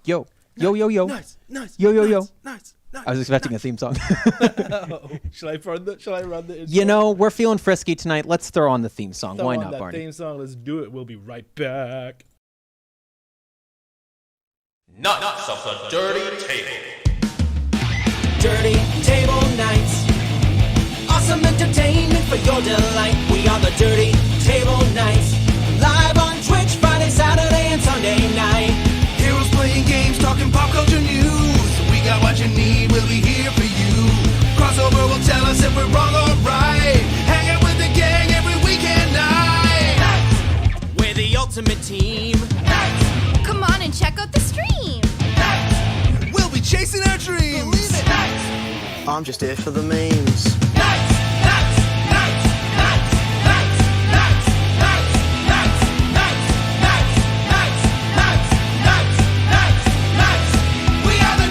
Yo. Yo, yo, yo. Nice. Yo, yo, yo. Nice. I was expecting a theme song. Shall I run the intro? You know, we're feeling frisky tonight. Let's throw on the theme song. Throw Why on not, that Barney? theme song. Let's do it. We'll be right back. Nuts of the Dirty Table. Dirty Table Nights. Awesome entertainment for your delight. We are the Dirty Table Nights. Live on Twitch Friday, Saturday, and Sunday night. Heroes playing games, talking pop culture news. We got what you need, we'll be here for you. Crossover will tell us if we're wrong or right. Hang out with the gang every weekend night. We're the ultimate team. Come on and check out the stream. We'll be chasing our dreams. I'm just here for the memes. We are the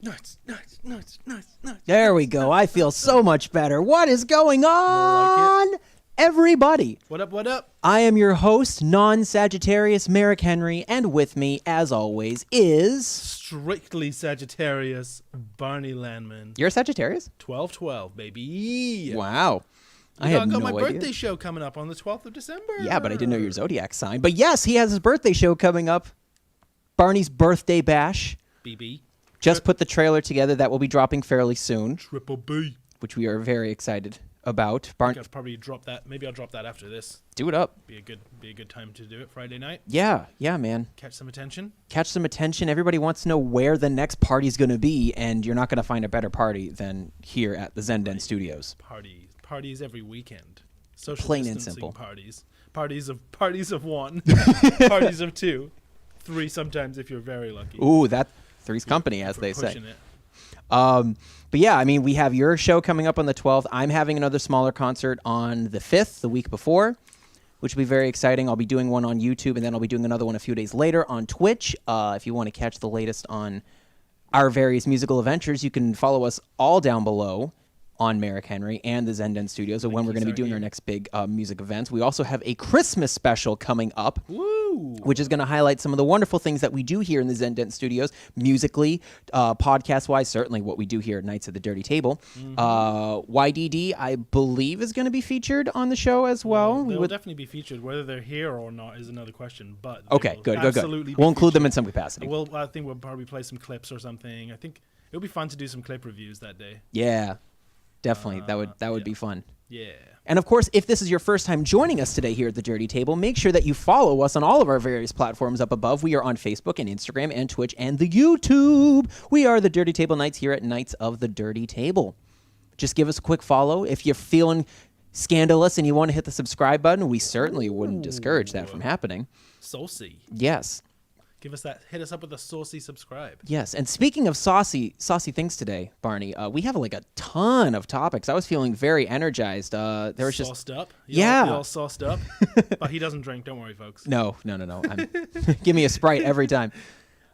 Nuts. Nice. There we go. I feel so much better. What is going on, everybody? What up? I am your host, non-Sagittarius Merrick Henry, and with me, as always, is... Strictly Sagittarius, Barney Landman. You're a Sagittarius? 12/12, baby. Wow. I I had got no my idea. birthday show coming up on the 12th of December. Yeah, but I didn't know your zodiac sign. But yes, he has his birthday show coming up. Barney's Birthday Bash. BB. Just put the trailer together. That will be dropping fairly soon, Triple B. which we are very excited about. I'll probably drop that. Maybe I'll drop that after this. Do it up. Be a good time to do it Friday night. Yeah, man. Catch some attention. Catch some attention. Everybody wants to know where the next party's going to be, and you're not going to find a better party than here at the Zenden Studios. Parties every weekend. Social Plain and distancing simple. Parties of one. Parties of two. 3 sometimes if you're very lucky. Ooh, that three's company, as If we're they say. pushing it. But yeah, I mean, we have your show coming up on the 12th. I'm having another smaller concert on the 5th, the week before, which will be very exciting. I'll be doing one on YouTube, and then I'll be doing another one a few days later on Twitch. If you want to catch the latest on our various musical adventures, you can follow us all down below on Merrick Henry and the Zenden Studios, when we're going to be doing our next big music events. We also have a Christmas special coming up. Woo! Which is going to highlight some of the wonderful things that we do here in the Zenden Studios, musically, podcast-wise, certainly what we do here at Nights at the Dirty Table. YDD, I believe, is going to be featured on the show as well. They'll definitely be featured. Whether they're here or not is another question. But they Okay, will good. absolutely We'll be include them in featured. some capacity. I think we'll probably play some clips or something. I think it'll be fun to do some clip reviews that day. Yeah, definitely. That would be fun. Yeah. And of course, if this is your first time joining us today here at the Dirty Table, make sure that you follow us on all of our various platforms up above. We are on Facebook and Instagram and Twitch and the YouTube. We are the Dirty Table Nights here at Nights of the Dirty Table. Just give us a quick follow. If you're feeling scandalous and you want to hit the subscribe button, we certainly wouldn't discourage that from happening. Saucy. Yes. Give us that. Hit us up with a saucy subscribe. Yes, and speaking of saucy things today, Barney, we have like a ton of topics. I was feeling very energized. There was just Sauced up. Yeah. Y'all sauced up. But he doesn't drink. Don't worry, folks. no. Give me a Sprite every time.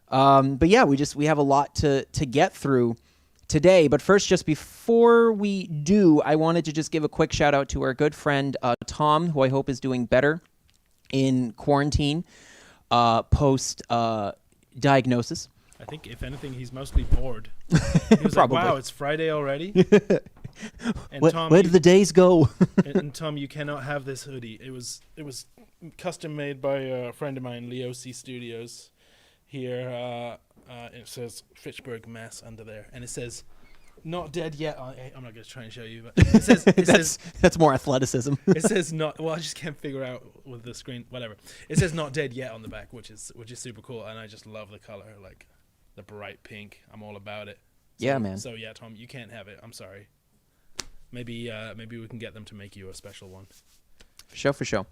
But yeah, we have a lot to get through today. But first, just before we do, I wanted to just give a quick shout out to our good friend Tom, who I hope is doing better in quarantine. Post diagnosis. I think, if anything, he's mostly bored. He was Probably. like, wow, it's Friday already? And Where did the days go? and Tom, you cannot have this hoodie. It was custom made by a friend of mine, Leo C Studios. Here, it says Fitchburg, Mass under there. And it says, not dead yet. I'm not going to try and show you, but it says, that's more athleticism. it says not. Well, I just can't figure out with the screen. Whatever. It says not dead yet on the back, which is super cool, and I just love the color, like the bright pink. I'm all about it. Yeah, man. So yeah, Tom, you can't have it. I'm sorry. Maybe we can get them to make you a special one. For sure.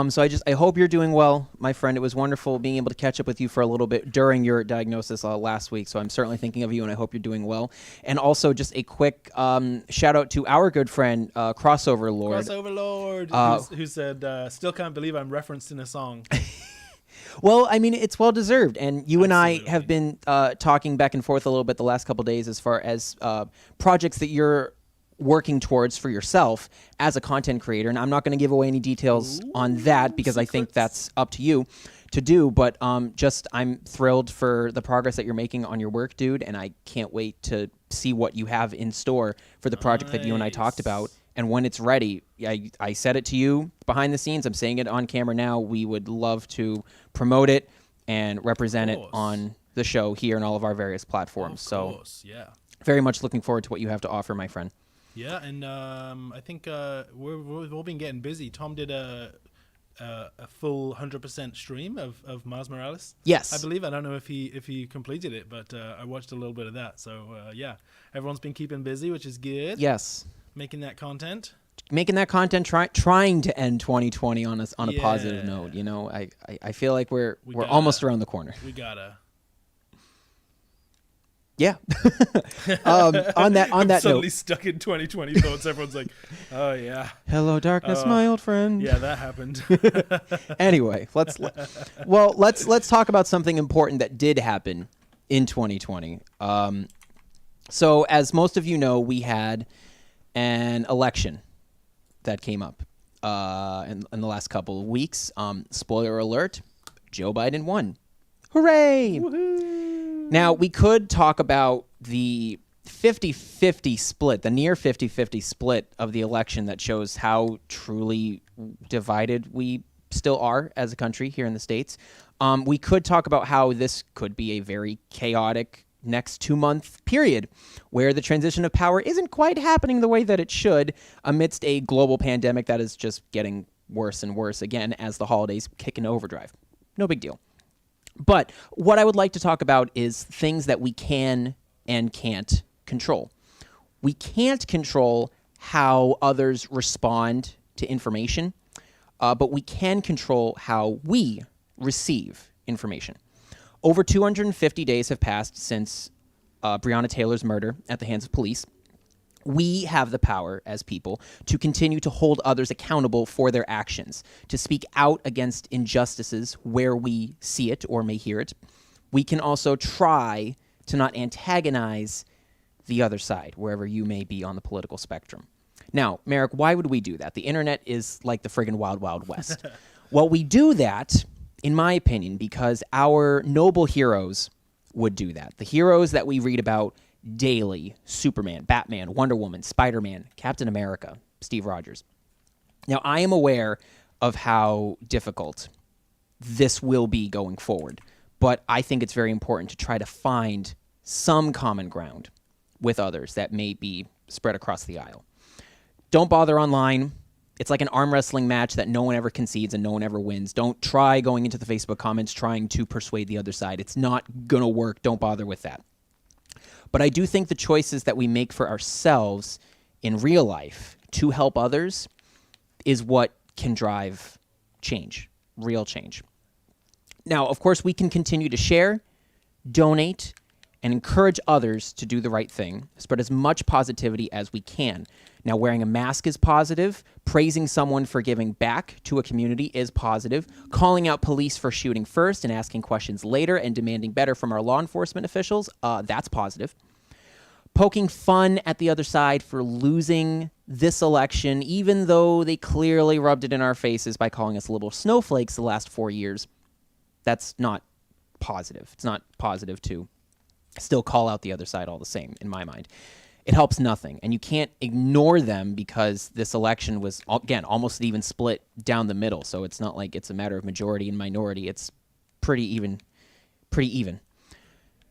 So I hope you're doing well, my friend. It was wonderful being able to catch up with you for a little bit during your diagnosis last week. So I'm certainly thinking of you, and I hope you're doing well. And also just a quick shout out to our good friend, Crossover Lord. Crossover Lord, who said, still can't believe I'm referenced in a song. Well, I mean, it's well deserved. And you and I Absolutely. have been talking back and forth a little bit the last couple days as far as projects that you're working towards for yourself as a content creator. And I'm not going to give away any details on that because I think that's up to you to do. But just I'm thrilled for the progress that you're making on your work, dude. And I can't wait to see what you have in store for the project that you and I talked about. And when it's ready, I said it to you behind the scenes. I'm saying it on camera now. We would love to promote it and represent it on the show here and all of our various platforms. Of course, yeah. Very much looking forward to what you have to offer, my friend. Yeah, and I think we've all been getting busy. Tom did a full 100% stream of Miles Morales. Yes, I believe. I don't know if he completed it, but I watched a little bit of that. So yeah, everyone's been keeping busy, which is good. Yes, making that content, trying to end 2020 on a positive note. You know, I feel like we're almost around the corner. We gotta. Yeah. On that suddenly note, stuck in 2020 thoughts. Everyone's like, "Oh yeah, hello darkness, my old friend." Yeah, that happened. Anyway, let's talk about something important that did happen in 2020. So as most of you know, we had an election that came up in the last couple of weeks. Spoiler alert: Joe Biden won. Hooray! Woohoo! Now, we could talk about the 50-50 split, the near 50-50 split of the election that shows how truly divided we still are as a country here in the States. We could talk about how this could be a very chaotic next 2-month period where the transition of power isn't quite happening the way that it should amidst a global pandemic that is just getting worse and worse again as the holidays kick into overdrive. No big deal. But what I would like to talk about is things that we can and can't control. We can't control how others respond to information, but we can control how we receive information. Over 250 days have passed since Breonna Taylor's murder at the hands of police. We have the power as people to continue to hold others accountable for their actions, to speak out against injustices where we see it or may hear it. We can also try to not antagonize the other side, wherever you may be on the political spectrum. Now, Merrick, why would we do that? The internet is like the friggin' wild, wild west. Well, we do that, in my opinion, because our noble heroes would do that. The heroes that we read about daily: Superman, Batman, Wonder Woman, Spider-Man, Captain America, Steve Rogers. Now, I am aware of how difficult this will be going forward, but I think it's very important to try to find some common ground with others that may be spread across the aisle. Don't bother online. It's like an arm wrestling match that no one ever concedes and no one ever wins. Don't try going into the Facebook comments trying to persuade the other side. It's not going to work. Don't bother with that. But I do think the choices that we make for ourselves in real life to help others is what can drive change, real change. Now, of course, we can continue to share, donate, and encourage others to do the right thing, spread as much positivity as we can. Now, wearing a mask is positive. Praising someone for giving back to a community is positive. Calling out police for shooting first and asking questions later and demanding better from our law enforcement officials, that's positive. Poking fun at the other side for losing this election, even though they clearly rubbed it in our faces by calling us little snowflakes the last 4 years, that's not positive. It's not positive to still call out the other side all the same, in my mind. It helps nothing, and you can't ignore them because this election was, again, almost even split down the middle, so it's not like it's a matter of majority and minority. It's pretty even.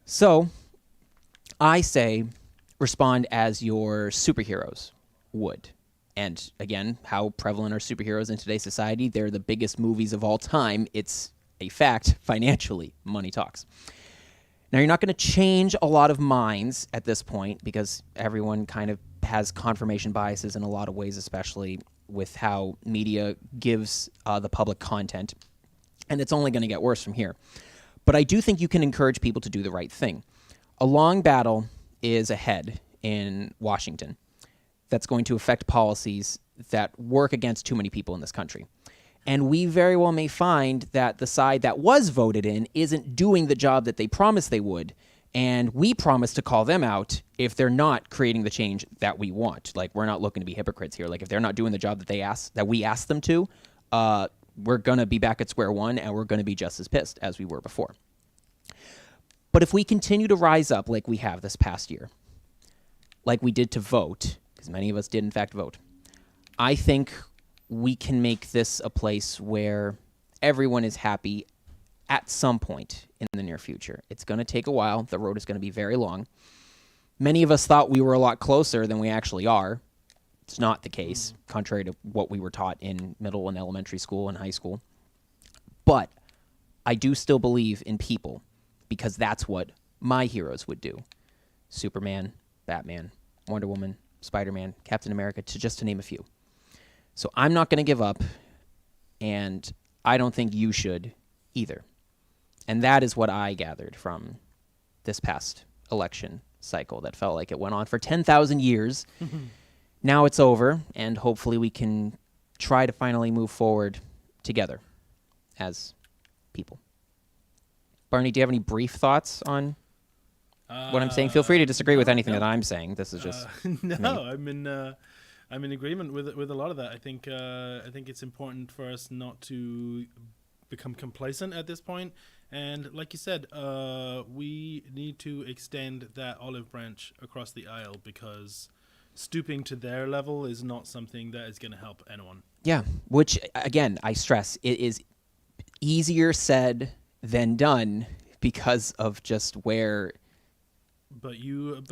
So I say respond as your superheroes would. And again, how prevalent are superheroes in today's society? They're the biggest movies of all time. It's a fact financially. Money talks. Now, you're not going to change a lot of minds at this point because everyone kind of has confirmation biases in a lot of ways, especially with how media gives the public content. And it's only going to get worse from here. But I do think you can encourage people to do the right thing. A long battle is ahead in Washington that's going to affect policies that work against too many people in this country. And we very well may find that the side that was voted in isn't doing the job that they promised they would And we promise to call them out if they're not creating the change that we want. Like, we're not looking to be hypocrites here. Like, if they're not doing the job that we asked them to, we're going to be back at square one, and we're going to be just as pissed as we were before. But if we continue to rise up like we have this past year, like we did to vote, because many of us did in fact vote, I think we can make this a place where everyone is happy at some point in the near future. It's going to take a while. The road is going to be very long. Many of us thought we were a lot closer than we actually are. It's not the case, contrary to what we were taught in middle and elementary school and high school. But I do still believe in people, because that's what my heroes would do. Superman, Batman, Wonder Woman, Spider-Man, Captain America, just to name a few. So I'm not going to give up, and I don't think you should either. And that is what I gathered from this past election cycle that felt like it went on for 10,000 years. Now it's over, and hopefully we can try to finally move forward together as people. Barney, do you have any brief thoughts on what I'm saying? Feel free to disagree with anything that I'm saying. This is just no. I'm in agreement with a lot of that. I think it's important for us not to become complacent at this point. And like you said, we need to extend that olive branch across the aisle, because stooping to their level is not something that is going to help anyone. Yeah, which, again, I stress, it is easier said than done because of just where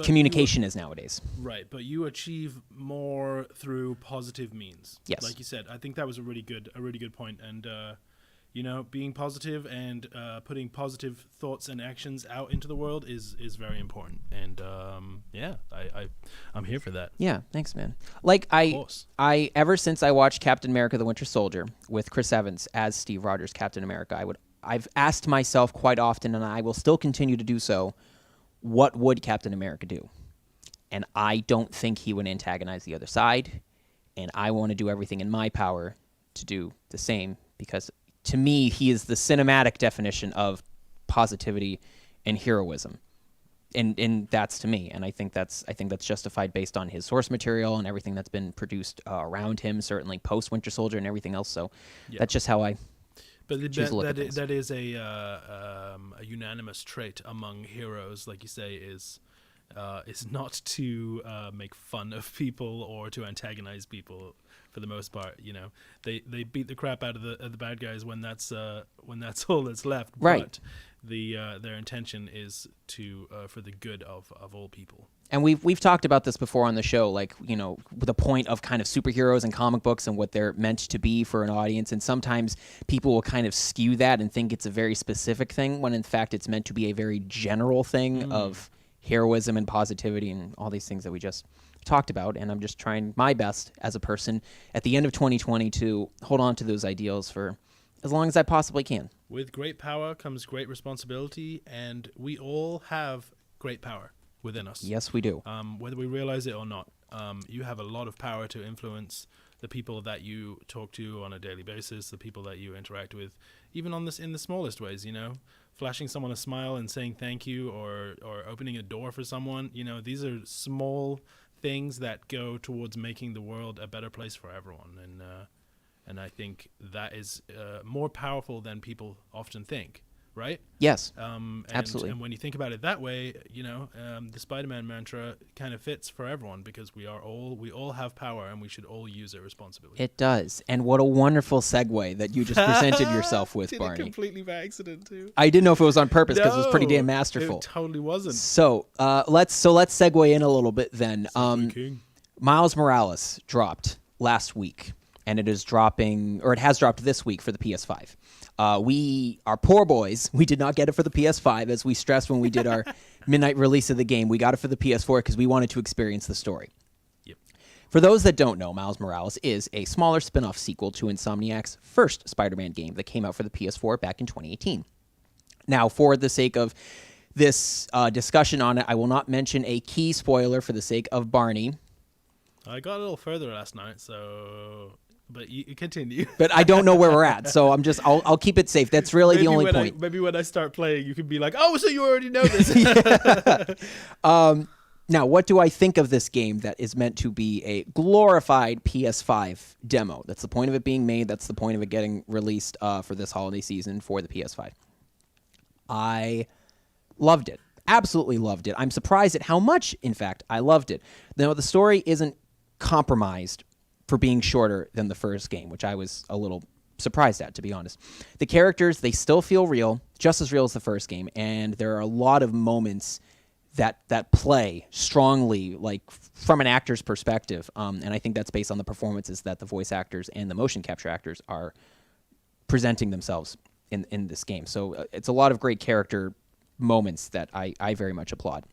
communication is nowadays. Right, but you achieve more through positive means. Yes. Like you said, I think that was a really good point. And being positive and putting positive thoughts and actions out into the world is very important. And I'm here for that. Yeah, thanks, man. Like I ever since I watched Captain America: The Winter Soldier with Chris Evans as Steve Rogers, Captain America, I've asked myself quite often, and I will still continue to do so, what would Captain America do? And I don't think he would antagonize the other side, and I want to do everything in my power to do the same, because to me, he is the cinematic definition of positivity and heroism. And that's to me, and I think that's justified based on his source material and everything that's been produced around him, certainly post Winter Soldier and everything else. So that's just how I choose to look at things. That is a unanimous trait among heroes, like you say, is not to make fun of people or to antagonize people. For the most part, they beat the crap out of the bad guys when that's all that's left. Right. But their intention is for the good of all people. And we've talked about this before on the show, like, the point of kind of superheroes and comic books and what they're meant to be for an audience. And sometimes people will kind of skew that and think it's a very specific thing, when in fact it's meant to be a very general thing of heroism and positivity and all these things that we just talked about. And I'm just trying my best as a person at the end of 2020 to hold on to those ideals for as long as I possibly can. With great power comes great responsibility, and we all have great power within us. Yes, we do. Whether we realize it or not, you have a lot of power to influence the people that you talk to on a daily basis, the people that you interact with, even in the smallest ways, flashing someone a smile and saying thank you, or opening a door for someone. These are small things that go towards making the world a better place for everyone. And I think that is more powerful than people often think. Right? Yes, absolutely. And when you think about it that way, the Spider-Man mantra kind of fits for everyone, because we all have power, and we should all use it responsibly. It does. And what a wonderful segue that you just presented yourself with, Did Barney. It completely by accident too. I didn't know if it was on purpose, because it was pretty damn masterful. It totally wasn't. So let's segue in a little bit then. Miles Morales dropped last week, and it has dropped this week for the PS5. We are poor boys. We did not get it for the PS5, as we stressed when we did our midnight release of the game. We got it for the PS4 because we wanted to experience the story. Yep. For those that don't know, Miles Morales is a smaller spin-off sequel to Insomniac's first Spider-Man game that came out for the PS4 back in 2018. Now, for the sake of this discussion on it, I will not mention a key spoiler for the sake of Barney. I got a little further last night, so But you continue. But I don't know where we're at, so I'll keep it safe. That's really the only point. Maybe when I start playing, you can be like, oh, so you already know this. Now, what do I think of this game that is meant to be a glorified PS5 demo? That's the point of it being made. That's the point of it getting released for this holiday season for the PS5. I loved it. Absolutely loved it. I'm surprised at how much, in fact, I loved it. Now, the story isn't compromised for being shorter than the first game, which I was a little surprised at, to be honest. The characters, they still feel real, just as real as the first game, and there are a lot of moments that play strongly, like from an actor's perspective, and I think that's based on the performances that the voice actors and the motion capture actors are presenting themselves in this game. So it's a lot of great character moments that I very much applaud.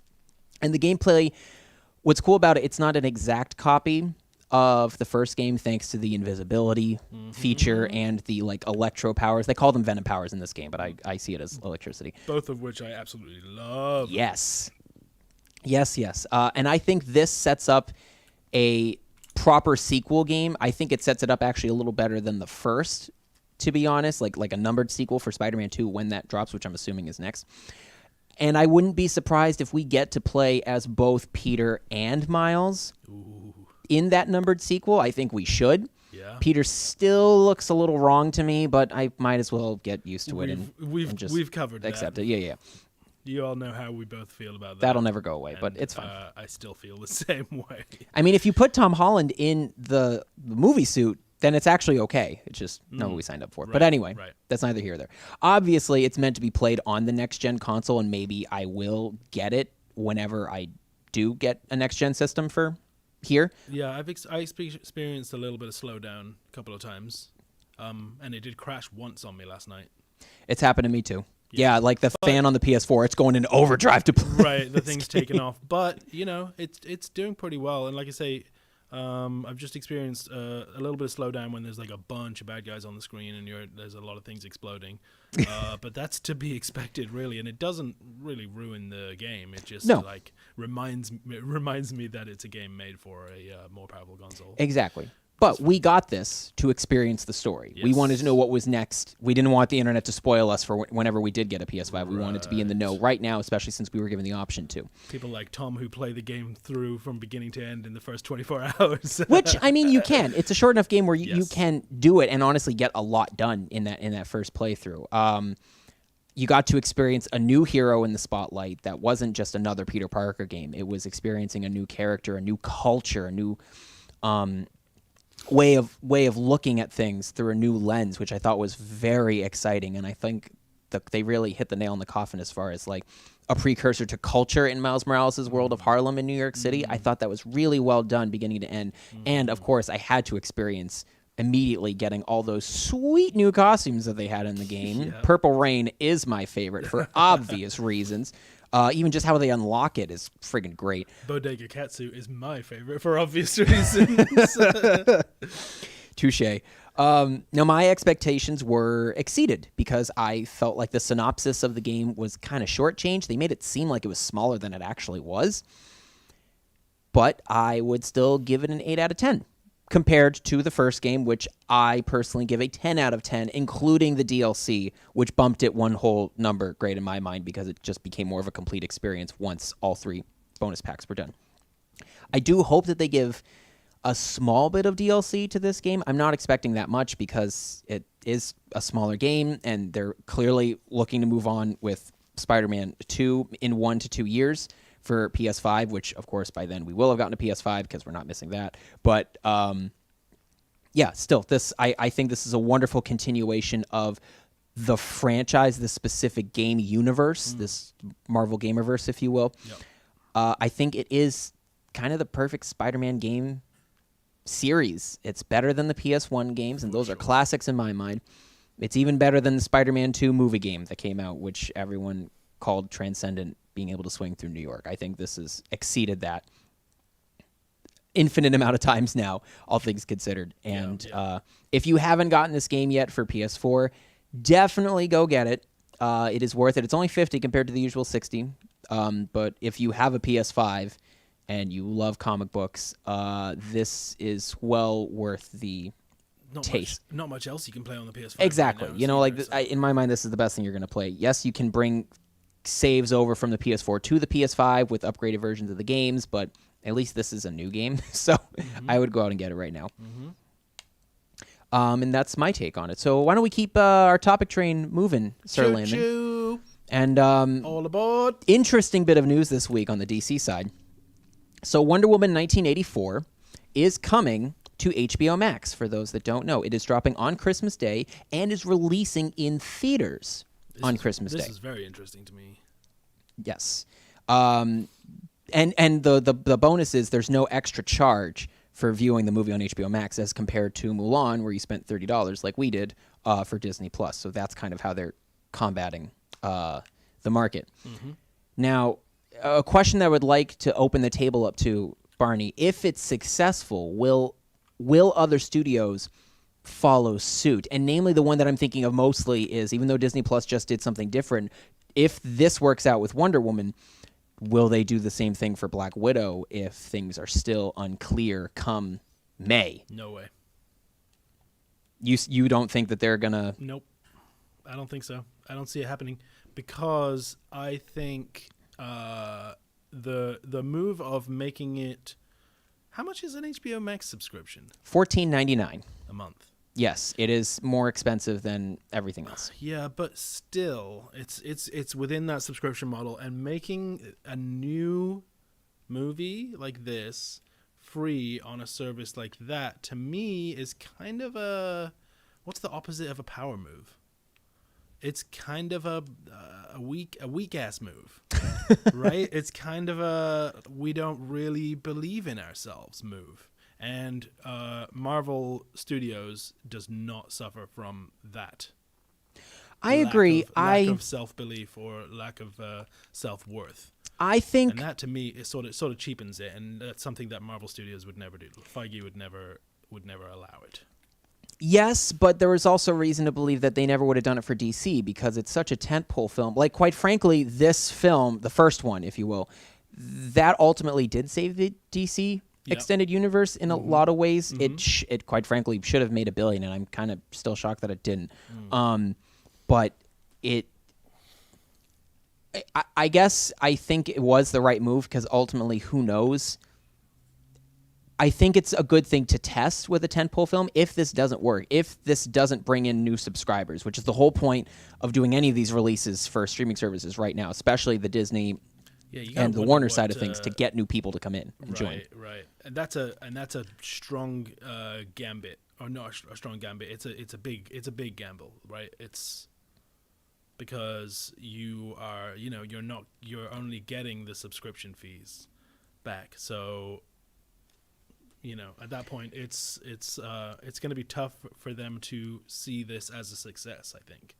And the gameplay, what's cool about it, it's not an exact copy of the first game thanks to the invisibility feature and the like electro powers. They call them venom powers in this game, but I see it as electricity. Both of which I absolutely love. Yes. And I think this sets up a proper sequel game. I think it sets it up actually a little better than the first, to be honest, like a numbered sequel for Spider-Man 2 when that drops, which I'm assuming is next. And I wouldn't be surprised if we get to play as both Peter and Miles in that numbered sequel. I think we should. Yeah. Peter still looks a little wrong to me, but I might as well get used to it and just we've covered accept that. it. Yeah. You all know how we both feel about that. That'll never go away, but And, it's fine. I still feel the same way. I mean, if you put Tom Holland in the movie suit, then it's actually okay. It's just not what we signed up for. But anyway, that's neither here nor there. Obviously, it's meant to be played on the next-gen console, and maybe I will get it whenever I do get a next-gen system for here. Yeah, I experienced a little bit of slowdown a couple of times, and it did crash once on me last night. It's happened to me, too. Yeah, like the fan on the PS4, it's going into overdrive to play. Right, the thing's taken off. But, it's doing pretty well. And like I say, I've just experienced a little bit of slowdown when there's like a bunch of bad guys on the screen and there's a lot of things exploding. But that's to be expected, really. And it doesn't really ruin the game. It just reminds me that it's a game made for a more powerful console. Exactly. But we got this to experience the story. Yes. We wanted to know what was next. We didn't want the internet to spoil us for whenever we did get a PS5. We wanted to be in the know right now, especially since we were given the option to. People like Tom who play the game through from beginning to end in the first 24 hours. Which, I mean, you can. It's a short enough game where you can do it and honestly get a lot done in that first playthrough. You got to experience a new hero in the spotlight that wasn't just another Peter Parker game. It was experiencing a new character, a new culture, a new way of looking at things through a new lens, which I thought was very exciting. And I think they really hit the nail on the coffin as far as like a precursor to culture in Miles Morales' world of Harlem in New York City. I thought that was really well done beginning to end. And of course, I had to experience immediately getting all those sweet new costumes that they had in the game. Yeah. Purple Rain is my favorite for obvious reasons. Even just how they unlock it is friggin' great. Bodega Catsuit is my favorite for obvious reasons. Touche. Now, my expectations were exceeded because I felt like the synopsis of the game was kind of shortchanged. They made it seem like it was smaller than it actually was. But I would still give it an 8 out of 10 compared to the first game, which I personally give a 10 out of 10, including the DLC, which bumped it one whole number grade in my mind because it just became more of a complete experience once all 3 bonus packs were done. I do hope that they give a small bit of DLC to this game. I'm not expecting that much because it is a smaller game, and they're clearly looking to move on with Spider-Man 2 in 1 to 2 years for PS5, which, of course, by then we will have gotten a PS5 because we're not missing that. But, still, I think this is a wonderful continuation of the franchise, the specific game universe, this Marvel Gamerverse, if you will. Yep. I think it is kind of the perfect Spider-Man game series. It's better than the PS1 games, and those are classics in my mind. It's even better than the Spider-Man 2 movie game that came out, which everyone called transcendent, being able to swing through New York. I think this has exceeded that infinite amount of times now, all things considered. And if you haven't gotten this game yet for PS4, definitely go get it. It is worth it. It's only $50 compared to the usual $60. But if you have a PS5 and you love comic books, this is well worth the not much else you can play on the PS5. Exactly. Right now, You know, like so- in my mind, this is the best thing you're going to play. Yes, you can bring saves over from the PS4 to the PS5 with upgraded versions of the games, but at least this is a new game, so I would go out and get it right now. And that's my take on it. So why don't we keep our topic train moving, Sir Landon? Choo-choo. And All aboard. interesting bit of news this week on the DC side. So Wonder Woman 1984 is coming to HBO Max, for those that don't know. It is dropping on Christmas Day and is releasing in theaters on Christmas Day. This is very interesting to me. Yes. And the bonus is there's no extra charge for viewing the movie on HBO Max as compared to Mulan, where you spent $30 like we did for Disney Plus. So that's kind of how they're combating the market. Now, a question that I would like to open the table up to, Barney, if it's successful, will other studios follow suit? And namely, the one that I'm thinking of mostly is, even though Disney Plus just did something different, if this works out with Wonder Woman, will they do the same thing for Black Widow if things are still unclear come May? No way. You don't think that they're gonna? Nope. I don't think so. I don't see it happening because I think the move of making it. How much is an HBO Max subscription $14.99. a month? Yes, it is more expensive than everything else. Yeah, but still, it's within that subscription model, and making a new movie like this free on a service like that, to me, is kind of what's the opposite of a power move? It's kind of a weak ass move, right? It's kind of a we don't really believe in ourselves move. And Marvel Studios does not suffer from that. I agree. Lack of self-belief or lack of self-worth. I think And that, to me, is sort of cheapens it, and that's something that Marvel Studios would never do. Feige would never allow it. yes, but there was also reason to believe that they never would have done it for DC because it's such a tentpole film. Like, quite frankly, this film, the first one, if you will, that ultimately did save the DC extended universe in a lot of ways. It quite frankly should have made $1 billion, and I'm kind of still shocked that it didn't. But I guess I think it was the right move because ultimately, who knows? I think it's a good thing to test with a tentpole film if this doesn't work, if this doesn't bring in new subscribers, which is the whole point of doing any of these releases for streaming services right now, especially the Disney and the Warner side of things, to get new people to come in and join. Right. And that's a strong gambit, or not a strong gambit. It's a big gamble, right? It's because you're only getting the subscription fees back. So, at that point, it's going to be tough for them to see this as a success, I think.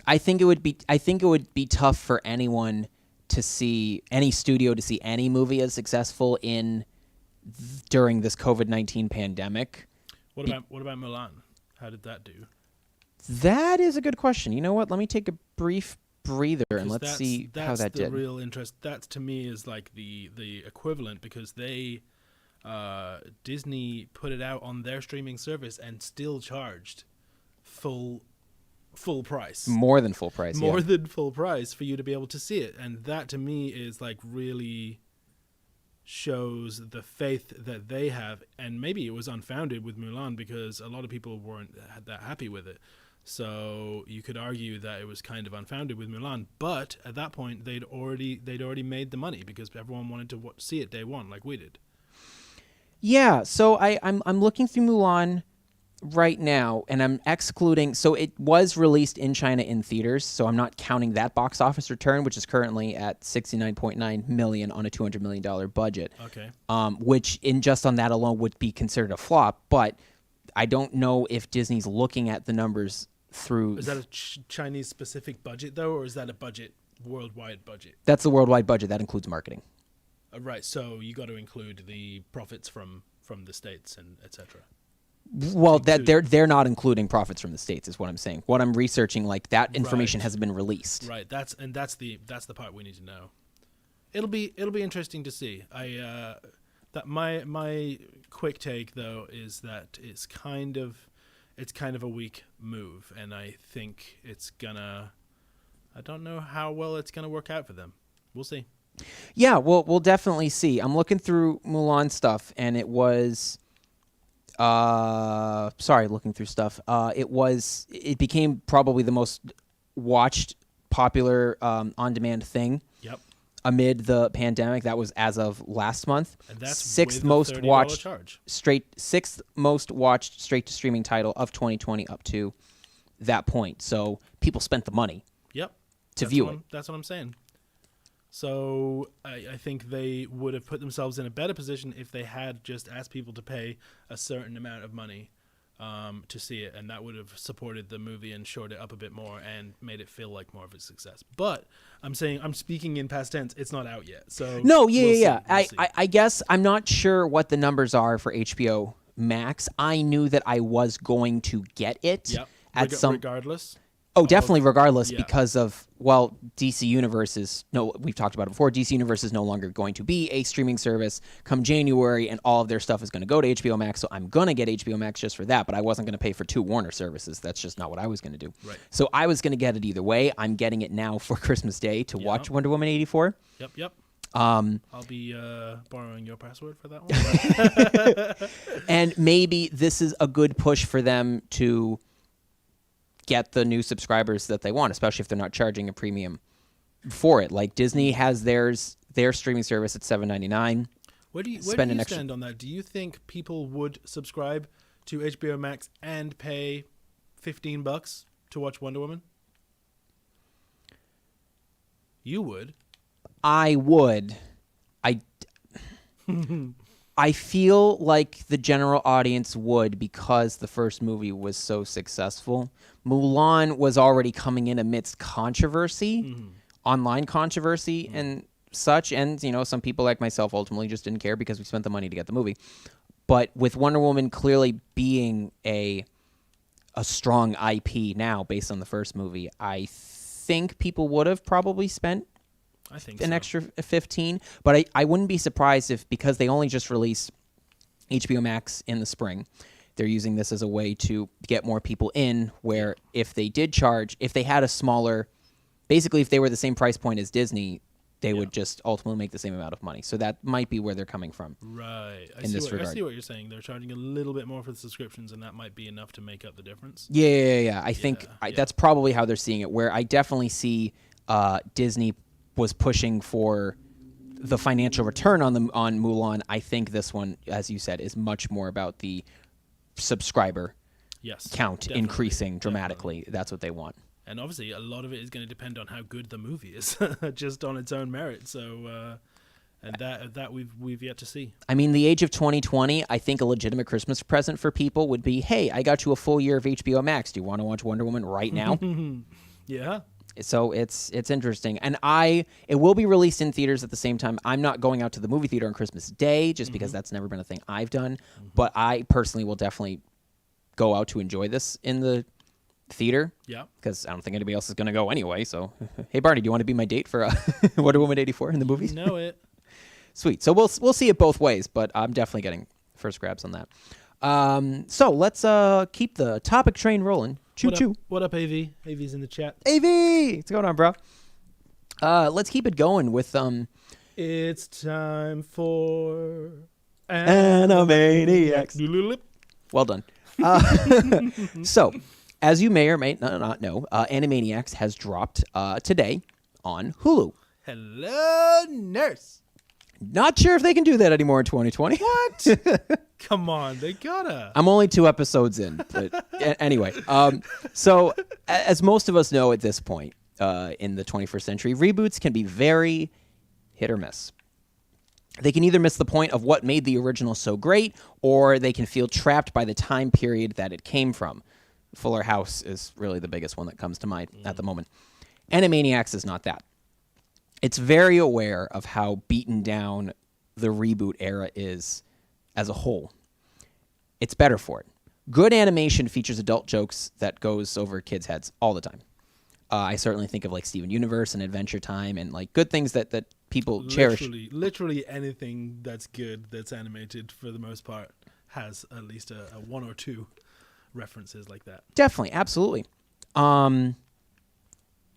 I think it would be tough for anyone to see, any studio to see any movie as successful during this COVID-19 pandemic. What about Mulan? How did that do? That is a good question. You know what? Let me take a brief breather and let's see how that did. That's the real interest. That, to me, is like the equivalent, because Disney put it out on their streaming service and still charged full price. More than full price. More yeah. than full price for you to be able to see it. And that, to me, is like really shows the faith that they have. And maybe it was unfounded with Mulan because a lot of people weren't that happy with it. So you could argue that it was kind of unfounded with Mulan, but at that point they'd already made the money because everyone wanted to see it day one, like we did. Yeah, so I'm looking through Mulan right now, and I'm excluding. So it was released in China in theaters, so I'm not counting that box office return, which is currently at $69.9 million on a $200 million budget. Okay. Which just on that alone would be considered a flop. But I don't know if Disney's looking at the numbers through. Is that a Chinese specific budget though, or is that a worldwide budget? That's the worldwide budget. That includes marketing. Right. So you got to include the profits from the States and etc. Well, that they're not including profits from the States is what I'm saying. What I'm researching, like that information hasn't been released. Right. That's the part we need to know. It'll be interesting to see. My quick take though is that it's kind of a weak move, and I think I don't know how well it's gonna work out for them. We'll see. Yeah, we'll definitely see. I'm looking through Mulan stuff, and it was, looking through stuff. It became probably the most watched, popular on-demand thing. Yep. Amid the pandemic. That was as of last month. And that's sixth with a most $30 watched charge. sixth most watched straight to streaming title of 2020 up to that point. So people spent the money. Yep. To view it. That's what I'm saying. So I think they would have put themselves in a better position if they had just asked people to pay a certain amount of money to see it, and that would have supported the movie and shored it up a bit more and made it feel like more of a success. But I'm speaking in past tense. It's not out yet. So No, we'll yeah. see. I guess I'm not sure what the numbers are for HBO Max. I knew that I was going to get it Yep. at some. Regardless. Oh, definitely regardless, yeah. because of, DC Universe we've talked about it before, DC Universe is no longer going to be a streaming service come January, and all of their stuff is going to go to HBO Max, so I'm going to get HBO Max just for that, but I wasn't going to pay for 2 Warner services. That's just not what I was going to do. Right. So I was going to get it either way. I'm getting it now for Christmas Day to watch Wonder Woman 84. Yep. I'll be borrowing your password for that one. And maybe this is a good push for them to get the new subscribers that they want, especially if they're not charging a premium for it. Like Disney has their streaming service at $7.99. Where do you extra stand on that? Do you think people would subscribe to HBO Max and pay $15 to watch Wonder Woman? You would. I would. I feel like the general audience would, because the first movie was so successful. Mulan was already coming in amidst controversy, online controversy and such. And, some people like myself ultimately just didn't care because we spent the money to get the movie. But with Wonder Woman clearly being a strong IP now based on the first movie, I think people would have probably spent an extra 15, but I wouldn't be surprised if, because they only just released HBO Max in the spring, they're using this as a way to get more people in, where if they did charge, if they had a smaller, basically if they were the same price point as Disney, they would just ultimately make the same amount of money. So that might be where they're coming from. Right. I in this regard. I see what you're saying. They're charging a little bit more for the subscriptions, and that might be enough to make up the difference. Yeah. I think that's probably how they're seeing it, where I definitely see Disney was pushing for the financial return on Mulan. I think this one, as you said, is much more about the subscriber count definitely, increasing dramatically. That's what they want. And obviously, a lot of it is going to depend on how good the movie is, just on its own merit. So, and that we've yet to see. I mean, the age of 2020, I think a legitimate Christmas present for people would be, hey, I got you a full year of HBO Max. Do you want to watch Wonder Woman right now? Yeah. So it's interesting, and it will be released in theaters at the same time. I'm not going out to the movie theater on Christmas Day just because that's never been a thing I've done. But I personally will definitely go out to enjoy this in the theater. Yeah. Because I don't think anybody else is going to go anyway. So, hey Barney, do you want to be my date for Wonder Woman 84 in the movies? Know it. Sweet. So we'll see it both ways, but I'm definitely getting first grabs on that. So let's keep the topic train rolling. Choo-choo. What up, AV? AV's in the chat. AV! What's going on, bro? Let's keep it going with... It's time for... Animaniacs. Well done. So, as you may or may not know, Animaniacs has dropped today on Hulu. Hello, nurse. Not sure if they can do that anymore in 2020. What? Come on, they gotta. I'm only 2 episodes in, but anyway. So, as most of us know at this point in the 21st century, reboots can be very hit or miss. They can either miss the point of what made the original so great, or they can feel trapped by the time period that it came from. Fuller House is really the biggest one that comes to mind at the moment. Animaniacs is not that. It's very aware of how beaten down the reboot era is as a whole. It's better for it. Good animation features adult jokes that goes over kids' heads all the time. I certainly think of like Steven Universe and Adventure Time and like good things that people cherish. Literally anything that's good that's animated for the most part has at least a one or two references like that. Definitely, absolutely. And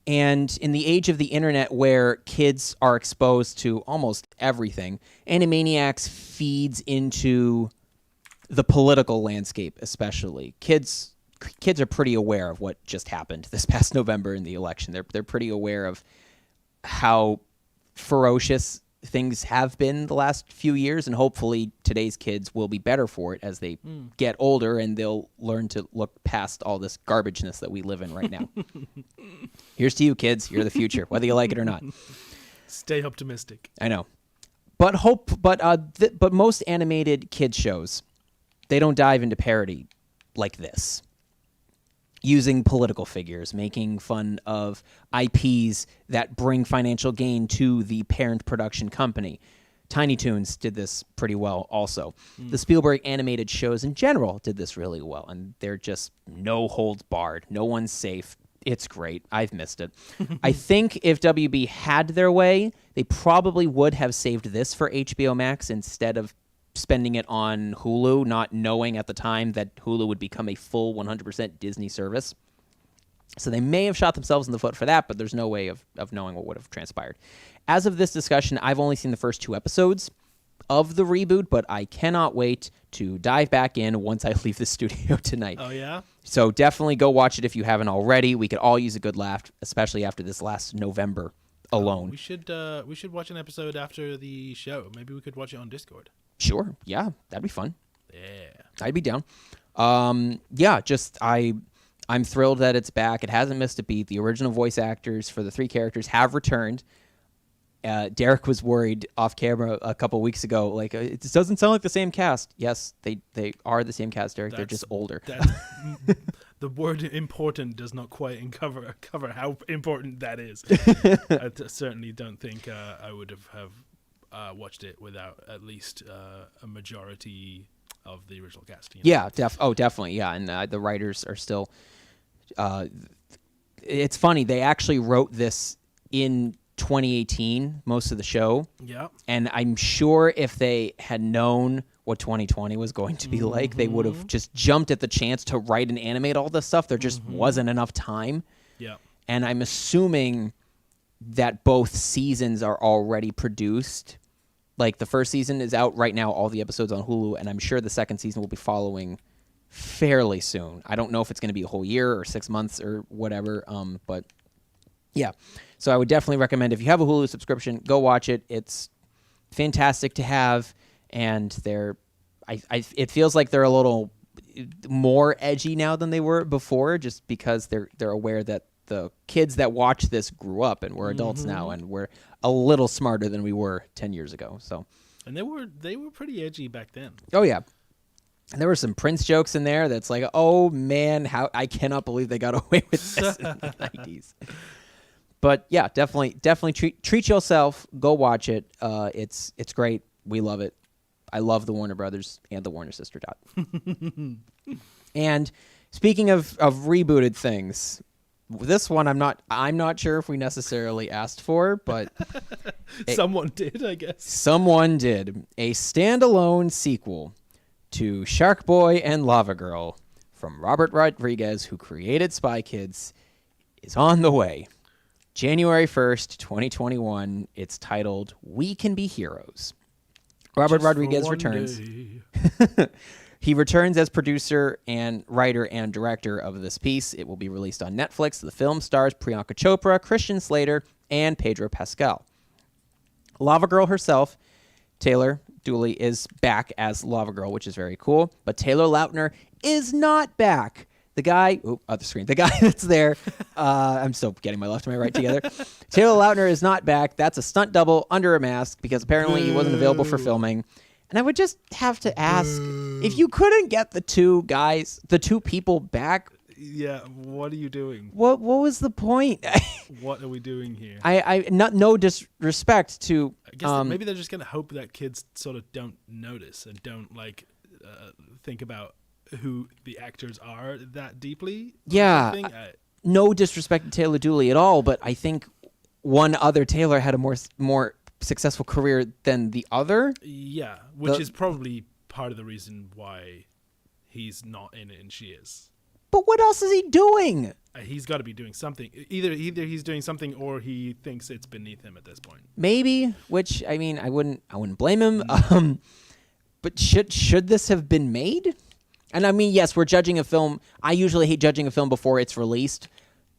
in the age of the internet where kids are exposed to almost everything, Animaniacs feeds into the political landscape especially. Kids are pretty aware of what just happened this past November in the election. They're pretty aware of how ferocious things have been the last few years, and hopefully today's kids will be better for it as they get older, and they'll learn to look past all this garbageness that we live in right now. Here's to you, kids. You're the future, whether you like it or not. Stay optimistic. I know. But most animated kids shows, they don't dive into parody like this. Using political figures, making fun of IPs that bring financial gain to the parent production company. Tiny Toons did this pretty well also. The Spielberg animated shows in general did this really well, and they're just no holds barred. No one's safe. It's great. I've missed it. I think if WB had their way, they probably would have saved this for HBO Max instead of spending it on Hulu, not knowing at the time that Hulu would become a full 100% Disney service. So they may have shot themselves in the foot for that, but there's no way of knowing what would have transpired. As of this discussion, I've only seen the first 2 episodes of the reboot, but I cannot wait to dive back in once I leave the studio tonight. Oh, yeah? So definitely go watch it if you haven't already. We could all use a good laugh, especially after this last November alone. We should watch an episode after the show. Maybe we could watch it on Discord. Sure. Yeah, that'd be fun. Yeah. I'd be down. I'm thrilled that it's back. It hasn't missed a beat. The original voice actors for the 3 characters have returned. Derek was worried off camera a couple weeks ago, like, it doesn't sound like the same cast. Yes, they are the same cast, Derek. They're just older. The word important does not quite cover how important that is. I certainly don't think I would have watched it without at least a majority of the original cast. You know? Yeah, definitely, yeah. And the writers are still... it's funny, they actually wrote this in 2018, most of the show. Yeah. And I'm sure if they had known what 2020 was going to be like, they would have just jumped at the chance to write and animate all this stuff. There just wasn't enough time. Yeah. And I'm assuming that both seasons are already produced. Like, the first season is out right now, all the episodes on Hulu, and I'm sure the second season will be following fairly soon. I don't know if it's going to be a whole year or 6 months or whatever, but yeah. So I would definitely recommend, if you have a Hulu subscription, go watch it. It's fantastic to have, and it feels like they're a little more edgy now than they were before, just because they're aware that the kids that watch this grew up and we're adults now, and we're a little smarter than we were 10 years ago. So, and they were pretty edgy back then. Oh yeah. And there were some Prince jokes in there that's like, oh man, how I cannot believe they got away with this in the 90s. But yeah, definitely treat yourself. Go watch it. It's great. We love it. I love the Warner Brothers and the Warner Sister Dot. And speaking of rebooted things, this one I'm not sure if we necessarily asked for, but Someone did, I guess. Someone did. A standalone sequel to Shark Boy and Lava Girl from Robert Rodriguez, who created Spy Kids, is on the way. January 1st, 2021. It's titled We Can Be Heroes. Robert Rodriguez returns. He returns as producer and writer and director of this piece. It will be released on Netflix. The film stars Priyanka Chopra, Christian Slater, and Pedro Pascal. Lava Girl herself, Taylor Dooley, is back as Lava Girl, which is very cool. But Taylor Lautner is not back. The guy, other screen, the guy that's there, I'm still getting my left and my right together. Taylor Lautner is not back. That's a stunt double under a mask because apparently he wasn't available for filming. And I would just have to ask, if you couldn't get the two people back. Yeah, what are you doing? What was the point? What are we doing here? No disrespect to. I guess maybe they're just gonna hope that kids sort of don't notice and don't think about who the actors are that deeply. Yeah, no disrespect to Taylor Dooley at all, but I think one other Taylor had a more successful career than the other. Yeah, which The- is probably part of the reason why he's not in it and she is. But what else is he doing? He's got to be doing something. Either he's doing something or he thinks it's beneath him at this point. Maybe, which I mean, I wouldn't blame him. But should this have been made? And I mean, yes, we're judging a film. I usually hate judging a film before it's released.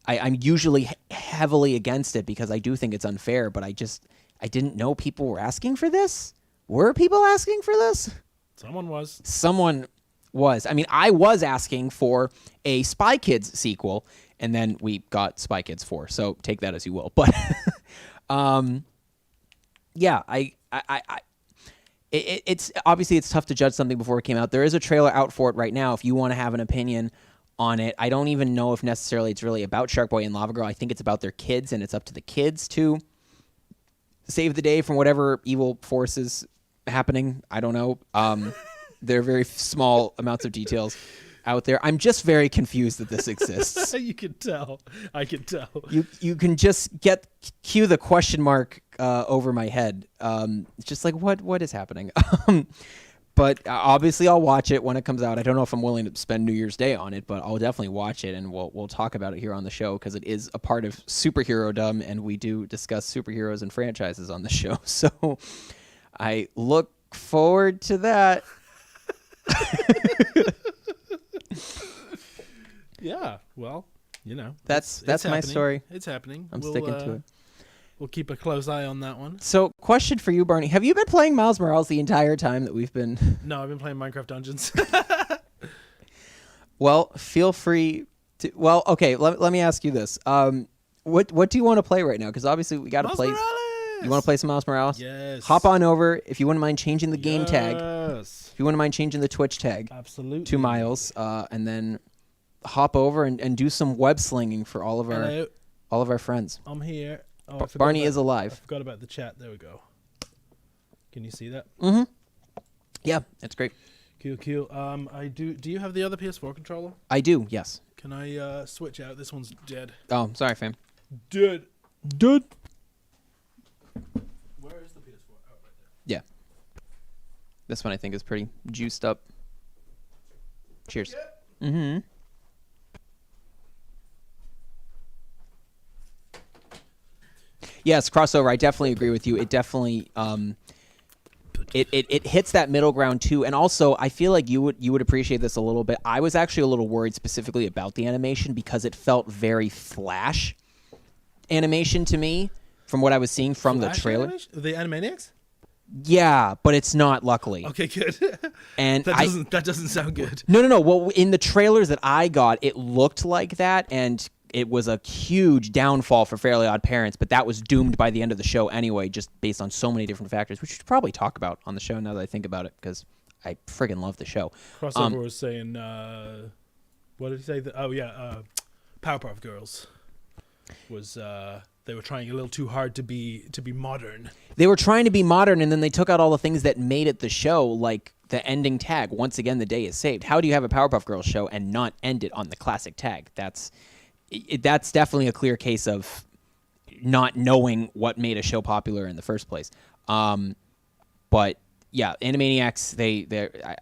I'm usually heavily against it because I do think it's unfair. But I didn't know people were asking for this. Were people asking for this? Someone was. Someone was. I mean, I was asking for a Spy Kids sequel, and then we got Spy Kids 4. So take that as you will. But yeah, it's obviously it's tough to judge something before it came out. There is a trailer out for it right now. If you want to have an opinion on it, I don't even know if necessarily it's really about Shark Boy and Lava Girl. I think it's about their kids, and it's up to the kids to save the day from whatever evil forces happening. I don't know. There are very small amounts of details out there. I'm just very confused that this exists. You can tell. I can tell. You can just cue the question mark over my head. It's just like what is happening? But obviously I'll watch it when it comes out. I don't know if I'm willing to spend New Year's Day on it, but I'll definitely watch it, and we'll talk about it here on the show because it is a part of superhero-dom, and we do discuss superheroes and franchises on the show. So I look forward to that. Yeah. Well, you know, That's it's my happening. story. It's happening. I'm sticking to it. We'll keep a close eye on that one. So, question for you, Barney. Have you been playing Miles Morales the entire time that we've been... No, I've been playing Minecraft Dungeons. Well, feel free to... Well, okay, let me ask you this. What do you want to play right now? Because obviously we got to Miles play... Morales! You want to play some Miles Morales? Yes. Hop on over. If you wouldn't mind changing the game tag. Yes. If you wouldn't mind changing the Twitch tag Absolutely. to Miles. And then hop over and do some web slinging for all of our friends. I'm here. Oh, I forgot Barney about- is alive. I forgot about the chat. There we go. Can you see that? Yeah, that's great. Cool. I do. Do you have the other PS4 controller? I do, yes. Can I switch out? This one's dead. Oh, sorry, fam. Dead. Dude. Where is the PS4? Oh, right there. Yeah. This one I think is pretty juiced up. Cheers. Mm-hmm. Yes, crossover. I definitely agree with you. It definitely it hits that middle ground too. And also, I feel like you would appreciate this a little bit. I was actually a little worried specifically about the animation because it felt very Flash animation to me from what I was seeing from Flash the trailer. animation? The Animaniacs? Yeah, but it's not, luckily. Okay, good. And that doesn't sound good. No. Well, in the trailers that I got, it looked like that, and it was a huge downfall for Fairly Odd Parents, but that was doomed by the end of the show anyway, just based on so many different factors, which we should probably talk about on the show now that I think about it, because I friggin' love the show. Crossover was saying, what did he say? Powerpuff Girls was they were trying a little too hard to be modern. They were trying to be modern, and then they took out all the things that made it the show, like the ending tag, once again, the day is saved. How do you have a Powerpuff Girls show and not end it on the classic tag? That's definitely a clear case of not knowing what made a show popular in the first place. But yeah, Animaniacs,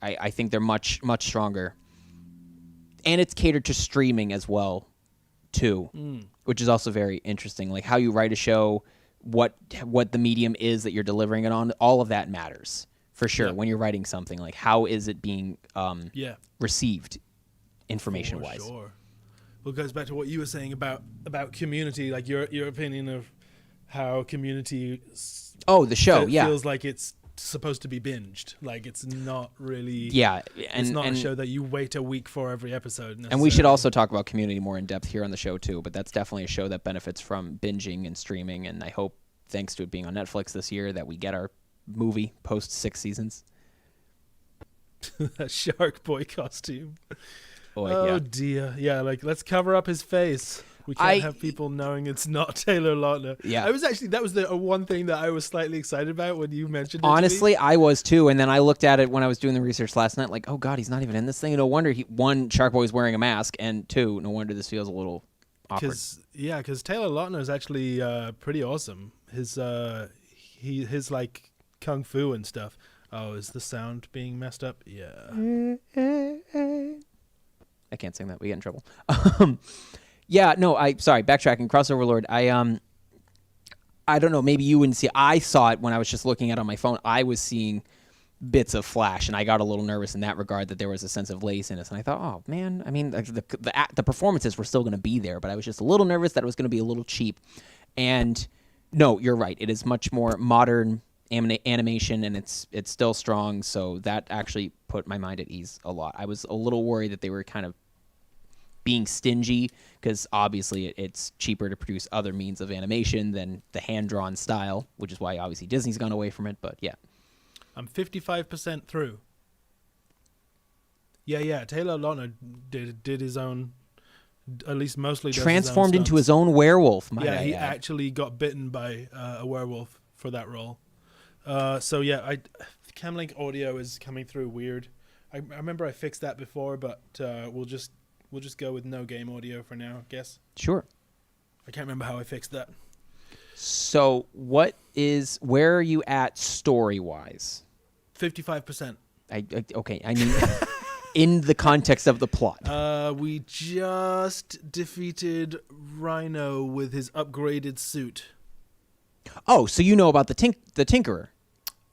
I think they're much stronger, and it's catered to streaming as well, too, which is also very interesting. Like how you write a show, what the medium is that you're delivering it on, all of that matters for sure. When you're writing something, like how is it being received, information wise. Sure. Well, it goes back to what you were saying about Community, like your opinion of how Community. Oh, the show, yeah, feels like it's supposed to be binged. Like it's not really. Yeah, it's not a show that you wait a week for every episode. And we should also talk about Community more in depth here on the show too. But that's definitely a show that benefits from binging and streaming. And I hope, thanks to it being on Netflix this year, that we get our movie post 6 seasons. That Shark Boy costume. Boy, Oh yeah. dear. Yeah, like let's cover up his face. We can't have people knowing it's not Taylor Lautner. Yeah. That was the one thing that I was slightly excited about when you mentioned it. Honestly, I was too, and then I looked at it when I was doing the research last night, like, oh god, he's not even in this thing. No wonder one, Shark Boy's wearing a mask, and two, no wonder this feels a little awkward. Because Taylor Lautner is actually pretty awesome. his like kung fu and stuff. Oh, is the sound being messed up? Yeah. I can't sing that. We get in trouble. Yeah, no, sorry, backtracking, Crossover Lord. I don't know, maybe you wouldn't see it. I saw it when I was just looking at it on my phone. I was seeing bits of Flash, and I got a little nervous in that regard that there was a sense of laziness. And I thought, oh man, I mean, like, the performances were still going to be there, but I was just a little nervous that it was going to be a little cheap. And no, you're right. It is much more modern animation, and it's still strong. So that actually put my mind at ease a lot. I was a little worried that they were kind of being stingy, because obviously it's cheaper to produce other means of animation than the hand-drawn style, which is why obviously Disney's gone away from it. But yeah, I'm 55% through. Yeah. Taylor Lautner did his own, at least mostly does transformed his own into his own werewolf. Yeah, he add. actually got bitten by a werewolf for that role. So yeah, Camlink audio is coming through weird. I remember I fixed that before, but we'll just go with no game audio for now, I guess. Sure. I can't remember how I fixed that. So where are you at story-wise? 55%. Okay, I mean, in the context of the plot. We just defeated Rhino with his upgraded suit. Oh, so you know about the Tinkerer?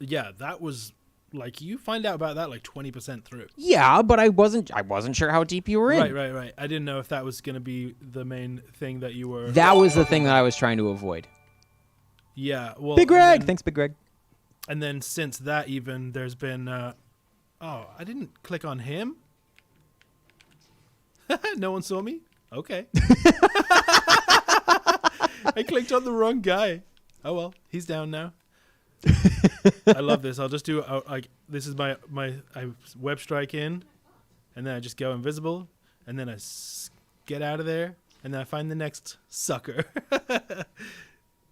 Yeah, that was like, you find out about that like 20% through. Yeah, but I wasn't sure how deep you were in. Right. I didn't know if that was going to be the main thing that you were. That was the thing that I was trying to avoid. Yeah, well, Big Greg, thanks, Big Greg. And then since that, even there's been. Oh, I didn't click on him. No one saw me. Okay. I clicked on the wrong guy. Oh well, he's down now. I love this. I'll just do like, this is my I web strike in, and then I just go invisible, and then I get out of there, and then I find the next sucker.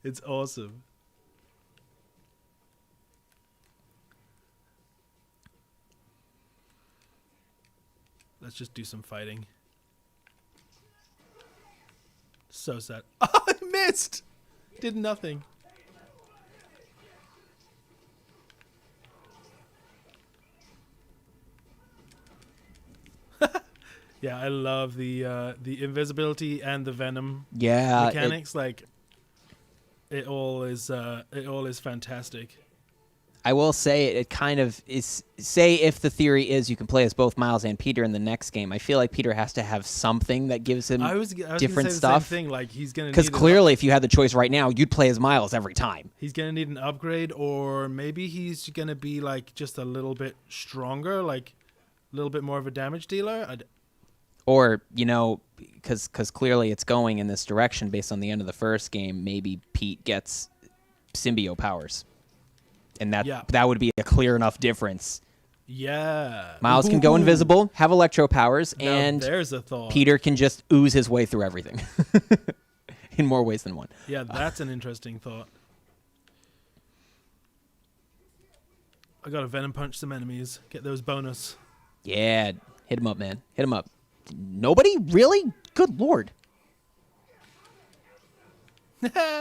It's awesome. Let's just do some fighting. So sad. Oh, I missed! Did nothing. Yeah, I love the invisibility and the venom mechanics. It all is fantastic. I will say it kind of is. Say if the theory is you can play as both Miles and Peter in the next game, I feel like Peter has to have something that gives him I was different gonna say stuff. The same thing. Like, he's gonna, because clearly, if you had the choice right now, you'd play as Miles every time. he's gonna need an upgrade, or maybe he's gonna be like just a little bit stronger, like a little bit more of a damage dealer. Or, because clearly it's going in this direction based on the end of the first game, maybe Pete gets symbiote powers. And that would be a clear enough difference. Yeah. Miles can go invisible, have electro powers, Now and there's a thought. Peter can just ooze his way through everything. In more ways than one. Yeah, that's an interesting thought. I gotta venom punch some enemies. Get those bonus. Yeah, hit him up, man. Hit him up. Nobody? Really? Good Lord.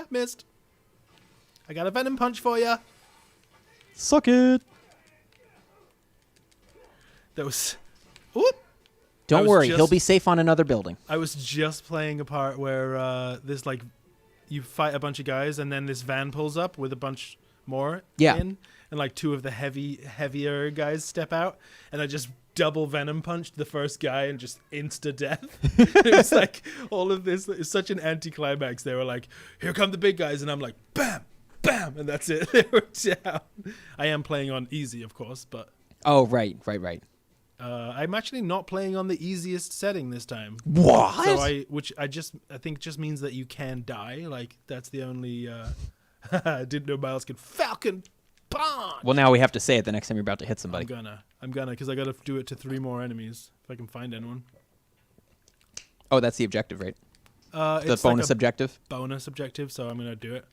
Missed. I got a venom punch for ya. Suck it. That was... Whoop. Don't was worry, just- he'll be safe on another building. I was just playing a part where this, like, you fight a bunch of guys, and then this van pulls up with a bunch more in, and like two of the heavier guys step out, and I just double venom punched the first guy and just insta death. It was like all of this. It's such an anticlimax. They were like, "Here come the big guys," and I'm like, "Bam, bam," and that's it. They were down. I am playing on easy, of course, but Oh, right. I'm actually not playing on the easiest setting this time. What? So I think just means that you can die. Like, that's the only. I didn't know Miles could Falcon Punch. Well, now we have to say it the next time you're about to hit somebody. I'm gonna, because I gotta do it to 3 more enemies if I can find anyone. Oh, that's the objective, right? The It's bonus like a objective. bonus objective, so I'm gonna do it.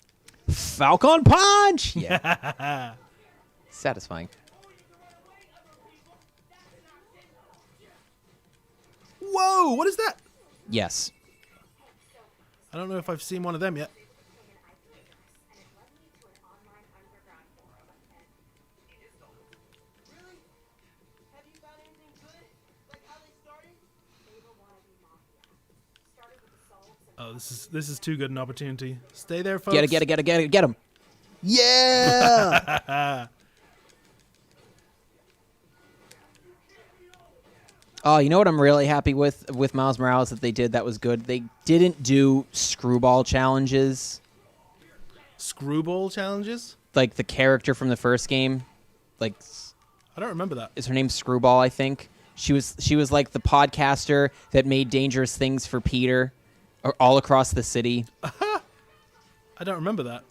Falcon Punch! Yeah. Satisfying. Whoa! What is that? Yes. I don't know if I've seen one of them yet. Oh, this is too good an opportunity. Stay there, folks. Get it, get him. Yeah! Oh, you know what I'm really happy with Miles Morales that they did that was good? They didn't do screwball challenges. Screwball challenges? Like the character from the first game. Like, I don't remember that. is her name Screwball, I think? She was like the podcaster that made dangerous things for Peter all across the city. I don't remember that.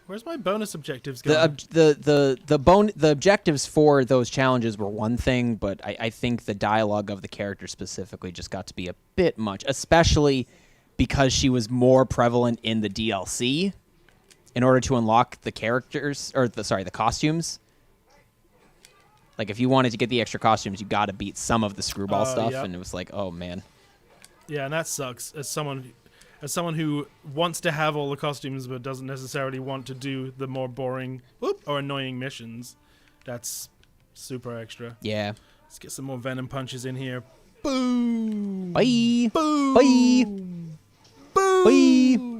Where's my bonus objectives going? The objectives for those challenges were one thing, but I think the dialogue of the character specifically just got to be a bit much, especially because she was more prevalent in the DLC in order to unlock the characters, or the costumes. Like, if you wanted to get the extra costumes, you got to beat some of the screwball stuff, yep. and it was like, oh, man. Yeah, and that sucks. As someone who wants to have all the costumes but doesn't necessarily want to do the more boring or annoying missions, that's super extra. Yeah. Let's get some more Venom punches in here. Boom! Bye! Boom! Bye! Boom! Bye!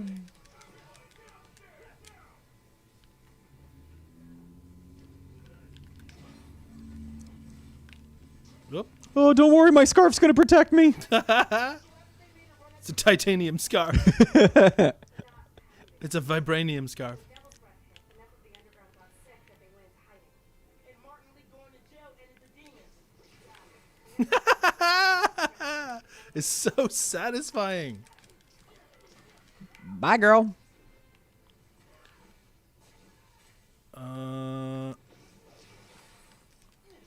Whoop. Oh, don't worry, my scarf's going to protect me. It's a titanium scarf. It's a vibranium scarf. It's so satisfying. Bye, girl.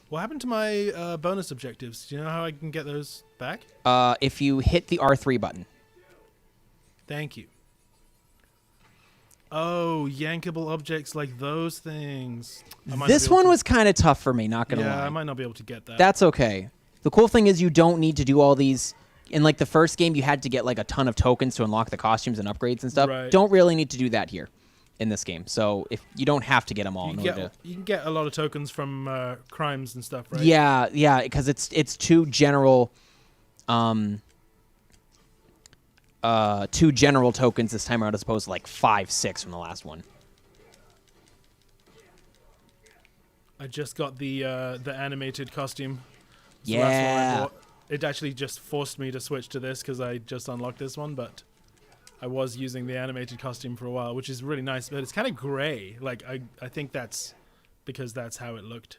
What happened to my bonus objectives? Do you know how I can get those back? If you hit the R3 button. Thank you. Oh, yankable objects like those things. This one was kind of tough for me, not going to lie. Yeah, I might not be able to get that. That's okay. The cool thing is you don't need to do all these. In like the first game, you had to get like a ton of tokens to unlock the costumes and upgrades and stuff. Right. Don't really need to do that here in this game. So if you don't have to get them all in order to. You can get a lot of tokens from crimes and stuff, right? Yeah, because it's two general tokens this time around as opposed to like 5, 6 from the last one. I just got the animated costume. It's the Yeah. last one I bought. It actually just forced me to switch to this because I just unlocked this one, but I was using the animated costume for a while, which is really nice, but it's kind of gray. Like, I think that's because that's how it looked,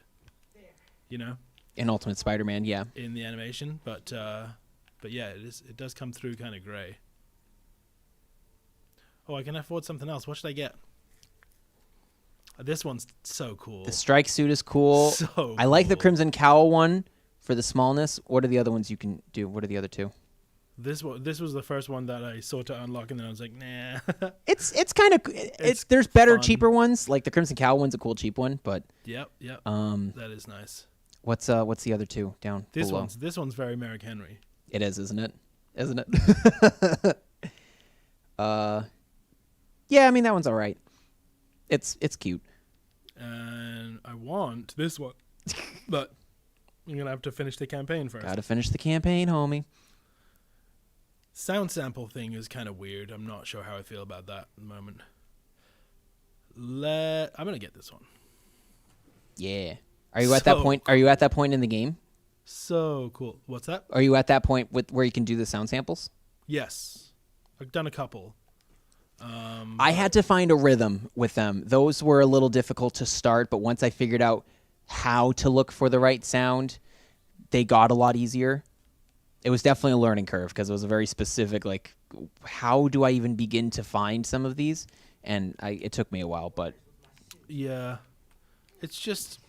you know, In Ultimate Spider-Man, yeah. in the animation. But yeah, it does come through kind of gray. Oh, I can afford something else. What should I get? This one's so cool. The strike suit is cool. So I like the cool. Crimson Cowl one for the smallness. What are the other ones you can do? What are the other two? This was the first one that I saw to unlock, and then I was like, nah. It's kind of there's better fun. cheaper ones. Like the Crimson Cowl one's a cool cheap one, but Yep. That is nice. what's the other two down This below? one's very Merrick Henry. It is, isn't it? Isn't it? Yeah, I mean that one's all right. It's cute. And I want this one, but I'm gonna have to finish the campaign first. Got to finish the campaign, homie. Sound sample thing is kind of weird. I'm not sure how I feel about that at the moment. I'm gonna get this one. Yeah. Are you at that So point? Are you at that point in the game? So cool. What's that? Are you at that point with where you can do the sound samples? Yes, I've done a couple. I had to find a rhythm with them. Those were a little difficult to start, but once I figured out how to look for the right sound, they got a lot easier. It was definitely a learning curve because it was a very specific, like, how do I even begin to find some of these? And it took me a while, but Yeah, it's just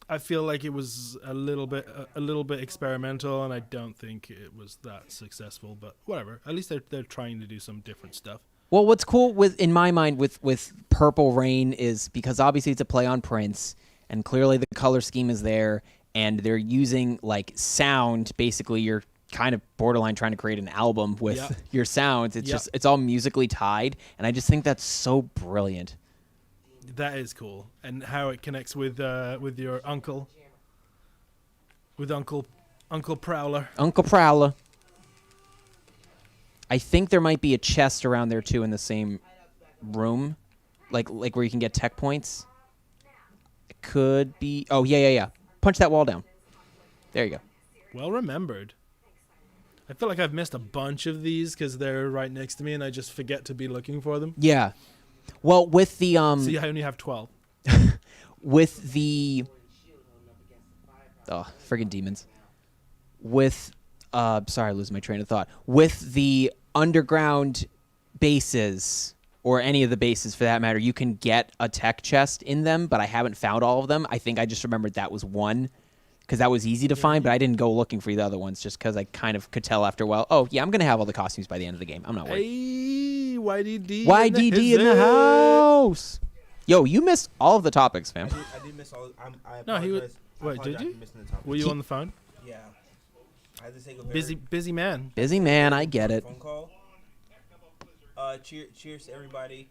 I feel like it was a little bit experimental, and I don't think it was that successful. But whatever. At least they're trying to do some different stuff. well, what's cool in my mind with Purple Rain is because obviously it's a play on Prince, and clearly the color scheme is there, and they're using like sound. Basically, you're kind of borderline trying to create an album with Yep. your sounds. It's Yep. just it's all musically tied, and I just think that's so brilliant. That is cool, and how it connects with your uncle, with Uncle Prowler. Uncle Prowler. I think there might be a chest around there too in the same room, like where you can get tech points. It could be. Oh yeah. Punch that wall down. There you go. Well remembered. I feel like I've missed a bunch of these because they're right next to me and I just forget to be looking for them. Yeah. Well, with the See, I only have 12. with the friggin' demons. With sorry, I lose my train of thought. With the underground bases, or any of the bases for that matter, you can get a tech chest in them, but I haven't found all of them. I think I just remembered that was one, because that was easy to find, but I didn't go looking for the other ones just because I kind of could tell after a while, oh, yeah, I'm going to have all the costumes by the end of the game. I'm not worried. Hey, YDD. YDD in the house. Yo, you missed all of the topics, fam. I did miss all. I No, he was. apologize. I Wait, did apologize you? for missing the topic. Were you on the phone? Yeah. I had to take a very Busy man. Busy man, I get it. phone call. Cheers to everybody.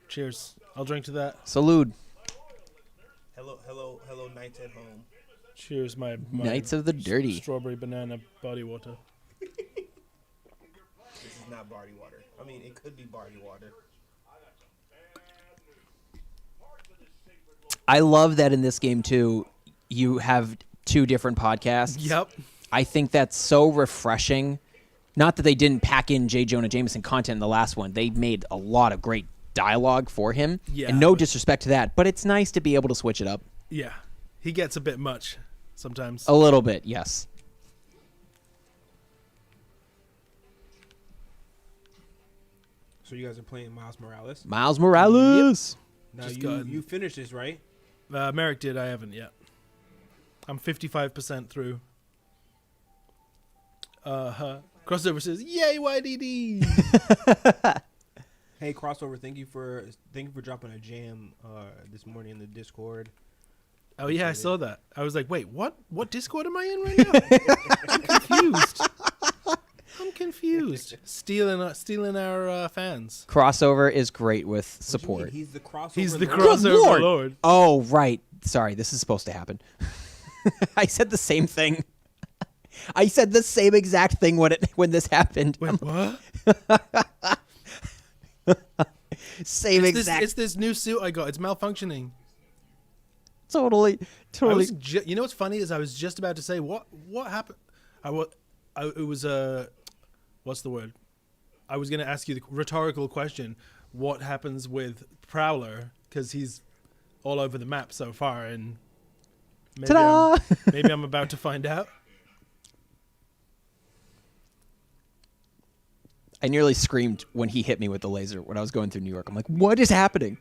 Cheers. I'll drink to that. Salute. Hello, nights at home. Cheers, my Knights of the Dirty. Strawberry banana body water. This is not Barty water. I mean, it could be Barty water. I love that in this game, too, you have two different podcasts. Yep. I think that's so refreshing. Not that they didn't pack in J. Jonah Jameson content in the last one. They made a lot of great dialogue for him. Yeah, and no but- disrespect to that, but it's nice to be able to switch it up. Yeah. He gets a bit much sometimes. A little bit, yes. So you guys are playing Miles Morales. Miles Morales. Now Just you finished this, right? Merrick did. I haven't yet. I'm 55% through. Crossover says, "Yay, YDD!" Hey, crossover. Thank you for dropping a jam this morning in the Discord. Oh yeah, I saw that. I was like, "Wait, what? What Discord am I in right now?" I'm confused. Stealing our fans. Crossover is great with What you mean? support. He's the crossover. He's the lord? crossover lord. Oh, right. Sorry, this is supposed to happen. I said the same thing. I said the same exact thing when this happened. Wait, what? Same exact. It's this new suit I got. It's malfunctioning. Totally. You know what's funny is I was just about to say what happened. It was what's the word? I was going to ask you the rhetorical question: what happens with Prowler? Because he's all over the map so far, and maybe I'm about to find out. I nearly screamed when he hit me with the laser when I was going through New York. I'm like, what is happening?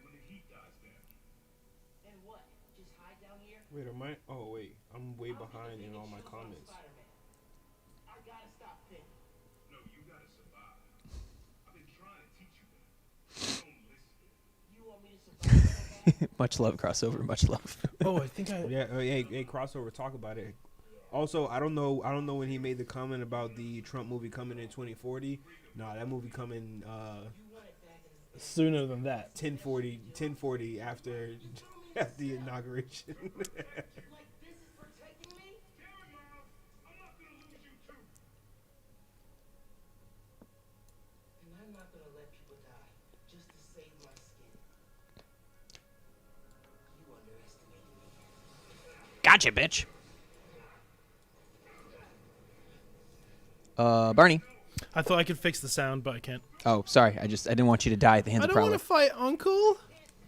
Wait, am I? Oh wait, I'm way behind in all my comments. Much love, crossover. Much love. Oh, I think I. Yeah, hey, crossover. Talk about it. Also, I don't know when he made the comment about the Trump movie coming in 2040. Nah, that movie coming Sooner than that. 1040 after the inauguration. Gotcha, bitch. Barney. I thought I could fix the sound, but I can't. Oh, sorry. I didn't want you to die at the hands I of don't want Prowler. to fight Uncle.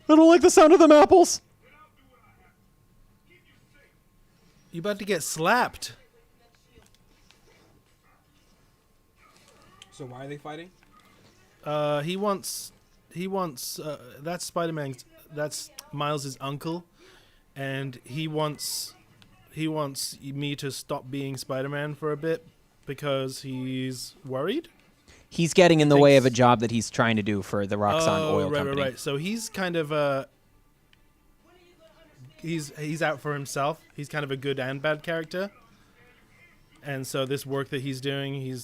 I don't like the sound of them apples. You about to get slapped. So why are they fighting? He wants that's Spider-Man's, that's Miles's uncle, and he wants me to stop being Spider-Man for a bit because he's worried. He's getting in the way of a Thanks. job that he's trying to do for the Roxxon oil company. Right. So he's kind of he's out for himself. He's kind of a good and bad character. And so this work that he's doing,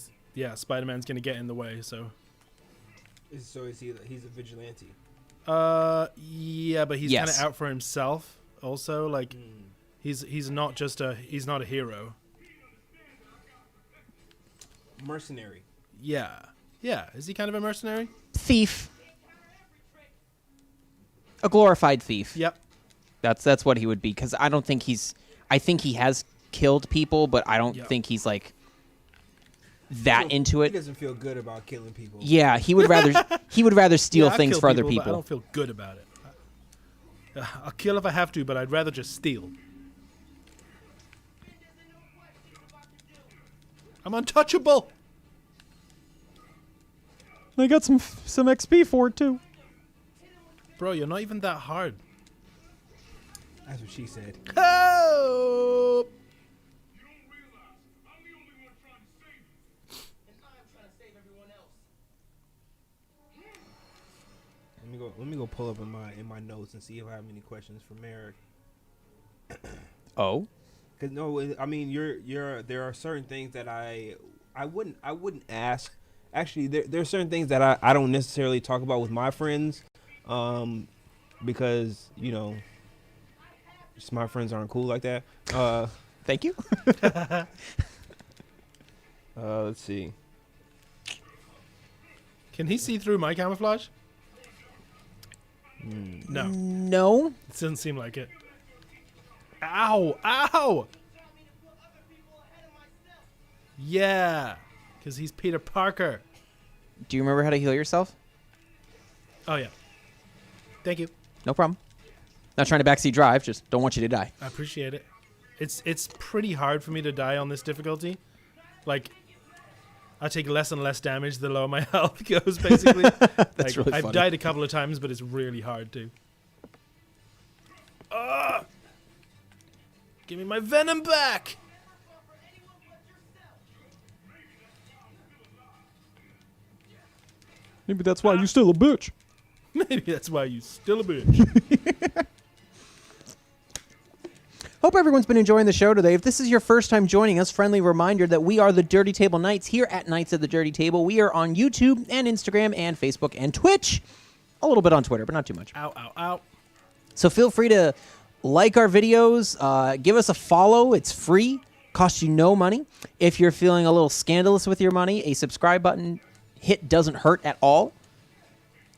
Spider-Man's going to get in the way, so He's a vigilante. yeah, but he's kind of Yes. out for himself also, like he's not a hero. Mercenary. Yeah. Yeah. Is he kind of a mercenary? Thief. A glorified thief. Yep. That's what he would be, because I don't think he's... I think he has killed people, but I don't Yep. think he's, like, that into He it. doesn't feel good about killing people. Yeah, he would rather steal Yeah, I things kill for other but I people. don't feel good about it. I'll kill if I have to, but I'd rather just steal. I'm untouchable. I got some XP for it, too. Bro, you're not even that hard. That's what she said. Oh! Let me go pull up in my notes and see if I have any questions for Merrick. Oh? Cause no, I mean there are certain things that I wouldn't ask. Actually, there are certain things that I don't necessarily talk about with my friends, because just my friends aren't cool like that. Thank you. Let's see. Can he see through my camouflage? No. No? It doesn't seem like it. Ow! Ow! Yeah! Because he's Peter Parker. Do you remember how to heal yourself? Oh, yeah. Thank you. No problem. Not trying to backseat drive, just don't want you to die. I appreciate it. It's pretty hard for me to die on this difficulty. Like, I take less and less damage the lower my health goes, basically. That's really I've funny. died a couple of times, but it's really hard to. Give me my venom back! Maybe that's why you're still a bitch. Maybe that's why you still a bitch. Hope everyone's been enjoying the show today. If this is your first time joining us, friendly reminder that we are the Dirty Table Knights here at Knights of the Dirty Table. We are on YouTube and Instagram and Facebook and Twitch. A little bit on Twitter, but not too much. Ow, ow, ow. So feel free to like our videos, give us a follow. It's free, costs you no money. If you're feeling a little scandalous with your money, a subscribe button hit doesn't hurt at all.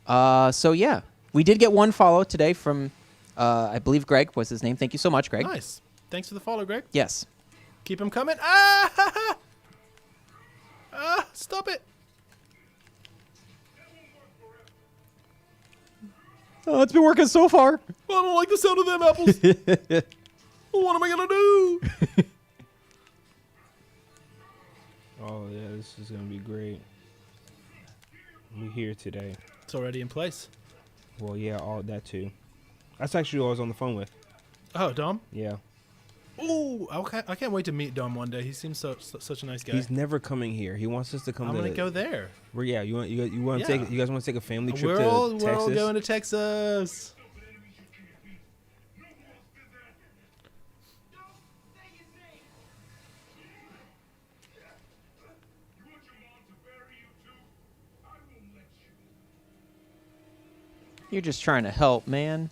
So yeah, we did get one follow today from, I believe Greg was his name. Thank you so much, Greg. Nice. Thanks for the follow, Greg. Yes. Keep them coming. Ah! Stop it. Oh, it's been working so far. I don't like the sound of them apples. What am I going to do? Oh yeah, this is gonna be great. We're here today. It's already in place. Well, yeah, all that too. That's actually who I was on the phone with. Oh, Dom? Yeah. Ooh, okay. I can't wait to meet Dom one day. He seems such a nice guy. He's never coming here. He wants us to come. I'm to going to go there. Where? Yeah, you want to Yeah. take? You guys want to take a family trip We're to all Texas? going to Texas. You're just trying to help, man.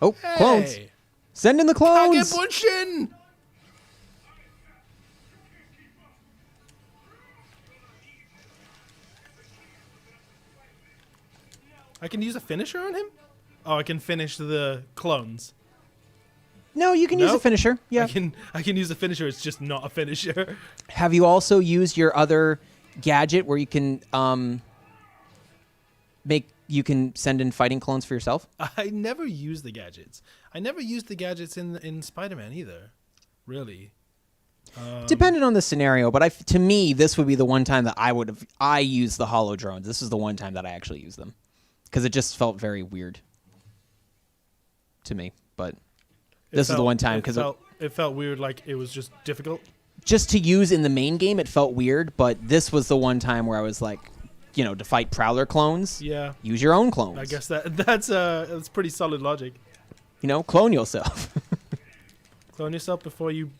Oh, clones. Hey. Send in the clones. Hagebutchen! I can use a finisher on him? Oh, I can finish the clones. No, you can use a Nope. finisher. Yeah. I can use a finisher. It's just not a finisher. Have you also used your other gadget where you can you can send in fighting clones for yourself? I never use the gadgets. I never used the gadgets in Spider-Man either. Really. Depending on the scenario, but to me, this would be the one time that I used the hollow drones. This is the one time that I actually used them because it just felt very weird to me. But this is the one time because it felt weird, like it was just difficult. just to use in the main game, it felt weird. But this was the one time where I was like, to fight Prowler clones. Yeah. Use your own clones. I guess that's pretty solid logic. Clone yourself. Clone yourself before you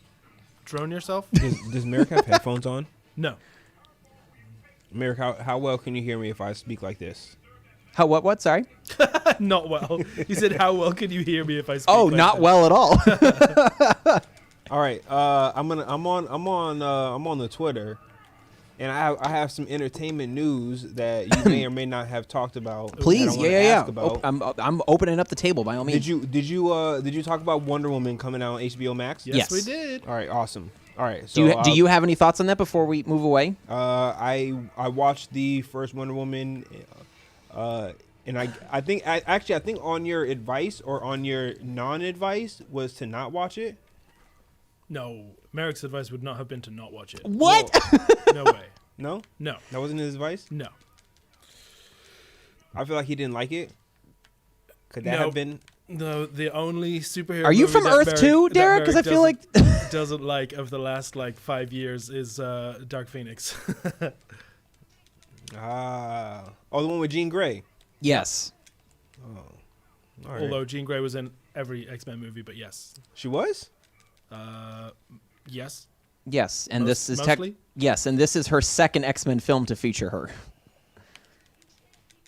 drone yourself? Does Merrick have headphones on? No. Merrick, how well can you hear me if I speak like this? How what? Sorry. Not well. He said, "How well can you hear me if I speak?" Oh, like not that?" well at all. All right, I'm on the Twitter. And I have some entertainment news that you may or may not have talked about. Please, that I wanna yeah. ask about. I'm opening up the table by all means. Did you talk about Wonder Woman coming out on HBO Max? Yes, Yes. we did. All right, awesome. All right, so Do you have any thoughts on that before we move away? I watched the first Wonder Woman, and I think on your advice or on your non-advice was to not watch it. No, Merrick's advice would not have been to not watch it. What? No way. No, No. that wasn't his advice. No. I feel like he didn't like it. Could that No. have been? No, the only superhero. Are you movie from that Earth Merrick- too, that Derek? Because I Merrick feel like doesn't like of the last 5 years is Dark Phoenix. The one with Jean Grey. yes. All right. Although Jean Grey was in every X-Men movie, but yes, She was. yes. Yes, and Most- this is mostly? yes, and this is her second X-Men film to feature her.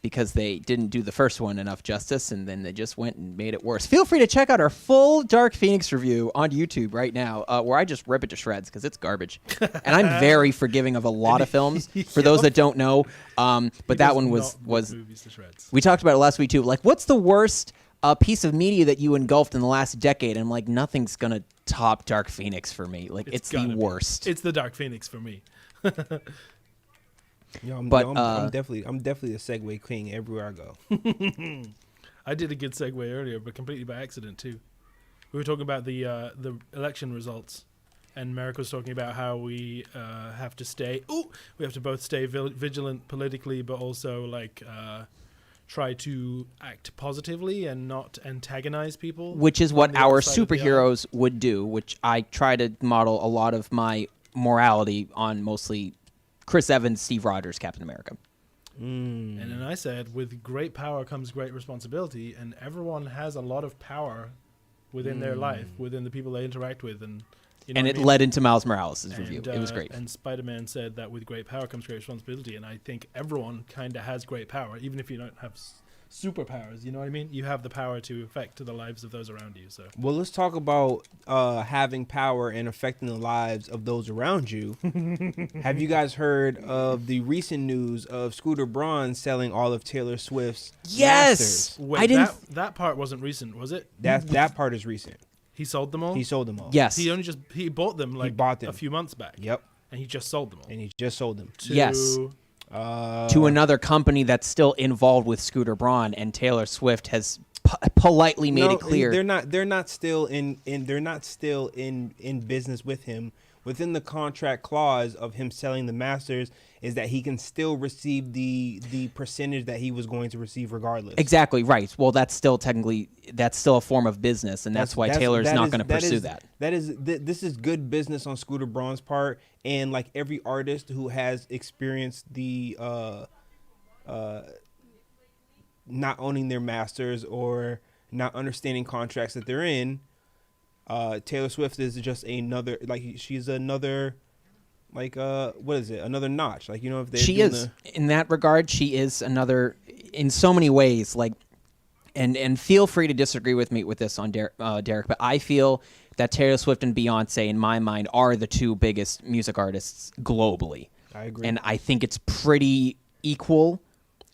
Because they didn't do the first one enough justice, and then they just went and made it worse. Feel free to check out our full Dark Phoenix review on YouTube right now, where I just rip it to shreds because it's garbage. And I'm very forgiving of a lot of films, for those that don't know. But that one was movies to shreds. we talked about it last week too. Like, what's the worst piece of media that you engulfed in the last decade? And I'm like, nothing's gonna top Dark Phoenix for me. Like, it's the gotta be. worst. It's the Dark Phoenix for me. Yeah, I'm definitely the Segway king everywhere I go. I did a good segue earlier, but completely by accident too. We were talking about the election results, and Merrick was talking about how we have to stay. We have to both stay vigilant politically, but also try to act positively and not antagonize people. Which is on what the our other side of the aisle. superheroes would do, which I try to model a lot of my morality on, mostly Chris Evans, Steve Rogers, Captain America. And then I said, with great power comes great responsibility, and everyone has a lot of power within their life, within the people they interact with, and you know And what it I mean? led into Miles Morales' review. It was great. And Spider-Man said that with great power comes great responsibility, and I think everyone kind of has great power, even if you don't have superpowers. You know what I mean? You have the power to affect the lives of those around you. So Well, let's talk about having power and affecting the lives of those around you. Have you guys heard of the recent news of Scooter Braun selling all of Taylor Swift's Yes! masters? wait, I didn't. that part wasn't recent, was it? That part is recent. He sold them all. He sold them all. Yes. He bought them bought them. a few months back. Yep. And he just sold them all. And he just sold them. To- Yes. To another company that's still involved with Scooter Braun, and Taylor Swift has politely made it clear. They're not still in business with him. Within the contract clause of him selling the masters is that he can still receive the percentage that he was going to receive regardless. Exactly right. Well, that's still a form of business, and that's why Taylor's not going to pursue that. This is good business on Scooter Braun's part, and like every artist who has experienced the not owning their masters or not understanding contracts that they're in. Taylor Swift is just another, she's another, what is it? Another notch. If She is, in that regard, she is another, in so many ways, and feel free to disagree with me with this on Derek, but I feel that Taylor Swift and Beyonce, in my mind, are the two biggest music artists globally. I agree. And I think it's pretty equal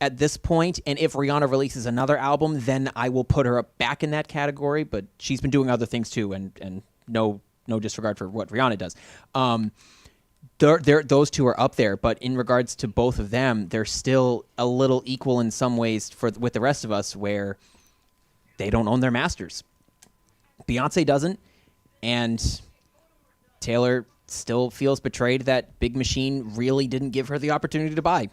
at this point. And if Rihanna releases another album, then I will put her back in that category. But she's been doing other things too, and no disregard for what Rihanna does. Those two are up there, but in regards to both of them, they're still a little equal in some ways with the rest of us, where they don't own their masters. Beyonce doesn't, and Taylor still feels betrayed that Big Machine really didn't give her the opportunity to buy.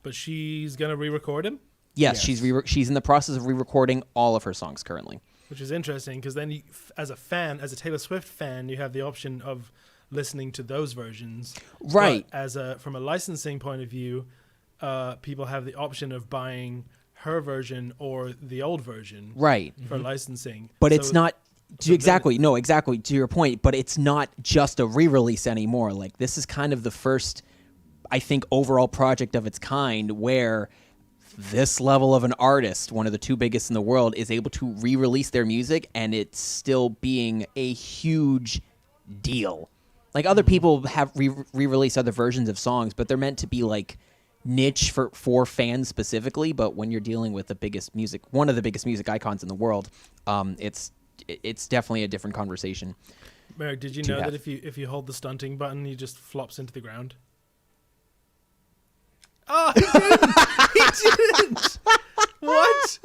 But she's gonna re-record him, Yes. She's in the process of re-recording all of her songs currently. which is interesting because then, as a Taylor Swift fan, you have the option of listening to those versions. Right. But from a licensing point of view, people have the option of buying her version or the old version. Right. For licensing. But So- it's not exactly to your point, but it's not just a re-release anymore. Like, this is kind of the first, I think, overall project of its kind where this level of an artist, one of the two biggest in the world, is able to re-release their music and it's still being a huge deal. Like other people have re-released other versions of songs, but they're meant to be like niche for fans specifically. But when you're dealing with one of the biggest music icons in the world, it's definitely a different conversation. Merrick, did you know that if you hold the stunting button, he just flops into the ground? Oh, he didn't! He didn't! What?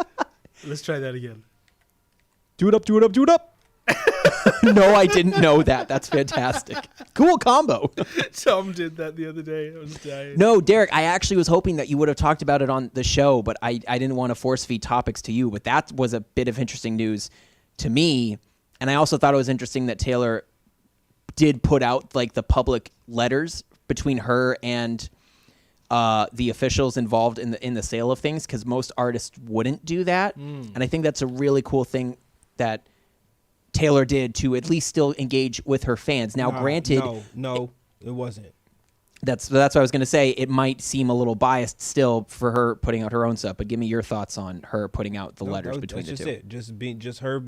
Let's try that again. Do it up, do it up, do it up. No, I didn't know that. That's fantastic. Cool combo. Tom did that the other day. I was dying. No, Derek, I actually was hoping that you would have talked about it on the show, but I didn't want to force feed topics to you. But that was a bit of interesting news to me. And I also thought it was interesting that Taylor did put out like the public letters between her and the officials involved in the sale of things, because most artists wouldn't do that. And I think that's a really cool thing that Taylor did to at least still engage with her fans. Now, granted, no, it wasn't. That's what I was going to say. It might seem a little biased still for her putting out her own stuff, but give me your thoughts on her putting out the letters between the two. Just her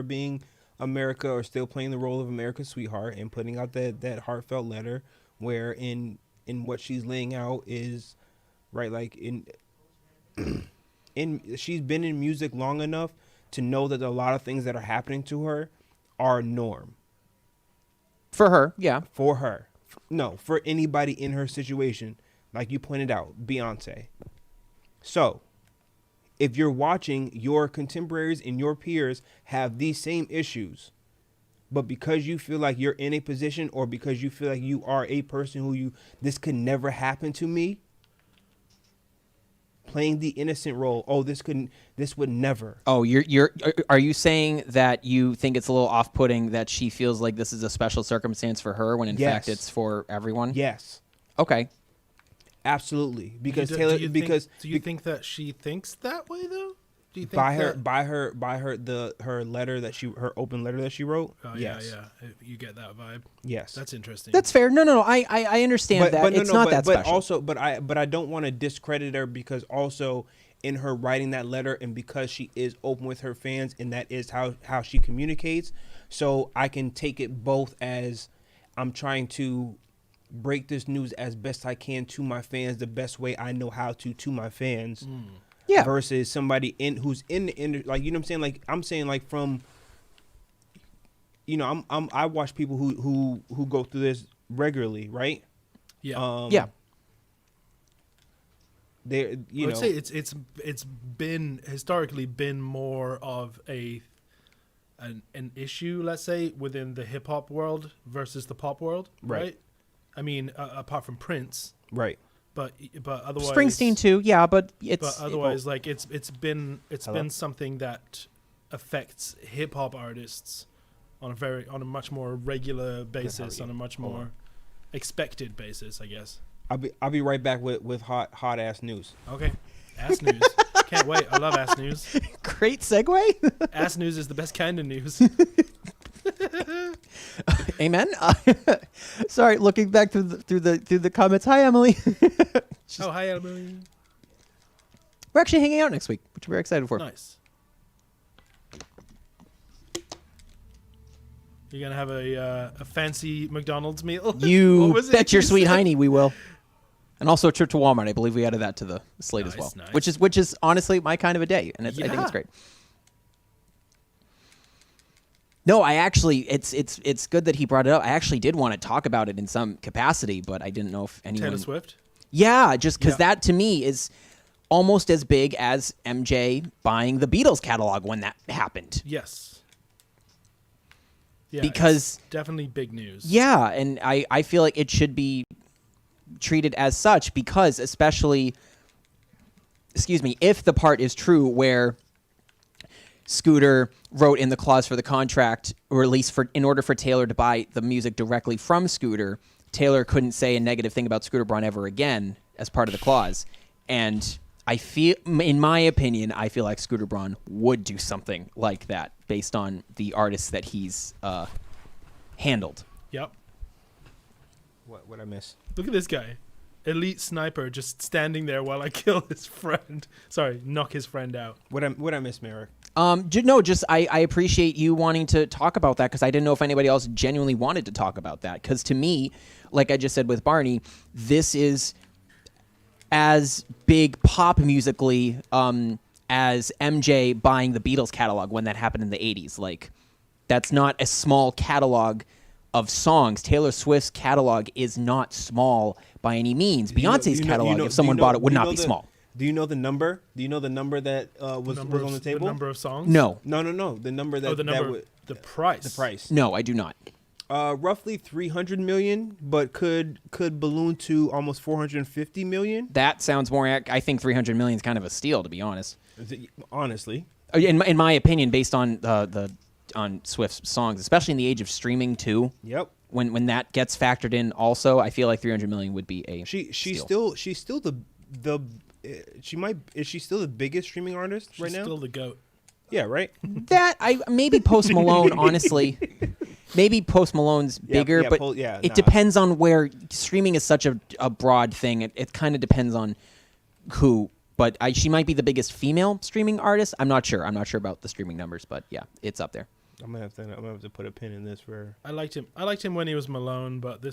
being America, or still playing the role of America's sweetheart, and putting out that heartfelt letter where in what she's laying out is right, like in she's been in music long enough to know that a lot of things that are happening to her are norm. For her, yeah. For her. No, for anybody in her situation, like you pointed out, Beyonce. So, if you're watching your contemporaries and your peers have these same issues, but because you feel like you're in a position, or because you feel like you are a person this could never happen to me, playing the innocent role. This would never. Oh, are you saying that you think it's a little off-putting that she feels like this is a special circumstance for her when in fact it's for everyone? Yes. Okay. Absolutely. Because do Taylor, you think that she thinks that way though? Do you think by her letter her open letter that she wrote? Oh, yes. yeah. You get that vibe. Yes. That's interesting. That's fair. No. I understand that. It's not that special. But I don't want to discredit her, because also in her writing that letter, and because she is open with her fans, and that is how she communicates. So I can take it both as I'm trying to break this news as best I can to my fans, the best way I know how to my fans. Yeah. Versus somebody who's in the industry, like, you know what I'm saying? Like, I'm saying, like, from, you know, I watch people who go through this regularly, right? Yeah. Yeah. They, you know, I'd say it's been historically been more of an issue, let's say, within the hip hop world versus the pop world, right? I mean, apart from Prince, right? But otherwise, Springsteen too, yeah. But otherwise, like it's been something that affects hip hop artists on a much more regular basis, on a much more expected basis, I guess. I'll be right back with hot ass news. Okay, ass news. Can't wait. I love ass news. Great segue. Ass news is the best kind of news. Amen. Sorry, looking back through the comments. Hi, Emily. Oh, hi, Emily. We're actually hanging out next week, which we're very excited for. Nice. You're gonna have a fancy McDonald's meal. You bet your sweet hiney we will. And also a trip to Walmart. I believe we added that to the slate as well, nice. which is honestly my kind of a day, and I think it's great. No, I actually, it's good that he brought it up. I actually did want to talk about it in some capacity, but I didn't know if anyone. Taylor Swift. Yeah, just because that to me is almost as big as MJ buying the Beatles catalog when that happened. Yes. Yeah, because it's definitely big news. Yeah, and I feel like it should be treated as such, because especially, if the part is true where Scooter wrote in the clause for the contract, or at least in order for Taylor to buy the music directly from Scooter, Taylor couldn't say a negative thing about Scooter Braun ever again as part of the clause. And I feel, in my opinion, I feel like Scooter Braun would do something like that based on the artists that he's handled. Yep. What I miss? Look at this guy. Elite sniper just standing there while I kill his friend. Sorry, knock his friend out. What I miss, Merrick? I appreciate you wanting to talk about that because I didn't know if anybody else genuinely wanted to talk about that. Because to me, like I just said with Barney, this is as big pop musically as MJ buying the Beatles catalog when that happened in the 80s. Like, that's not a small catalog of songs. Taylor Swift's catalog is not small by any means. Beyonce's catalog, if someone bought it, would not be small. Do you know the number? Do you know the number that was on the table? The number of songs? No. No. The number that. The price. The price. No, I do not. Roughly 300 million, but could balloon to almost 450 million. That sounds more. I think 300 million is kind of a steal, to be honest. Honestly, in my opinion, based on on Swift's songs, especially in the age of streaming too. Yep. When that gets factored in, also, I feel like 300 million would be a she's steal. still the is she still the biggest streaming artist right now? She's still the GOAT. Yeah, right. That maybe Post Malone, honestly. Maybe Post Malone's bigger, but it depends on where streaming is such a broad thing. It kind of depends on who. But she might be the biggest female streaming artist. I'm not sure. I'm not sure about the streaming numbers, but yeah, it's up there. I'm gonna have to put a pin in this for. I liked him when he was Malone, but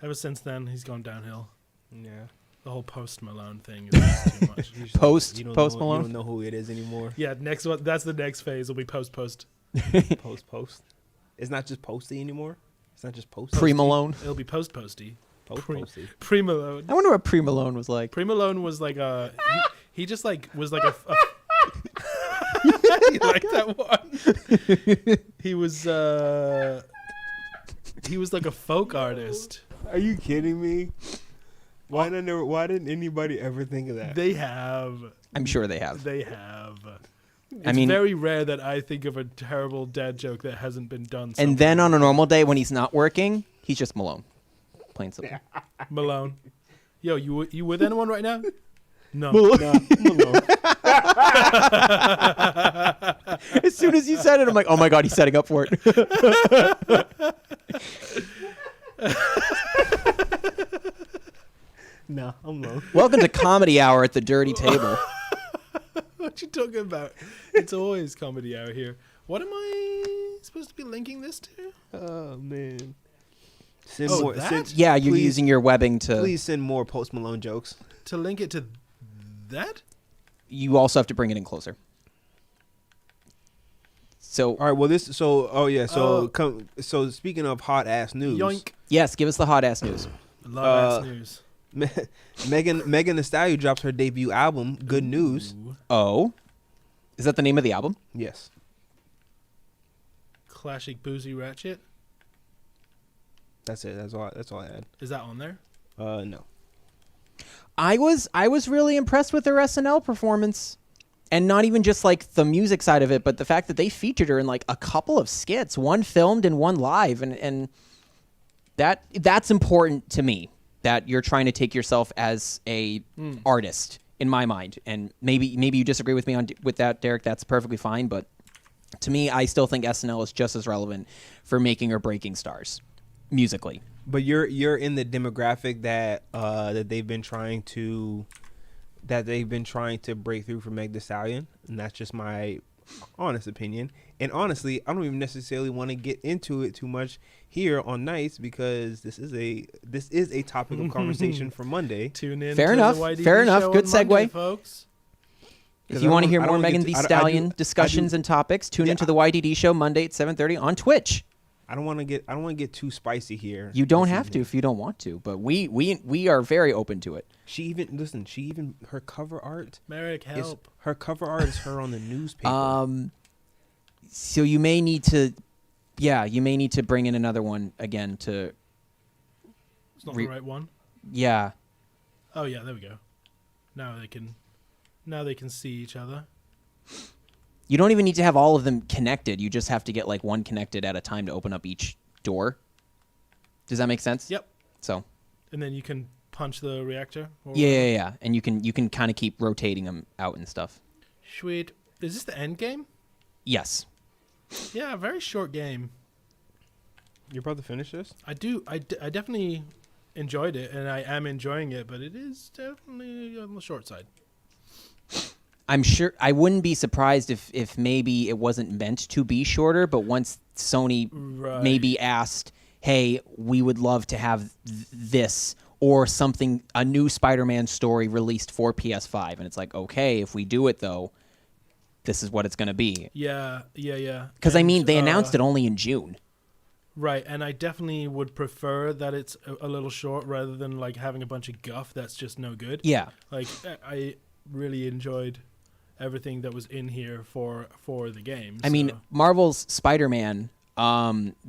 ever since then he's gone downhill. Yeah. The whole Post Malone thing is just too much. Post Malone. You don't know who it is anymore. Yeah, next one. That's the next phase. Will be post. Post. It's not just Posty anymore. It's not just Posty. Pre-Malone. It'll be Posty. Posty. Pre-Malone. I wonder what Pre-Malone was like. Pre-Malone was like a. He just like was like a you like that one? He was like a folk artist. Are you kidding me? Why didn't anybody ever think of that? They have. I'm sure they have. They have. I mean, it's very rare that I think of a terrible dad joke that hasn't been done. And then on a normal day when he's not working, he's just Malone. Plain simple. Malone. Yo, you with anyone right now? No. Malone. As soon as you said it, I'm like, oh my God, he's setting up for it. No, I'm low. Welcome to Comedy Hour at the Dirty Table. What you talking about? It's always Comedy Hour here. What am I supposed to be linking this to? Oh man. Yeah, you're using your webbing to. Please send more Post Malone jokes. To link it to that? You also have to bring it in closer. So. All right. Well, So speaking of hot ass news. Yoink. Yes, give us the hot ass news. Love ass news. Megan Thee Stallion drops her debut album. Good news. Oh, is that the name of the album? Yes. Classic Boozy Ratchet. That's it. That's all I had. Is that on there? No. I was really impressed with her SNL performance, and not even just like the music side of it, but the fact that they featured her in like a couple of skits, one filmed and one live, and that's important to me. That you're trying to take yourself as a artist, in my mind, and maybe you disagree with me with that, Derek. That's perfectly fine, but to me, I still think SNL is just as relevant for making or breaking stars, musically. But you're in the demographic that they've been trying to break through for Meg Thee Stallion, and that's just my honest opinion. And honestly, I don't even necessarily want to get into it too much here on Nights because this is a topic of conversation for Monday. Tune in. Fair enough. Fair enough. Good segue, Monday, folks. If you want to hear more Megan Thee Stallion discussions and topics, tune into the YDD show Monday at 7:30 on Twitch. I don't want to get too spicy here. You don't have to if you don't want to, but we are very open to it. Her cover art. Merrick, help. Her cover art is her on the newspaper. So you may need to bring in another one again to. It's not the right one. Yeah. Oh yeah, there we go. Now they can see each other. You don't even need to have all of them connected. You just have to get like one connected at a time to open up each door. Does that make sense? Yep. So. And then you can punch the reactor. Yeah. And you can kind of keep rotating them out and stuff. Sweet. Is this the end game? Yes. Yeah, a very short game. You're about to finish this? I do. I definitely enjoyed it, and I am enjoying it, but it is definitely on the short side. I'm sure I wouldn't be surprised if maybe it wasn't meant to be shorter, but once Sony maybe asked, hey, we would love to have this or something, a new Spider-Man story released for PS5. And it's like, okay, if we do it though, this is what it's going to be. Yeah. Because I mean, they announced it only in June. Right, and I definitely would prefer that it's a little short rather than like having a bunch of guff that's just no good. Yeah. Like I really enjoyed everything that was in here for the game. I mean, Marvel's Spider-Man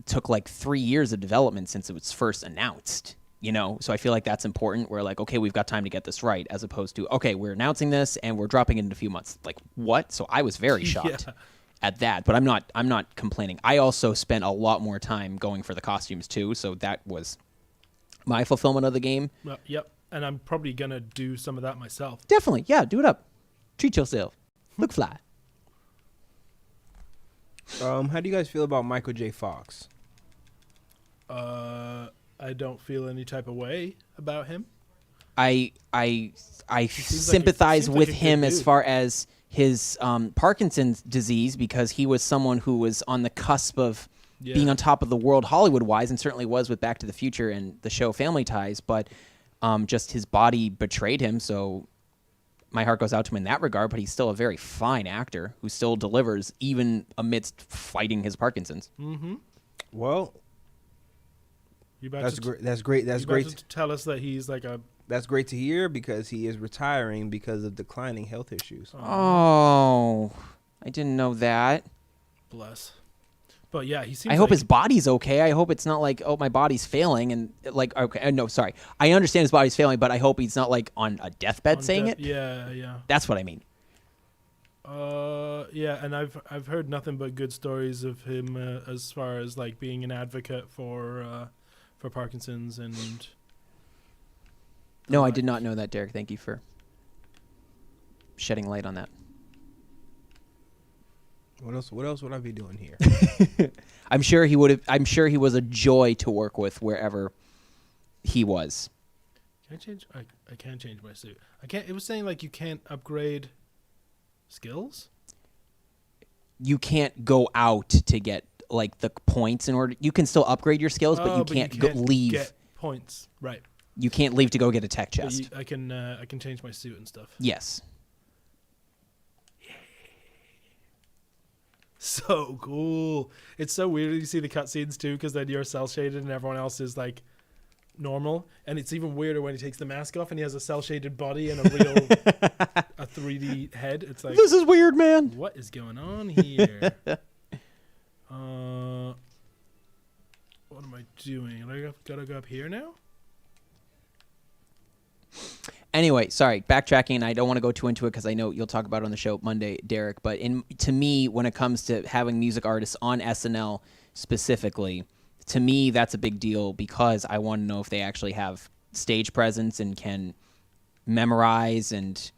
took like 3 years of development since it was first announced, you know? So I feel like that's important. We're like, okay, we've got time to get this right, as opposed to, okay, we're announcing this and we're dropping it in a few months. Like, what? So I was very shocked at that, but I'm not complaining. I also spent a lot more time going for the costumes too, so that was my fulfillment of the game. Yep, and I'm probably going to do some of that myself. Definitely, yeah, do it up. Treat yourself. Look fly. How do you guys feel about Michael J. Fox? I don't feel any type of way about him. I sympathize seems like with a good him as dude. far as his Parkinson's disease, because he was someone who was on the cusp of being on top of the world Hollywood-wise, and certainly was with Back to the Future and the show Family Ties, but just his body betrayed him, so my heart goes out to him in that regard, but he's still a very fine actor who still delivers even amidst fighting his Parkinson's. Mm-hmm. Well, that's great. That's great. That's great. To tell us that he's like a... That's great to hear, because he is retiring because of declining health issues. Oh, I didn't know that. Bless. But yeah, he seems I hope like his body's okay. I hope it's not like, oh, my body's failing, and like, okay, no, sorry. I understand his body's failing, but I hope he's not like on a deathbed saying it. Yeah. That's what I mean. Yeah, and I've heard nothing but good stories of him as far as like being an advocate for Parkinson's and. No, I did not know that, Derek. Thank you for shedding light on that. What else would I be doing here? I'm sure he would have. I'm sure he was a joy to work with wherever he was. Can I change? I can't change my suit. I can't. It was saying like you can't upgrade skills. You can't go out to get like the points in order. You can still upgrade your skills, but you can't, leave. Get points, right? You can't leave to go get a tech But chest. I can change my suit and stuff. Yes. So cool. It's so weird when you see the cutscenes too, because then you're cell shaded and everyone else is like normal, and it's even weirder when he takes the mask off and he has a cell shaded body and a real a 3D head. It's like, This is weird, man. what is going on here? What am I doing? I gotta go up here now. Anyway, sorry, backtracking, and I don't want to go too into it because I know you'll talk about it on the show Monday, Derek, but to me, when it comes to having music artists on SNL specifically, to me, that's a big deal, because I want to know if they actually have stage presence and can memorize, and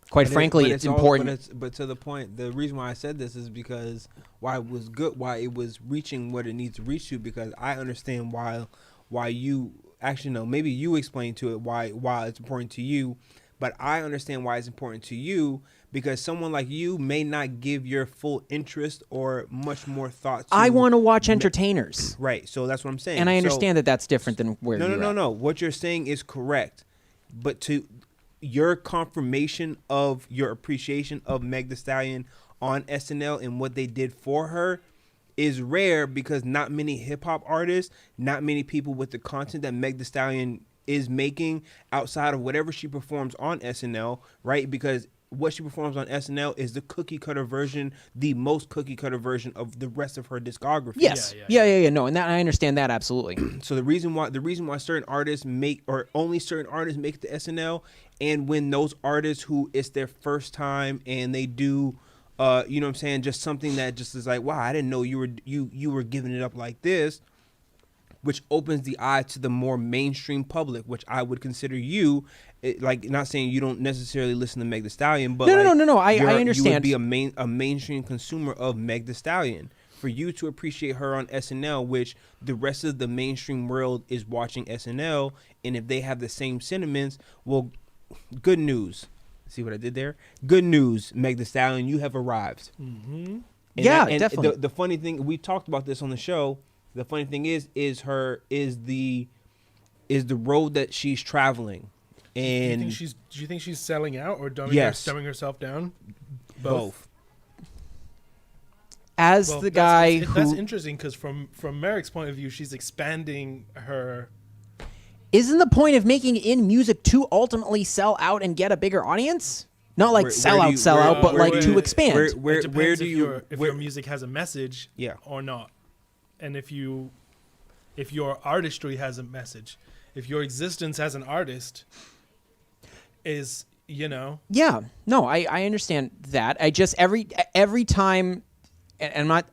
quite frankly, it's important. But to the point, the reason why I said this is because why it was reaching what it needs to reach to, because I understand why you... Actually, no, maybe you explain to it why it's important to you, but I understand why it's important to you, because someone like you may not give your full interest or much more thought to... I want to watch entertainers. Right, so that's what I'm saying. And I understand that that's different than where you're at. No. What you're saying is correct, but to your confirmation of your appreciation of Meg Thee Stallion on SNL and what they did for her is rare, because not many hip-hop artists, not many people with the content that Meg Thee Stallion is making outside of whatever she performs on SNL, right? Because what she performs on SNL is the cookie-cutter version, the most cookie-cutter version of the rest of her discography. Yes. Yeah. No, and that I understand that absolutely. So the reason why certain artists only certain artists make it to SNL, and when those artists who it's their first time and they do... you know what I'm saying? Just something that just is like, wow, I didn't know you were giving it up like this, which opens the eye to the more mainstream public, which I would consider you, like, not saying you don't necessarily listen to Meg Thee Stallion, but no. I understand. You would be a mainstream consumer of Meg Thee Stallion. For you to appreciate her on SNL, which the rest of the mainstream world is watching SNL, and if they have the same sentiments, well, good news. See what I did there? Good news, Meg Thee Stallion, you have arrived. Mm-hmm. Yeah, definitely. The funny thing, we talked about this on the show. The funny thing is the road that she's traveling, and do you think she's selling out or dumbing herself down? Both. As Well, the guy that's who interesting because from Merrick's point of view, she's expanding her. isn't the point of making in music to ultimately sell out and get a bigger audience? Not like Where sell do out, you- sell where- out, but where like do to you- expand. where It depends where if do your you music has a message, Yeah. or not, and if your artistry has a message, if your existence as an artist is Yeah, no, I understand that. I just every time, and I'm not.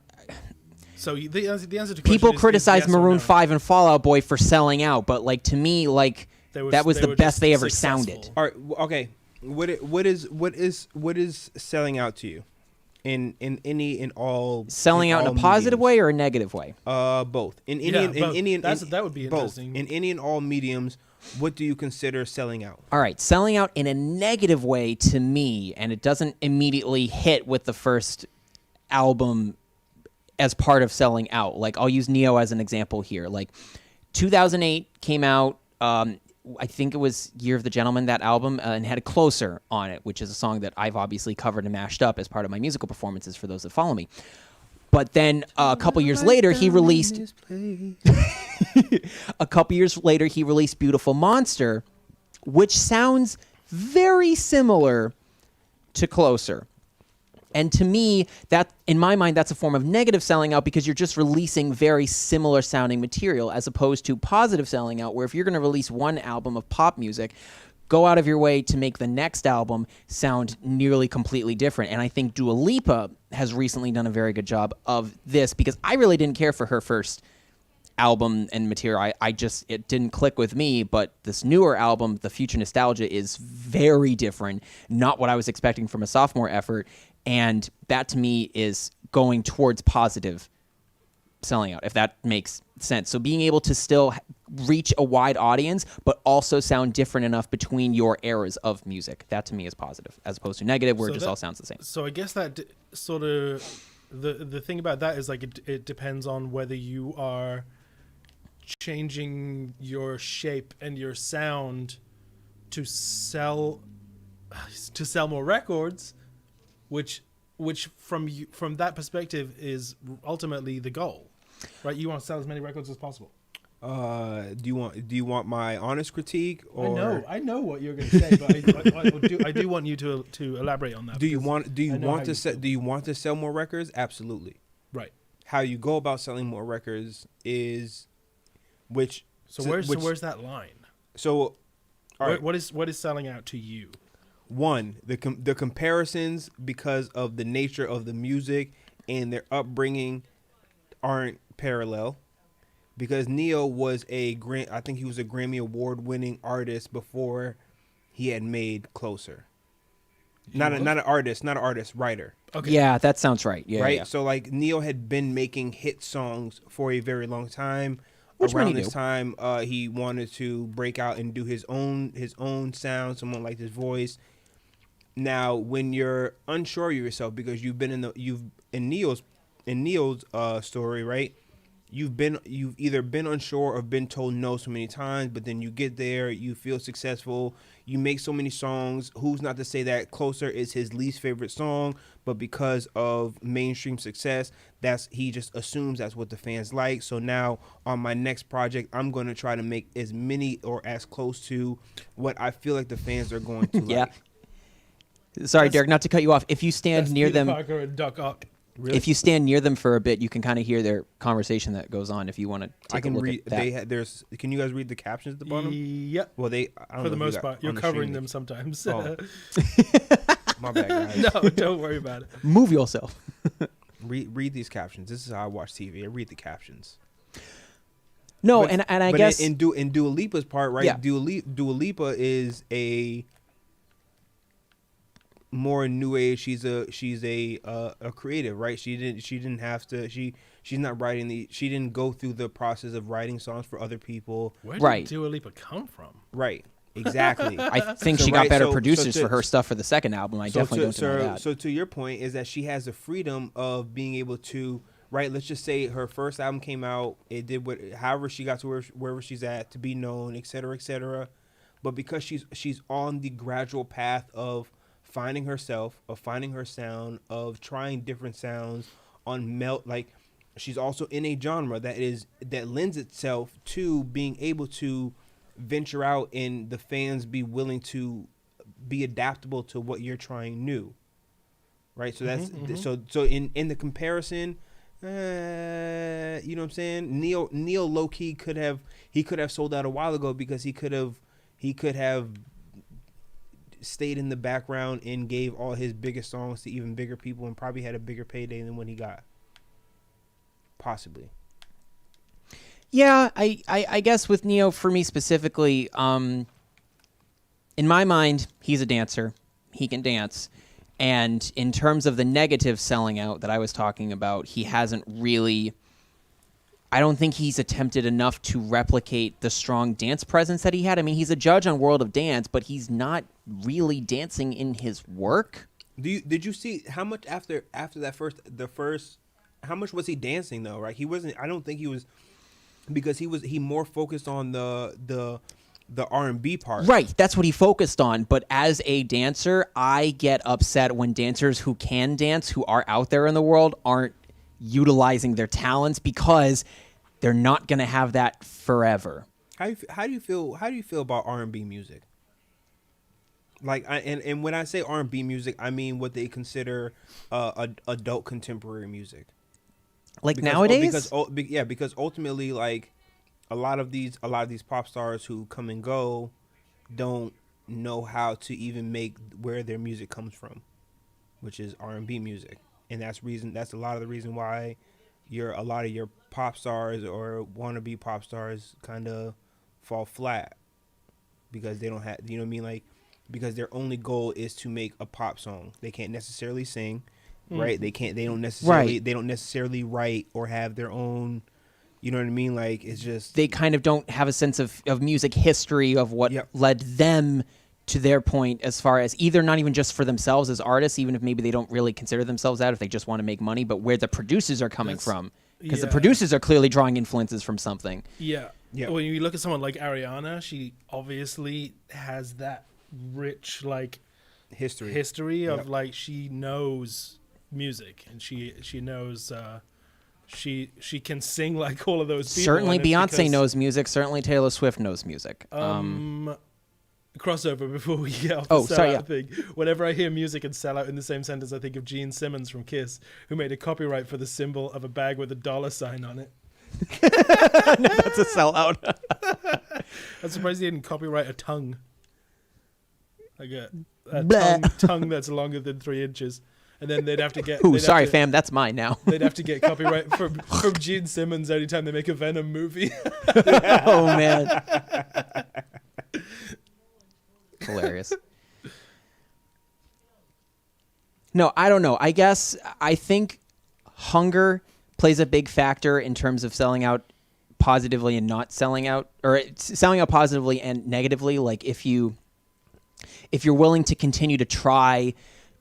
So the answer to People question is criticize yes or Maroon no. 5 and Fall Out Boy for selling out, but like to me, like that was they the were best just they ever successful. sounded. All right. Okay. What is selling out to you, in any and all Selling out in all a positive mediums? way or a negative way? Both. In any Yeah, in both. any That would be both. interesting. In any and all mediums, what do you consider selling out? All right, selling out in a negative way to me, and it doesn't immediately hit with the first album as part of selling out. Like I'll use Neo as an example here. Like 2008 came out. I think it was Year of the Gentleman, that album, and had a Closer on it, which is a song that I've obviously covered and mashed up as part of my musical performances for those that follow me. But then a couple years later, he released Beautiful Monster, which sounds very similar to Closer. And to me, that in my mind, that's a form of negative selling out because you're just releasing very similar sounding material as opposed to positive selling out, where if you're going to release one album of pop music, go out of your way to make the next album sound nearly completely different. And I think Dua Lipa has recently done a very good job of this because I really didn't care for her first album and material. It didn't click with me, but this newer album, The Future Nostalgia, is very different. Not what I was expecting from a sophomore effort. And that to me is going towards positive selling out, if that makes sense. So being able to still reach a wide audience, but also sound different enough between your eras of music, that to me is positive, as opposed to negative, where So it just that- all sounds the same. So I guess that sort of the thing about that is like it depends on whether you are changing your shape and your sound to sell more records, which from that perspective is ultimately the goal, right? You want to sell as many records as possible. Do you want my honest critique? Or I know what you're going to say, but I do want you to elaborate on that. do you because I know how you feel. do you want to sell more records? Absolutely. Right. How you go about selling more records is So where's that line? So all right. What is selling out to you? One, the comparisons because of the nature of the music and their upbringing aren't parallel. Because Neo was I think he was a Grammy Award-winning artist before he had made Closer. Not an artist, writer. Okay. Yeah, that sounds right. Yeah, Right? yeah. So like Neo had been making hit songs for a very long time. Which many Around this do. time, he wanted to break out and do his own sound. Someone liked his voice. Now, when you're unsure of yourself because you've been in Neo's story, right? You've either been unsure or been told no so many times, but then you get there, you feel successful, you make so many songs. Who's not to say that Closer is his least favorite song, but because of mainstream success, he just assumes that's what the fans like. So now on my next project, I'm going to try to make as many or as close to what I feel like the fans are going to Yeah. like. Sorry, Derek, not to cut you off. If you stand That's near Peter them, Parker and Doc Ock. if you stand near them for a bit, you can kind of hear their conversation that goes on. If you want to take I can a look read. at that. Can you guys read the captions at the bottom? Yep. Well, I don't For know the if most got part, you're on the covering stream. them sometimes. Oh. My bad, guys. No, don't worry about it. Move yourself. Read these captions. This is how I watch TV. I read the captions. No, But- and I but guess in Dua Lipa's part, right? Yeah. Dua Lipa is a more new age. She's a creative, right? She didn't have to. She's not writing she didn't go through the process of writing songs for other people, Where did Right. Dua Lipa come from? right? Exactly. I think So, she got right, better so producers to- for her stuff for the second album. I definitely don't deny that. So to your point is that she has the freedom of being able to, right? Let's just say her first album came out, it did what, however she got to wherever she's at to be known, et cetera, et cetera. But because she's on the gradual path of finding herself, of finding her sound, of trying different sounds, like she's also in a genre that lends itself to being able to venture out and the fans be willing to be adaptable to what you're trying new, right? So that's so in the comparison, you know what I'm saying? Neil low key could have sold out a while ago because he could have stayed in the background and gave all his biggest songs to even bigger people and probably had a bigger payday than what he got, possibly. Yeah, I guess with Neo, for me specifically, in my mind, he's a dancer. He can dance. And in terms of the negative selling out that I was talking about, he hasn't really... I don't think he's attempted enough to replicate the strong dance presence that he had. I mean, he's a judge on World of Dance, but he's not really dancing in his work. Did you see how much after that first how much was he dancing though, right? He wasn't, I don't think he was, because he more focused on the R&B part. Right, that's what he focused on. But as a dancer, I get upset when dancers who can dance, who are out there in the world, aren't utilizing their talents because they're not going to have that forever. How do you feel about R&B music? Like, and when I say R&B music, I mean what they consider adult contemporary music. Like nowadays? Because ultimately, like, a lot of these pop stars who come and go don't know how to even make where their music comes from, which is R&B music. And that's a lot of the reason why a lot of your pop stars or wannabe pop stars kind of fall flat, because they don't have, you know what I mean? Like, because their only goal is to make a pop song. They can't necessarily sing, right? They don't necessarily write or have their own, you know what I mean? Like, it's just, they kind of don't have a sense of music history of what led them to their point, as far as either not even just for themselves as artists, even if maybe they don't really consider themselves that, if they just want to make money, but where the producers are coming from. Because the producers are clearly drawing influences from something. Yeah. When you look at someone like Ariana, she obviously has that rich, like, history of, like, she knows music, and she knows she can sing like all of those people. Certainly Beyonce knows music. Certainly Taylor Swift knows music. Crossover before we get off the sellout thing. Whenever I hear music and sellout in the same sentence, I think of Gene Simmons from Kiss, who made a copyright for the symbol of a bag with a $sign on it. No, that's a sellout. I'm surprised he didn't copyright a tongue. Like a tongue that's longer than 3 inches. And then they'd have to get... fam, that's mine now. They'd have to get copyright from Gene Simmons anytime they make a Venom movie. Oh, man. Hilarious. No, I don't know. I think hunger plays a big factor in terms of selling out positively and not selling out, or selling out positively and negatively. Like, if you're willing to continue to try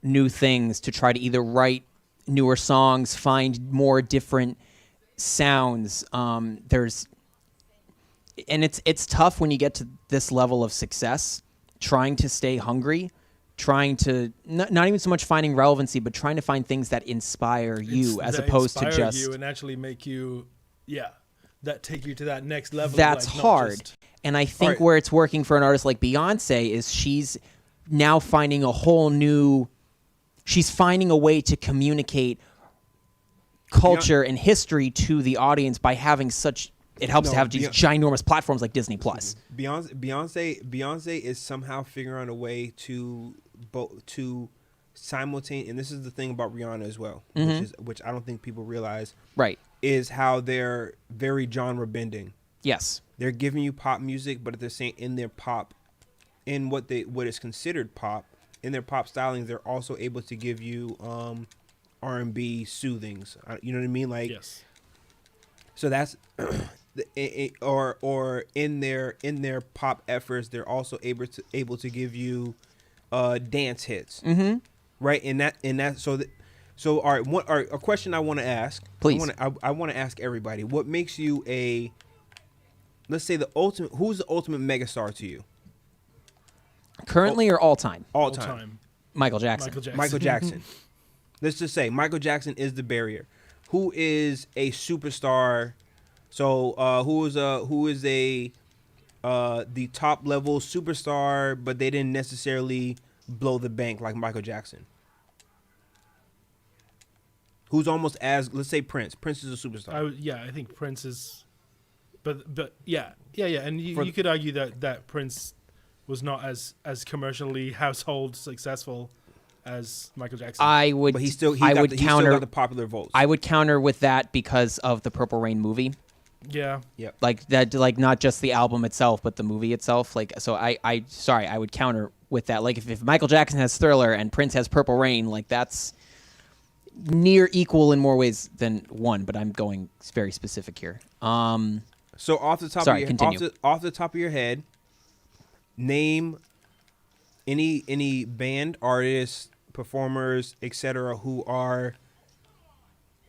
new things, to try to either write newer songs, find more different sounds, and it's tough when you get to this level of success, trying to stay hungry, trying to not even so much finding relevancy, but trying to find things that inspire you, as opposed to just you and actually make you, that take you to that next level. That's hard. And I think where it's working for an artist like Beyonce is she's now finding a whole new, she's finding a way to communicate culture and history to the audience by having such, it helps to have these ginormous platforms like Disney Plus. Beyonce is somehow figuring out a way to simultaneously, and this is the thing about Rihanna as well, which I don't think people realize, right, is how they're very genre bending. Yes, they're giving you pop music, but at the same, in their pop, in what is considered pop, in their pop stylings, they're also able to give you R&B soothings. You know what I mean? Like, yes. So that's or in their pop efforts, they're also able to give you dance hits, right? And that so all right, a question I want to ask, Please. I want to ask everybody, what makes you let's say who's the ultimate megastar to you? Currently or all time? All time. Michael Jackson. Michael Jackson. Michael Jackson. Let's just say Michael Jackson is the barrier. Who is a superstar? So who is the top level superstar, but they didn't necessarily blow the bank like Michael Jackson? Who's almost as, let's say, Prince. Prince is a superstar. I think Prince is, but yeah, and you could argue that Prince was not as commercially household successful as Michael Jackson. I would. But he still counter. got the popular votes. I would counter with that because of the Purple Rain movie. Yeah. Yep. Like that, like not just the album itself, but the movie itself. Like, so I would counter with that. Like, if Michael Jackson has Thriller and Prince has Purple Rain, like that's near equal in more ways than one. But I'm going very specific here. So off the top off the top of your head, name any band, artists, performers, etc., who are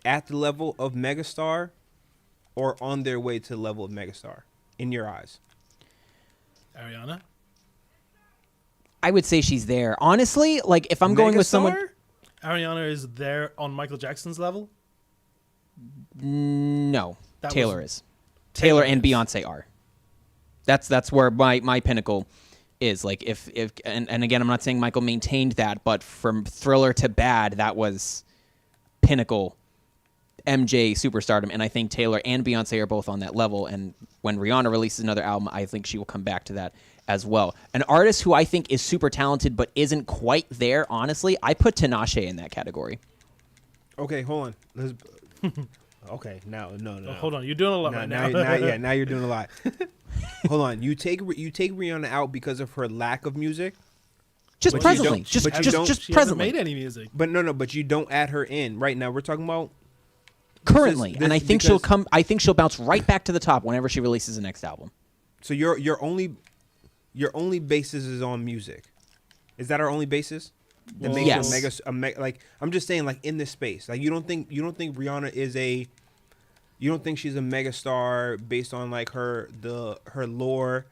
at the level of megastar or on their way to the level of megastar in your eyes. Ariana? I would say she's there. Honestly, like if I'm going with someone, Ariana is there on Michael Jackson's level? no, That Taylor was- is. Taylor and is. Beyonce are. That's where my pinnacle is. Like if and again, I'm not saying Michael maintained that, but from Thriller to Bad, that was pinnacle MJ superstardom, and I think Taylor and Beyonce are both on that level. And when Rihanna releases another album, I think she will come back to that as well. An artist who I think is super talented but isn't quite there, honestly, I put Tinashe in that category. Okay, hold on. Okay, no. Oh, hold on, you're doing a lot right now. Now you're doing a lot. Hold on. You take Rihanna out because of her lack of music, Just But you presently, don't- just but you just don't- just She hasn't presently, made any music. but you don't add her in right now. We're talking about currently, this and I think she'll because- come. I think she'll bounce right back to the top whenever she releases the next album. So your only basis is on music. Is that our only basis? That makes Yes. like I'm just saying, like in this space, like you don't think Rihanna is you don't think she's a mega star based on like her lore,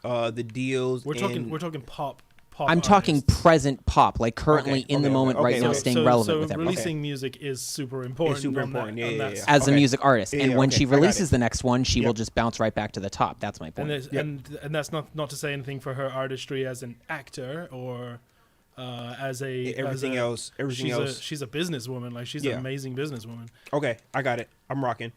the deals. We're talking pop. I'm talking artists. present pop, like currently Okay, in the okay, moment okay, right now, okay. staying relevant so with everything. releasing music is super important. It's super on that- important. Yeah, on yeah, that yeah. side. As a Okay. music artist, Yeah, and yeah, when okay, she I got releases it. the next one, she will Yep. just bounce right back to the top. That's my point. And that's not to say anything for her artistry as an actor or as a Everything else. She's a businesswoman. Like she's an Yeah. amazing businesswoman. Okay, I got it. I'm rocking.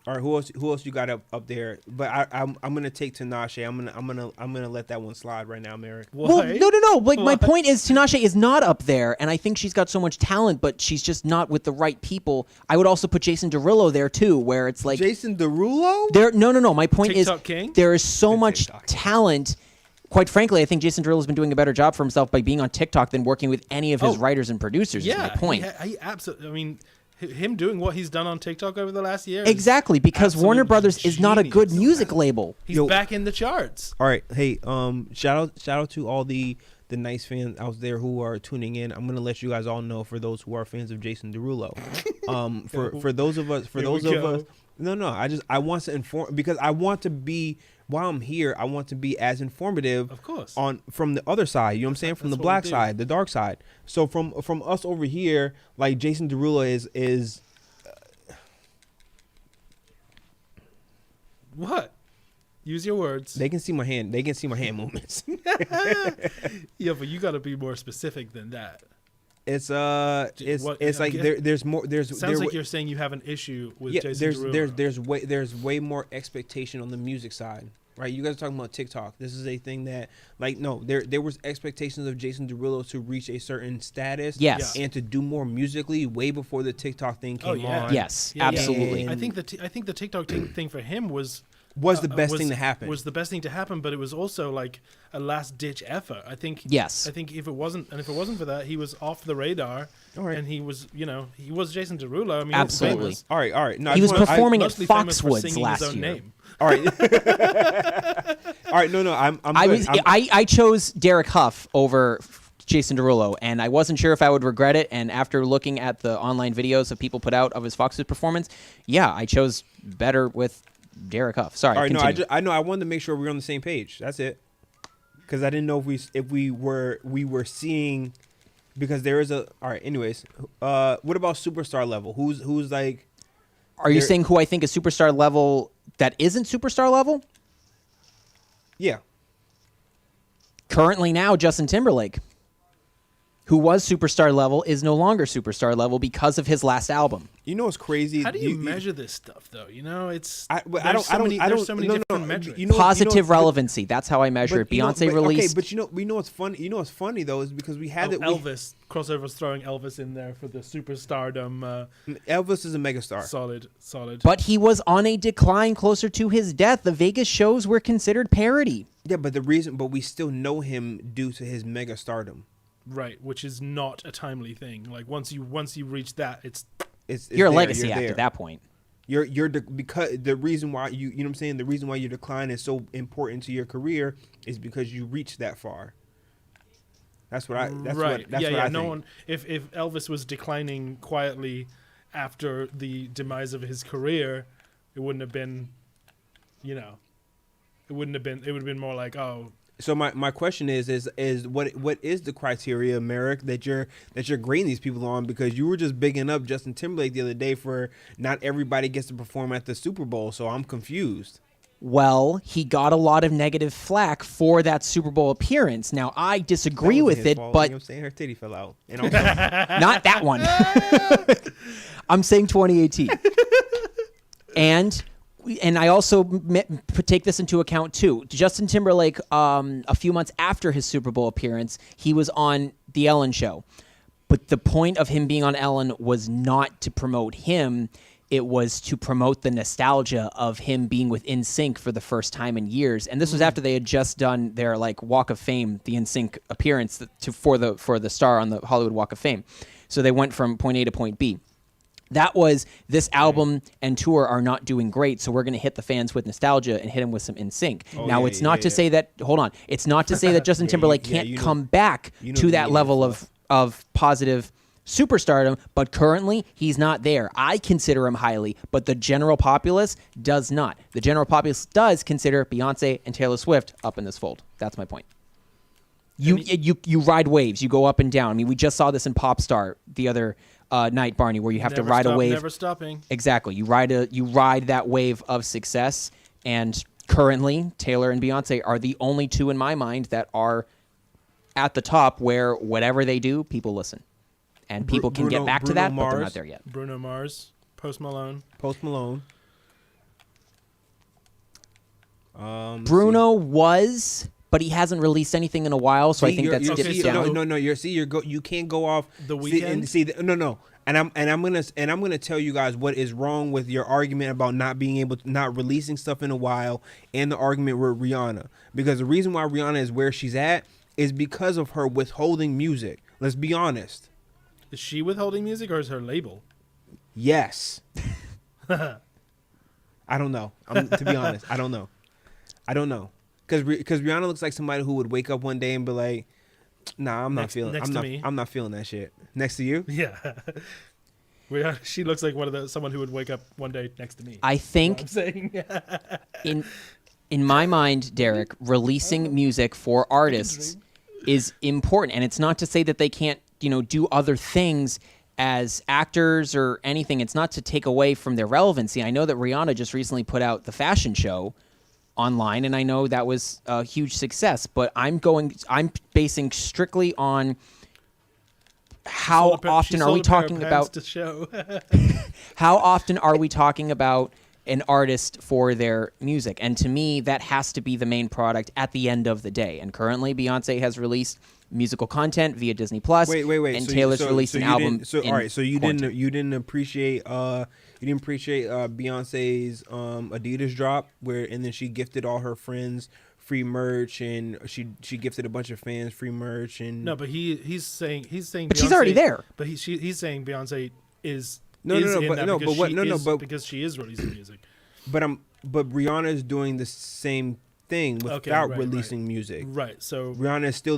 All right, who else you got up there? But I'm gonna take Tinashe. I'm gonna let that one slide right now, Merrick. Well, Why? no. Like my Why? point is, Tinashe is not up there, and I think she's got so much talent, but she's just not with the right people. I would also put Jason Derulo there too, where it's like Jason Derulo. there. No. My point TikTok is, king? there is so much TikTok. talent. Quite frankly, I think Jason Derulo's been doing a better job for himself by being on TikTok than working with any of his Oh. writers and producers. Yeah, is my point. He absolutely. I mean, him doing what he's done on TikTok over the last year. is Exactly, because absolute Warner Brothers is not a good genius. music label. He's Yo. back in the charts. All right, hey, shout out to all the nice fans out there who are tuning in. I'm gonna let you guys all know, for those who are fans of Jason Derulo, for those of us, Here we go. I want to inform, because I want to be, while I'm here, I want to be as informative, Of course. from the other side. You know what I'm saying? From the That's what black we do. side, the dark side. So from us over here, like Jason Derulo is What? Use your words. they can see my hand movements. Yeah, but you got to be more specific than that. It's What- it's like there's more Sounds like you're saying you have an issue with Jason there's Derulo. there's way more expectation on the music side, right? You guys are talking about TikTok. This is a thing that, like, no, there was expectations of Jason Derulo to reach a certain status, Yes. and to do more musically way before the TikTok thing came Oh, yeah. on. Yes, Yeah, absolutely. I think the TikTok thing for him was was the best thing to happen. Was the best thing to happen, but it was also like a last ditch effort. I think. Yes. I think if it wasn't for that, he was off the radar. All right. And he was, he was Jason Derulo. I mean, Absolutely. Famous, all right. No, He was performing at mostly famous for Foxwoods singing last his own year. name. All right. All right. No. I'm good. I chose Derek Huff over Jason Derulo, and I wasn't sure if I would regret it. And after looking at the online videos that people put out of his Foxwoods performance, yeah, I chose better with Derek Huff. Sorry. All right. Continue. I know. I wanted to make sure we were on the same page. That's it. Because I didn't know if we were seeing, because there is a. All right. Anyways, what about superstar level? Who's like? Are you saying who I think is superstar level that isn't superstar level? Yeah. Currently now, Justin Timberlake, who was superstar level, is no longer superstar level because of his last album. You know what's crazy? How do you measure this stuff, though? It's there's so many different metrics. Positive relevancy. That's how I measure it. Beyonce released. Okay, but you know what's funny? You know what's funny though is because we had Elvis crossovers, throwing Elvis in there for the superstardom. Elvis is a megastar. Solid. But he was on a decline closer to his death. The Vegas shows were considered parody. Yeah, but we still know him due to his megastardom. Right, which is not a timely thing. Like once you reach that, it's you're a legacy act at that point. Because the reason why you know what I'm saying, the reason why your decline is so important to your career is because you reached that far. That's what I think. No one if Elvis was declining quietly after the demise of his career, it wouldn't have been, it would have been more like, oh. So my question is what is the criteria, Merrick, that you're grading these people on? Because you were just bigging up Justin Timberlake the other day for not everybody gets to perform at the Super Bowl, so I'm confused. Well, he got a lot of negative flack for that Super Bowl appearance. Now, I disagree with it, fault. but You know what I'm saying? Her titty fell out. And also, not that one. I'm saying 2018. And I also take this into account, too. Justin Timberlake, a few months after his Super Bowl appearance, he was on The Ellen Show. But the point of him being on Ellen was not to promote him. It was to promote the nostalgia of him being with NSYNC for the first time in years. And this was after they had just done their Walk of Fame, the NSYNC appearance for the star on the Hollywood Walk of Fame. So they went from point A to point B. That was, this album and tour are not doing great, so we're going to hit the fans with nostalgia and hit them with some NSYNC. It's not to say that, hold on, it's not to say that Justin Timberlake can't come back to that level of positive superstardom, but currently he's not there. I consider him highly, but the general populace does not. The general populace does consider Beyonce and Taylor Swift up in this fold. That's my point. You ride waves. You go up and down. I mean, we just saw this in Popstar the other night, Barney, where you have to ride a wave. Never stopping. Exactly. You ride that wave of success, and currently Taylor and Beyonce are the only two in my mind that are at the top where whatever they do, people listen. And people can get back to that, but they're not there yet. Bruno Mars, Post Malone. Bruno was, but he hasn't released anything in a while, so I think that's dipped down. No. You can't go off The Weeknd. No. And I'm gonna tell you guys what is wrong with your argument about not being able to not releasing stuff in a while, and the argument with Rihanna. Because the reason why Rihanna is where she's at is because of her withholding music. Let's be honest. Is she withholding music, or is her label? Yes. I don't know. To be honest, I don't know. Because Rihanna looks like somebody who would wake up one day and be like, "Nah, I'm not feeling that shit." Next to you? Yeah. She looks like someone who would wake up one day next to me. I think I'm saying. in my mind, Derek, releasing music for artists is important, and it's not to say that they can't, do other things as actors or anything. It's not to take away from their relevancy. I know that Rihanna just recently put out the fashion show online, and I know that was a huge success, but I'm basing strictly on how often are we talking about to show. how often are we talking about an artist for their music. And to me, that has to be the main product at the end of the day. And currently, Beyonce has released musical content via Disney Plus. Wait. And Taylor's released an album. All right. So you quarantine. didn't appreciate Beyonce's Adidas drop and then she gifted all her friends free merch, and she gifted a bunch of fans free merch. And No, but he's saying But she's already there. But he's saying Beyonce is because she is releasing music. But Rihanna is doing the same thing without releasing music. Right. So Rihanna is still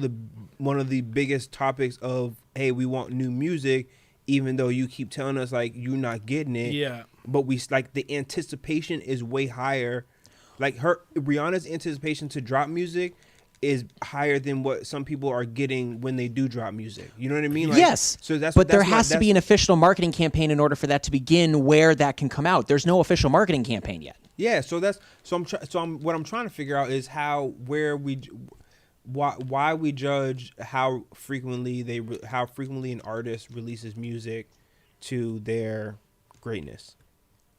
one of the biggest topics of, hey, we want new music, even though you keep telling us like you're not getting it. Yeah. But the anticipation is way higher. Like Rihanna's anticipation to drop music is higher than what some people are getting when they do drop music. You know what I mean? Like, yes. So there has to be an official marketing campaign in order for that to begin where that can come out. There's no official marketing campaign yet. Yeah. What I'm trying to figure out is why we judge how frequently an artist releases music to their greatness.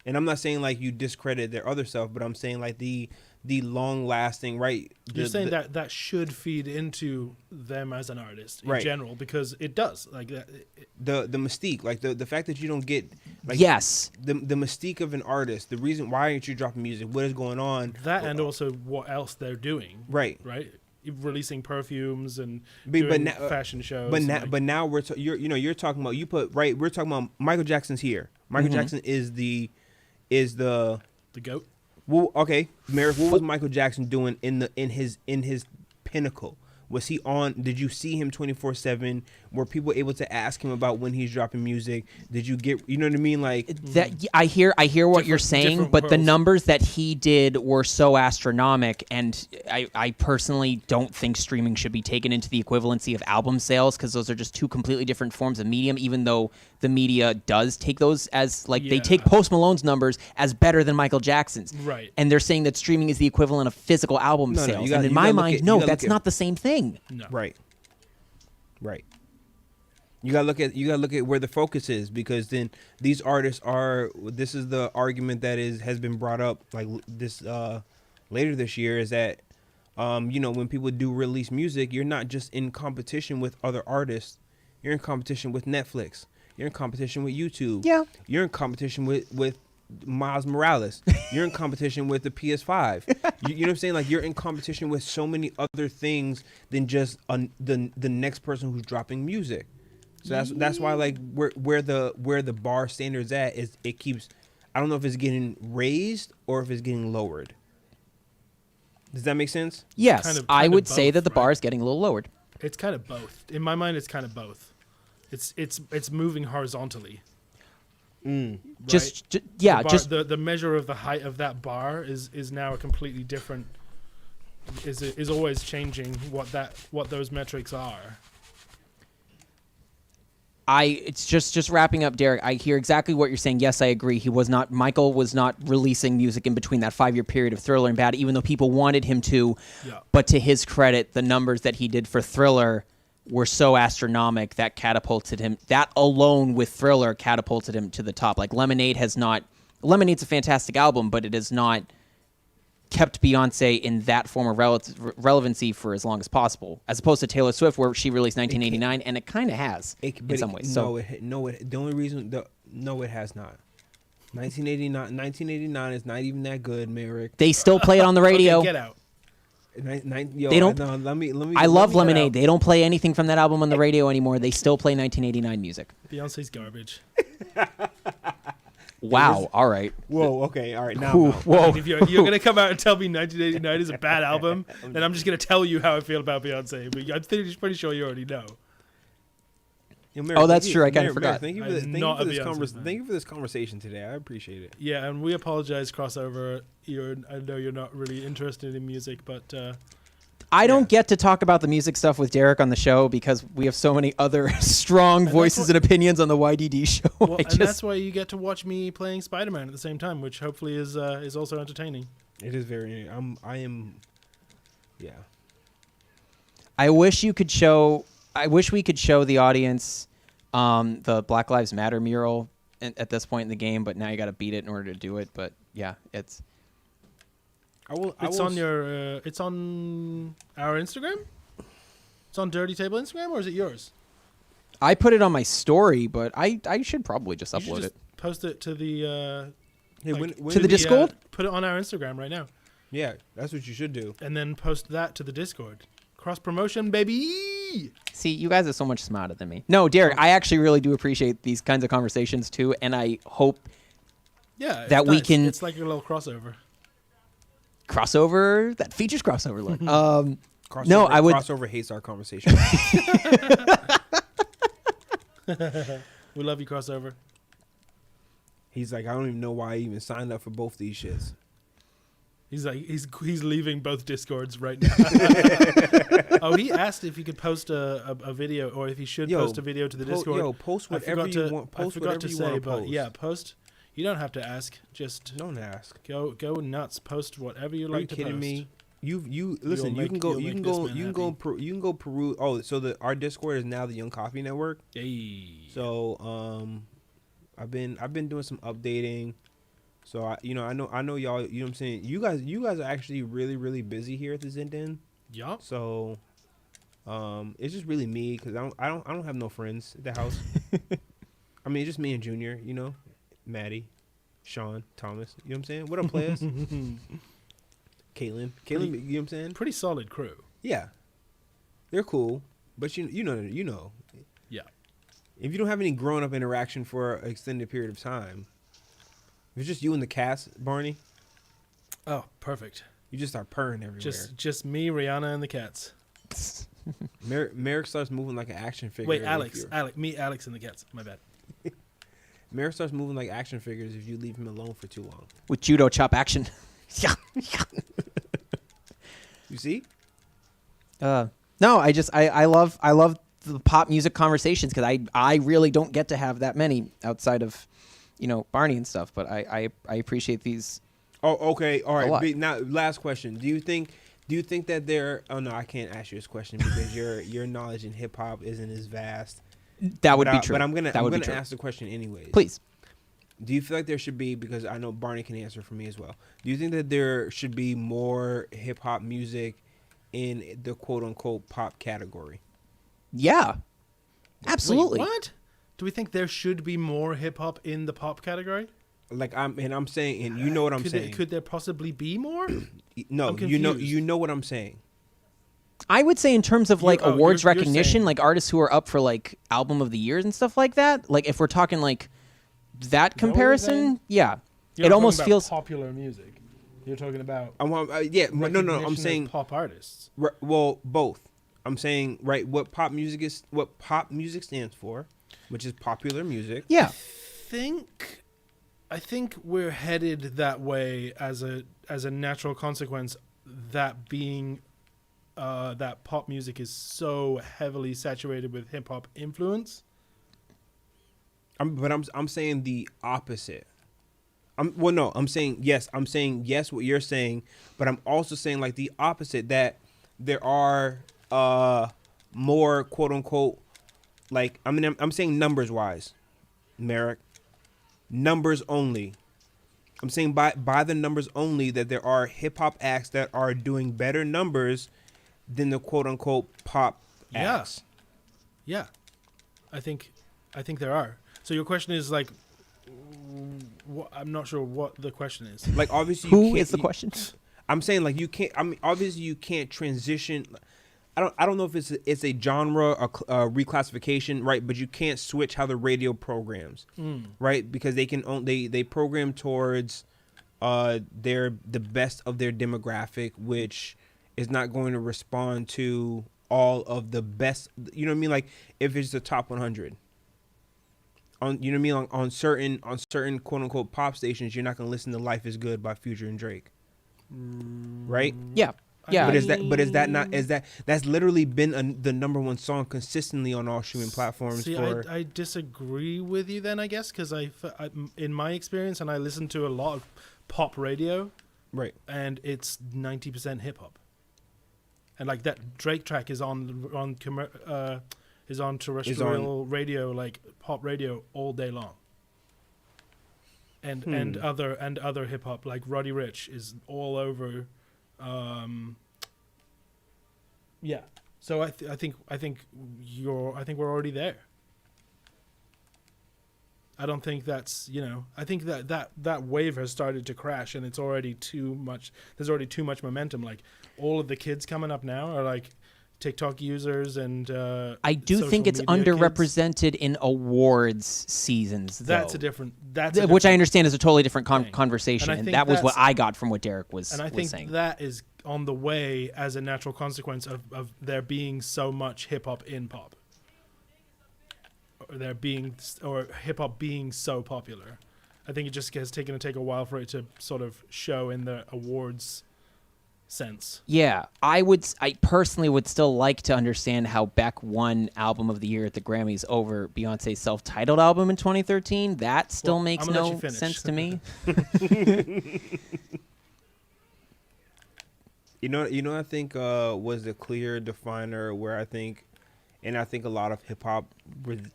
And I'm not saying like you discredit their other stuff, but I'm saying like the long lasting, right? You're saying that should feed into them as an artist in general, because it does. Like the mystique, like the fact that you don't get like yes, the mystique of an artist, the reason why aren't you dropping music, what is going on, and also what else they're doing, right, releasing perfumes and doing fashion shows. But now you're talking about we're talking about Michael Jackson's here. Michael Jackson is the GOAT. Well, okay, Merrick, what was Michael Jackson doing in his pinnacle? Was he on? Did you see him 24/7? Were people able to ask him about when he's dropping music? Did you get? You know what I mean? Like that. I hear what you're saying, but the numbers that he did were so astronomical, and I personally don't think streaming should be taken into the equivalency of album sales, because those are just two completely different forms of medium. Even though the media does take those as they take Post Malone's numbers as better than Michael Jackson's, right? And they're saying that streaming is the equivalent of physical album sales. And in my mind, no, that's not the same thing. No. Right. You gotta look at where the focus is, because then these artists are. This is the argument that has been brought up like this later this year, is that when people do release music, you're not just in competition with other artists. You're in competition with Netflix. You're in competition with YouTube. Yeah. You're in competition with Miles Morales. You're in competition with the PS5. You know what I'm saying? Like, you're in competition with so many other things than just the next person who's dropping music. So that's why like where the bar standard's at is it keeps. I don't know if it's getting raised or if it's getting lowered. Does that make sense? Yes, I would say that the bar is getting a little lowered. It's kind of both. In my mind, it's kind of both. It's moving horizontally. Mm. Right? The measure of the height of that bar is now a completely different. Is always changing what those metrics are. It's just wrapping up, Derek. I hear exactly what you're saying. Yes, I agree. Michael was not releasing music in between that 5-year period of Thriller and Bad, even though people wanted him to. Yeah. But to his credit, the numbers that he did for Thriller were so astronomical that catapulted him. That alone with Thriller catapulted him to the top. Like Lemonade's a fantastic album, but it has not kept Beyonce in that form of relevancy for as long as possible, as opposed to Taylor Swift, where she released 1989, and it kind of has in some ways. The only reason, it has not. 1989 is not even that good, Merrick. They still play it on the radio. Okay, get out. They don't. No, let me I love Lemonade. They don't play anything from that album on the radio anymore. They still play 1989 music. Beyonce's garbage. Wow. All right. Whoa. Okay. All right. Now. Whoa. If you're gonna come out and tell me 1989 is a bad album, then I'm just gonna tell you how I feel about Beyonce. But I'm pretty sure you already know. Mary, that's true. I kind of forgot. Thank you for this conversation today. I appreciate it. Yeah, and we apologize, crossover. I know you're not really interested in music, but I don't get to talk about the music stuff with Derek on the show because we have so many other strong voices and opinions on the YDD show. Well, that's why you get to watch me playing Spider-Man at the same time, which hopefully is also entertaining. It is very. Yeah. I wish we could show the audience the Black Lives Matter mural at this point in the game, but now you got to beat it in order to do it. But yeah, it's. It's on your. It's on our Instagram. It's on Dirty Table Instagram, or is it yours? I put it on my story, but I should probably just You should upload just it. post it to the. Hey, like, when To the Discord? Put it on our Instagram right now, Yeah, that's what you should do. and then post that to the Discord. Cross promotion, baby. See, you guys are so much smarter than me. No, Derek, I actually really do appreciate these kinds of conversations too, and I hope Yeah, it's That we nice. can- It's like a little crossover. crossover that features crossover. Look, Crossover, No, I would- Crossover hates our conversation. We love you, crossover. He's like, I don't even know why I even signed up for both these shits. He's like he's leaving both Discords right now. Oh, he asked if he could post a video, or if he should Yo, post a video to the Discord. Post I whatever forgot you to- want. I Post forgot whatever to you say, want to but post. yeah, post. You don't have to ask. Just Don't ask. go nuts. Post whatever you Are like you to kidding post. me? You listen. You'll You can go. make- You you'll can make this go. man You can go. happy. You can go Peru. Oh, so our Discord is now the Young Coffee Network. Hey. So I've been doing some updating. So I know y'all. You know what I'm saying. You guys are actually really busy here at the Zindan. Yup. So it's just really me because I don't have no friends at the house. I mean, it's just me and Junior. You know, Maddie, Sean, Thomas. You know what I'm saying? What up, players? Caitlin, you know what I'm saying? Pretty solid crew. Yeah, they're cool, but you know. Yeah. If you don't have any grown up interaction for an extended period of time, if it's just you and the cast, Barney, Oh, perfect. you just start purring everywhere. Just me, Rihanna, and the cats. Merrick starts moving like an action figure. Wait, if Alex, you're- me, Alex, and the cats. My bad. Merrick starts moving like action figures if you leave him alone for too long. with judo chop action. Yeah. You see? No, I love the pop music conversations because I really don't get to have that many outside of, Barney and stuff. But I appreciate these. Oh, okay. All A lot. right. Now, last question. Do you think that there? Oh no, I can't ask you this question because your knowledge in hip hop isn't as vast. That would But be I- true. But I'm gonna be true. ask the question anyways. Please. Do you feel like there should be, because I know Barney can answer for me as well, do you think that there should be more hip hop music in the quote unquote pop category? Yeah. Absolutely. Wait, what? Do we think there should be more hip hop in the pop category? Like I'm saying, and you know what I'm saying. Could there possibly be more? No, I'm you confused. know what I'm saying. I would say in terms of like awards you're recognition, saying- like artists who are up for like album of the years and stuff like that. Like if we're talking like that that what you're comparison, saying? yeah, You're it not almost talking about feels. popular music. You're talking about Yeah, but no, I'm recognition of saying pop artists. well, both. I'm saying right what pop music stands for, which is popular music. Yeah, I think we're headed that way as a natural consequence. That being that pop music is so heavily saturated with hip hop influence. I'm saying the opposite. I'm saying yes what you're saying, but I'm also saying like the opposite, that there are more quote unquote, like I'm saying numbers wise, Merrick, numbers only. I'm saying by the numbers only that there are hip hop acts that are doing better numbers than the quote unquote pop Yeah. acts. Yeah, I think there are. So your question is like, I'm not sure what the question is. Like obviously, who is the question? I'm saying like you can't. I mean, obviously you can't transition. I don't know if it's a genre or reclassification, right? But you can't switch how the radio programs, right? Because they program towards the best of their demographic, which is not going to respond to all of the best. You know what I mean? Like if it's the top 100. You know what I mean? On certain quote unquote pop stations, you're not gonna listen to "Life Is Good" by Future and Drake, right? Yeah, yeah. But is that that's literally been the number one song consistently on all streaming platforms? See, for I disagree with you then, I guess, because in my experience, and I listen to a lot of pop radio, right. and it's 90% hip hop. And like that Drake track is on terrestrial radio, like pop radio, all day long. and other hip hop, like Roddy Ricch is all over. Yeah. So I think we're already there. I don't think that's, I think that wave has started to crash, and it's already too much. There's already too much momentum. Like all of the kids coming up now are like TikTok users and I do social think it's media kids. underrepresented in awards seasons, though. Which I understand is a totally different thing. conversation, And I and think that was what that's- I got from what Derek was And I was think saying. that is on the way as a natural consequence of there being so much hip hop in pop. Or hip hop being so popular. I think it just has taken a while for it to sort of show in the awards sense. Yeah, I personally would still like to understand how Beck won Album of the Year at the Grammys over Beyonce's self-titled album in 2013. That still Well, makes I'm gonna let no you finish. sense to me. I think was the clear definer where I think a lot of hip hop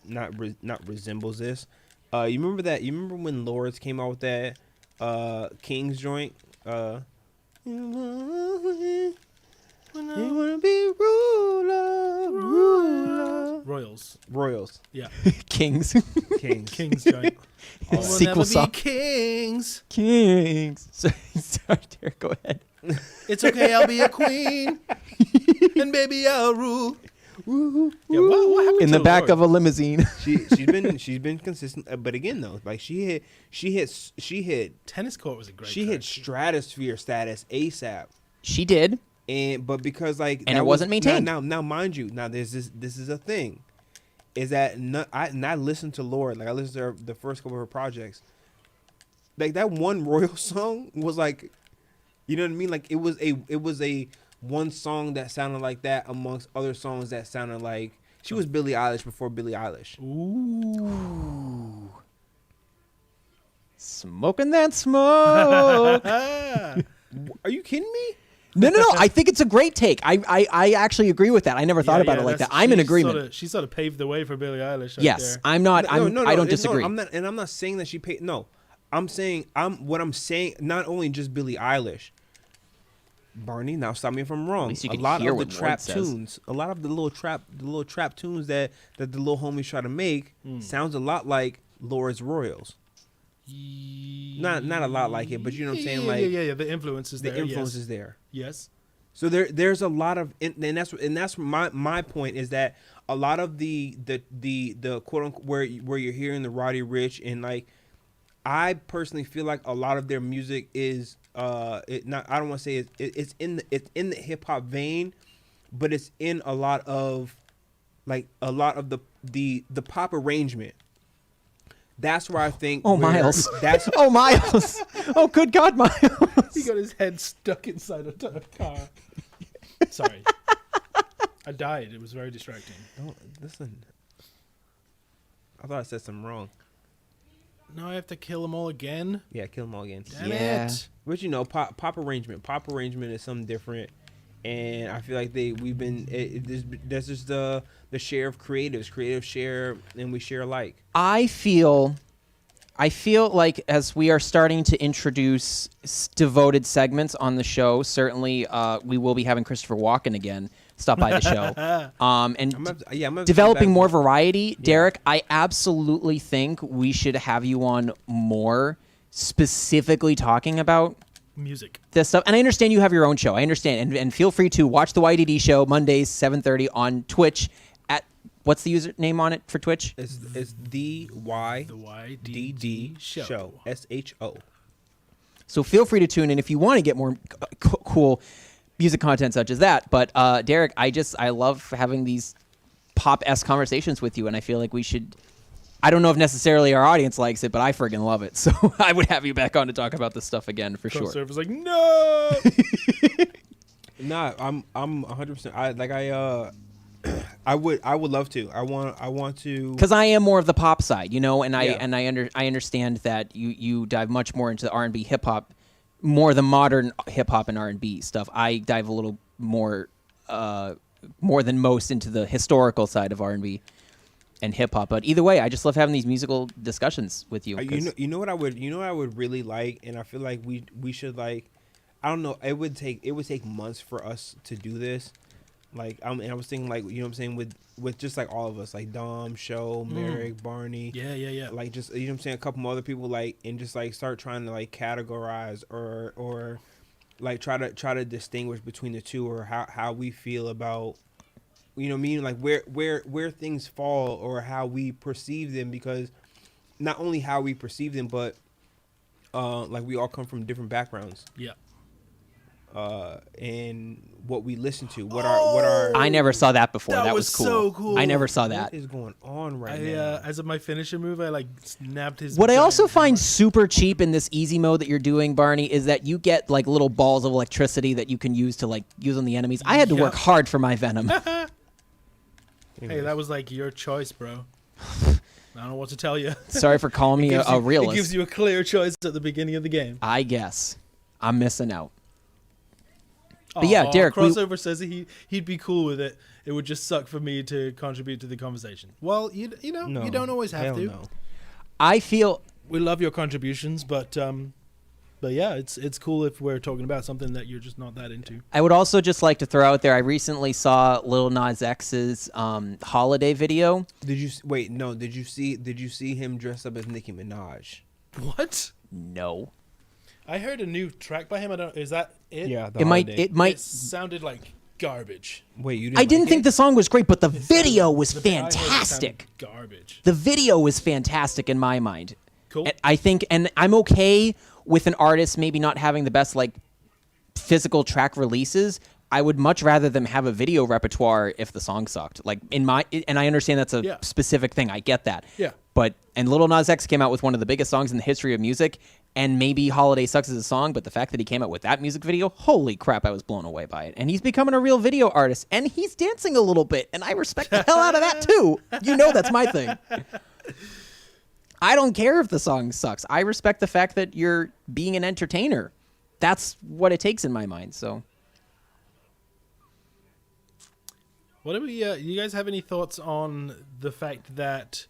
not resembles this. You remember when Lords came out with that Kings joint? You wanna be Royals. Yeah. Kings. Kings joint. We'll Sequel never song. be kings. Kings. Sorry, Derek, go ahead. It's okay, I'll be a queen. And baby, I'll rule. Yeah, what happened In to the back Lorde? of a limousine. she's been consistent, but again though, like she hit Tennis Court was a great she track. hit stratosphere status ASAP, She did. but because like And that it wasn't maintained. Now mind you, this is a thing, is that I listened to Lorde, like I listened to the first couple of her projects, like that one Royal song was like, you know what I mean, like it was a one song that sounded like that amongst other songs that sounded like she was Billie Eilish before Billie Eilish. Ooh. Smoking that smoke. Are you kidding me? No. I think it's a great take. I actually agree with that. I never thought about it like that. I'm in agreement. She sort of paved the way for Billie Eilish. Right Yes, there. I'm not. No, I don't disagree. I'm not saying that she paid. No, I'm saying I'm saying not only just Billie Eilish. Barney, now stop me if I'm wrong. least you A can lot hear of the what trap Lorde says. tunes, a lot of the little trap tunes that the little homies try to make sounds a lot like Lorde's Royals. Not a lot like it, but you know what I'm saying. Like Yeah. The influence is the there. influence yes. is there. Yes. So there's a lot of, and that's my point is that a lot of the quote unquote where you're hearing the Roddy Ricch, and like I personally feel like a lot of their music is I don't want to say it's in the hip hop vein, but it's in a lot of the pop arrangement. That's where I think. Oh, where- Miles. That's Oh, Miles. Oh, good God, Miles. He got his head stuck inside a car. Sorry. I died. It was very distracting. Don't listen. I thought I said something wrong. Now I have to kill them all again? Yeah, kill them all again. Damn Yeah. it. But you know, pop arrangement is something different, and I feel like there's just the share of creatives share, and we share alike. I feel like as we are starting to introduce devoted segments on the show, certainly we will be having Christopher Walken again stop by the show. And I'm gonna have to developing come more back. variety. Derek, I absolutely think we should have you on more, specifically talking about Music. this stuff. And I understand you have your own show. I understand. And feel free to watch the YDD show Mondays, 7:30 on Twitch at, what's the username on it for Twitch? It's the YDD show. SHO. So feel free to tune in if you want to get more cool music content such as that. But Derek, I love having these pop-esque conversations with you, and I feel like we should. I don't know if necessarily our audience likes it, but I friggin' love it. So I would have you back on to talk about this stuff again for sure. Server's like, no. Nah, I'm 100%. I would love to. I want to. Because I am more of the pop side, and I Yeah. I understand that you dive much more into the R&B hip hop, more the modern hip hop and R&B stuff. I dive a little more than most into the historical side of R&B. and hip hop. But either way, I just love having these musical discussions with you. You know what I would really like, and I feel like we should like, I don't know, it would take months for us to do this. Like I was thinking like, you know what I'm saying, with just like all of us, like Dom, Show, Merrick, Barney. Yeah. Like just, you know what I'm saying, a couple more other people, like, and just like start trying to like categorize or like try to distinguish between the two, or how we feel about, you know what I mean, like where things fall or how we perceive them, because not only how we perceive them, but like we all come from different backgrounds. Yeah. And what we listen to, what our I never saw that before. That That was was cool. so cool. I never saw that. what is going on right I now? as of my finisher move, I like snapped his. What I giant also find hammer. super cheap in this easy mode that you're doing, Barney, is that you get like little balls of electricity that you can use to like use on the enemies. I had to work Yep. hard for my venom. Hey, that was like your choice, bro. I don't know what to tell you. Sorry for calling me a It realist. gives you a clear choice at the beginning of the game. I guess I'm missing out. But yeah, Derek, we- Crossover says he'd be cool with it. It would just suck for me to contribute to the conversation. Well, you know, No, you don't always have hell to. no. I feel We love your contributions, but yeah, it's cool if we're talking about something that you're just not that into. I would also just like to throw out there. I recently saw Lil Nas X's holiday video. Did you wait? No. Did you see him dressed up as Nicki Minaj? What? No, I heard a new track by him. I don't. Is that it? Yeah, it might. It might. It sounded like garbage. Wait, you didn't? I didn't like think it? the song was great, but the video was The bit I heard sounded fantastic. Garbage. The video was fantastic in my mind. Cool. And I think, and I'm okay with an artist maybe not having the best like physical track releases. I would much rather them have a video repertoire if the song sucked. Like in my, and I understand that's a Yeah. specific thing. I get that. Yeah. But and Lil Nas X came out with one of the biggest songs in the history of music, and maybe Holiday Sucks as a song, but the fact that he came out with that music video, holy crap, I was blown away by it. And he's becoming a real video artist, and he's dancing a little bit, and I respect the hell out of that too. You know that's my thing. I don't care if the song sucks. I respect the fact that you're being an entertainer. That's what it takes in my mind. So What do we? You guys have any thoughts on the fact that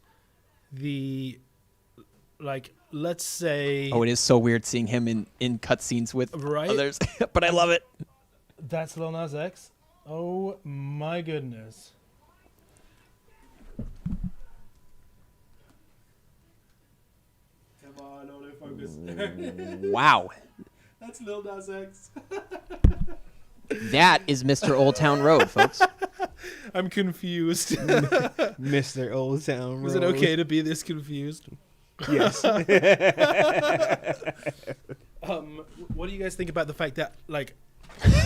let's say, it is so weird seeing him in cutscenes with Right? others, but I love it. that's Lil Nas X? Oh my goodness! Come on, autofocus. Wow. That's Lil Nas X. That is Mr. Old Town Road, folks. I'm confused. Mr. Old Town Road. Was it okay to be this confused? Yes. What do you guys think about the fact that, like,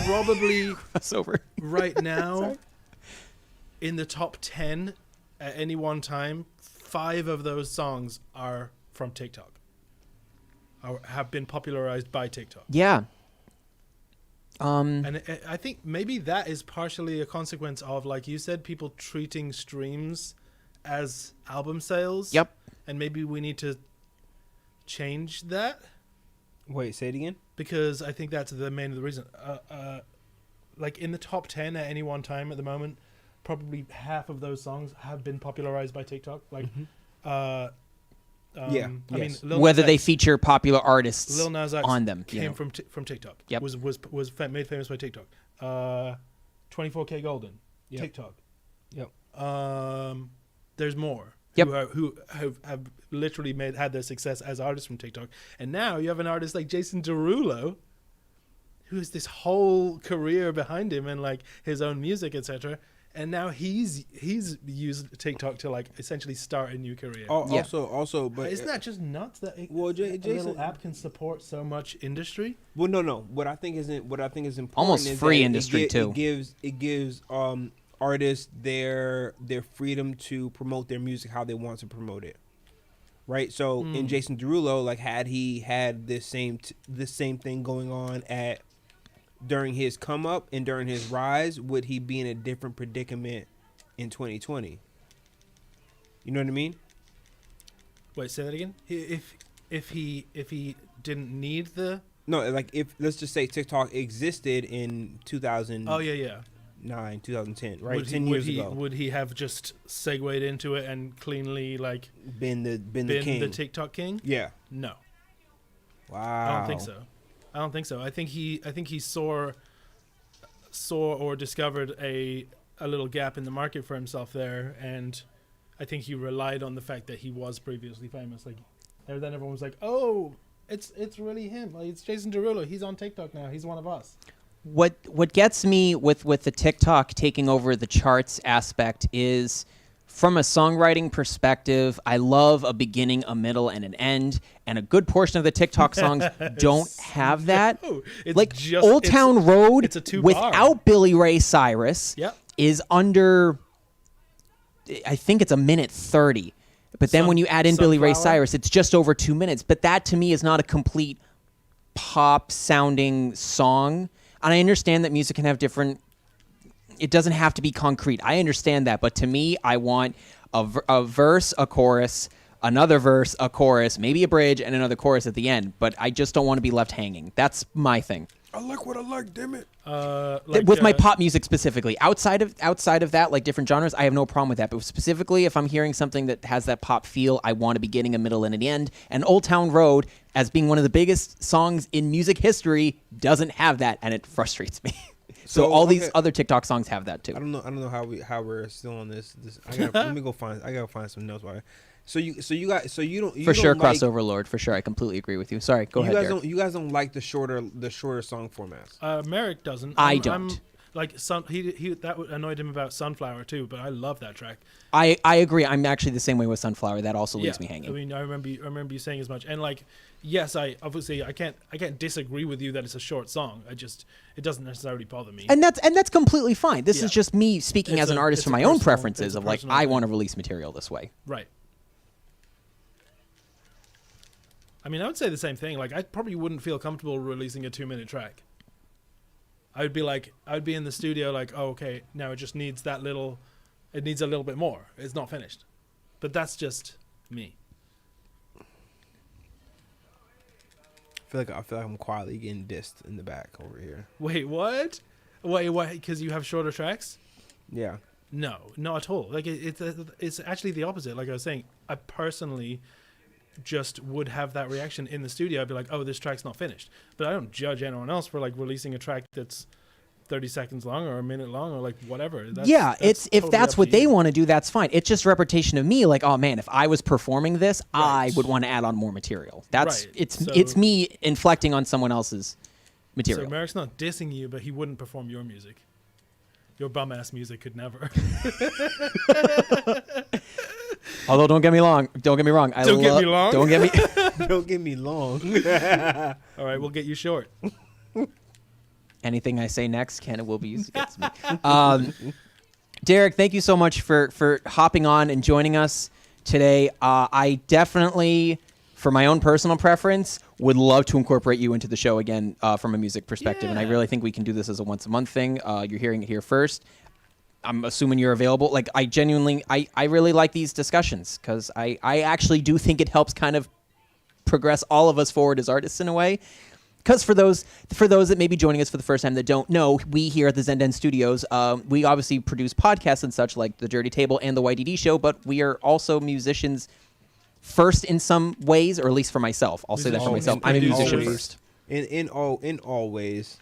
probably That's over. right now, in the top 10 at any one time, 5 of those songs are from TikTok, or have been popularized by TikTok. Yeah. And I think maybe that is partially a consequence of, like you said, people treating streams as album sales. Yep. And maybe we need to change that, Wait, say it again. because I think that's the main reason. Like in the top 10 at any one time at the moment, probably half of those songs have been popularized by TikTok. Like, Yeah, I mean, yes. Lil Whether Nas they X- feature popular artists Lil Nas X on them. came You know. from TikTok. Yep. Was made famous by TikTok. 24K Golden, Yep. TikTok. Yep. There's more. Yep. Who have literally had their success as artists from TikTok, and now you have an artist like Jason Derulo, who has this whole career behind him and like his own music, etc. And now he's used TikTok to like essentially start a new career. Yeah. Also, but Isn't that just nuts that Well, a Jason- little app can support so much industry? Well, no. What I think is important. Almost is free that industry, too. It gives artists their freedom to promote their music how they want to promote it. Right. So in Jason Derulo, like had he had this same thing going on during his come up and during his rise, would he be in a different predicament in 2020? You know what I mean? Wait, say that again. If he didn't need the No, like if let's just say TikTok existed in 2000. oh yeah 2009, 2010, right? Would 10 he, years would he, ago. Would he have just segued into it and cleanly like Been the been king. the TikTok king? Yeah. No, Wow. I don't think so. I don't think so. I think he saw or discovered a little gap in the market for himself there, and I think he relied on the fact that he was previously famous. Like, and then everyone was like, "Oh, it's really him. Like, it's Jason Derulo. He's on TikTok now. He's one of us." What gets me with the TikTok taking over the charts aspect is, from a songwriting perspective, I love a beginning, a middle, and an end, and a good portion of the TikTok songs don't have that. No, it's like just- Old Town Road, it's a two-bar. without Billy Ray Cyrus, Yep. is under, I think it's a minute 30. But then when you add in Billy Ray Sunflower? Cyrus, it's just over 2 minutes. But that to me is not a complete pop sounding song. And I understand that music can have different, it doesn't have to be concrete. I understand that. But to me, I want a verse, a chorus, another verse, a chorus, maybe a bridge, and another chorus at the end. But I just don't want to be left hanging. That's my thing. I like what I like, damn it. With my pop music specifically, outside of that, like different genres, I have no problem with that. But specifically, if I'm hearing something that has that pop feel, I want a beginning, a middle, and an end. And Old Town Road, as being one of the biggest songs in music history, doesn't have that, and it frustrates me. So all these okay. other TikTok songs have that too. I don't know how we're still on this. I gotta find some notes. So you don't For sure, don't like, crossover lord. For sure, I completely agree with you. Sorry, go ahead, Derek. You guys don't like the shorter song formats. Merrick doesn't. I don't. Like he that annoyed him about Sunflower too, but I love that track. I agree. I'm actually the same way with Sunflower. That also leaves me hanging. I mean, I remember you saying as much. And like, yes, I can't disagree with you that it's a short song. It doesn't necessarily bother me. And that's completely fine. This Yeah. is just me speaking It's as an a- artist it's for a my own personal- preferences it's a of like, personal I thing. want to release material this way. Right. I mean, I would say the same thing. Like, I probably wouldn't feel comfortable releasing a 2-minute track. I'd be in the studio like, oh, okay, now it just needs it needs a little bit more. It's not finished. But that's just me. I feel like I'm quietly getting dissed in the back over here. Wait, what? Wait, what? Because you have shorter tracks? Yeah. No, not at all. Like, it's actually the opposite. Like I was saying, I personally just would have that reaction in the studio. I'd be like, oh, this track's not finished. But I don't judge anyone else for like releasing a track that's 30 seconds long or a minute long or like whatever. That's If totally that's up what to they you. want to do, that's fine. It's just reputation of me. Like, oh man, if I was performing this, I would want to add on more material. That's Right. it's me inflecting on someone else's material. So Merrick's not dissing you, but he wouldn't perform your music. Your bum ass music could never. Although don't get me wrong. Don't get me wrong. Don't get me long? Don't get me. Don't get me long. All right, we'll get you short. Anything I say next can will be used against me. Derek, thank you so much for hopping on and joining us today. I definitely, for my own personal preference, would love to incorporate you into the show again from a music perspective. And I really think we can do this as a once-a-month thing. You're hearing it here first. I'm assuming you're available. Like, I genuinely, I really like these discussions because I actually do think it helps kind of progress all of us forward as artists in a way. Because for those that may be joining us for the first time that don't know, we here at the Zen Den Studios, we obviously produce podcasts and such like The Dirty Table and The YDD Show, but we are also musicians first in some ways, or at least for myself. I'll say that for myself. I'm a musician first. In all ways.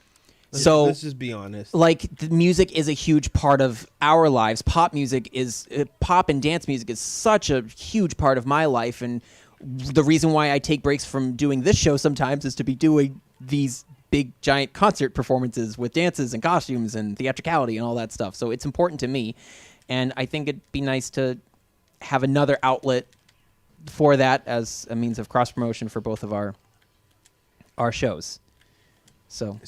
So let's just be honest. Like, the music is a huge part of our lives. Pop music is pop and dance music is such a huge part of my life, and the reason why I take breaks from doing this show sometimes is to be doing these big giant concert performances with dances and costumes and theatricality and all that stuff. So it's important to me, and I think it'd be nice to have another outlet for that as a means of cross promotion for both of our shows. So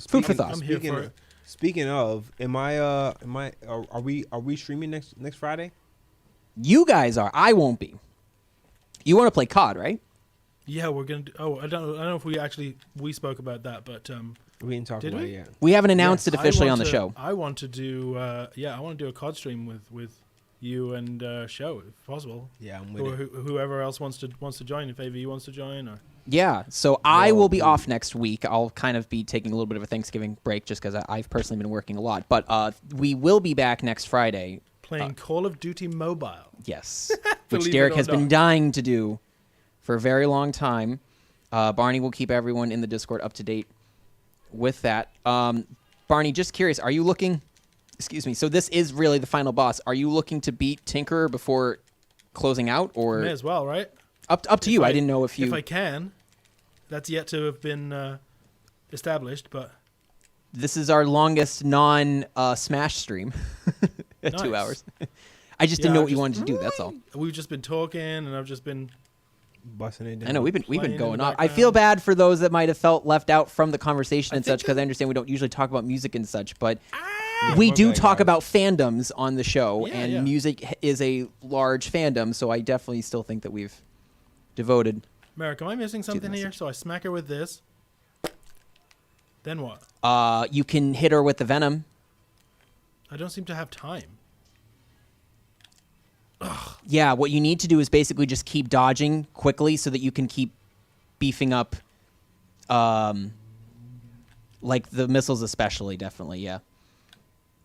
food for thought. I'm here for it. Speaking of, are we streaming next Friday? You guys are. I won't be. You want to play COD, right? Yeah, we're gonna. I don't know if we spoke about that, but We didn't talk Did about we? it yet. We haven't announced it I officially want on the to- show. I want to do. I want to do a COD stream with you and Show if possible. Yeah, I'm with Or it. whoever else wants to join. If AV wants to join, or Yeah, so I will be off next week. I'll kind of be taking a little bit of a Thanksgiving break just because I've personally been working a lot. But we will be back next Friday. Playing Call of Duty Mobile. Yes, Believe which it Derek or has been not. dying to do for a very long time. Barney will keep everyone in the Discord up to date with that. Barney, just curious, are you looking... Excuse me. So this is really the final boss. Are you looking to beat Tinkerer before closing out, or May as well, right? up to you? I didn't know if you... If I can. That's yet to have been established, but... This is our longest non-Smash stream at 2 Nice. hours. I just didn't know what you wanted to do. That's all. We've just been talking, and I've just been... Busting it down. I know we've been Playing in going the off. I feel background. bad for those that might have felt left out from the conversation and think such, because I understand we don't usually talk about music and such, but Yeah, we my do bad, talk guys. about fandoms on the show, Yeah, and yeah. music is a large fandom. So I definitely still think that we've devoted. Merrick, am I missing something here? message. So I smack her with this. Then what? You can hit her with the venom. I don't seem to have time. Yeah, what you need to do is basically just keep dodging quickly so that you can keep beefing up, like the missiles especially, definitely, yeah.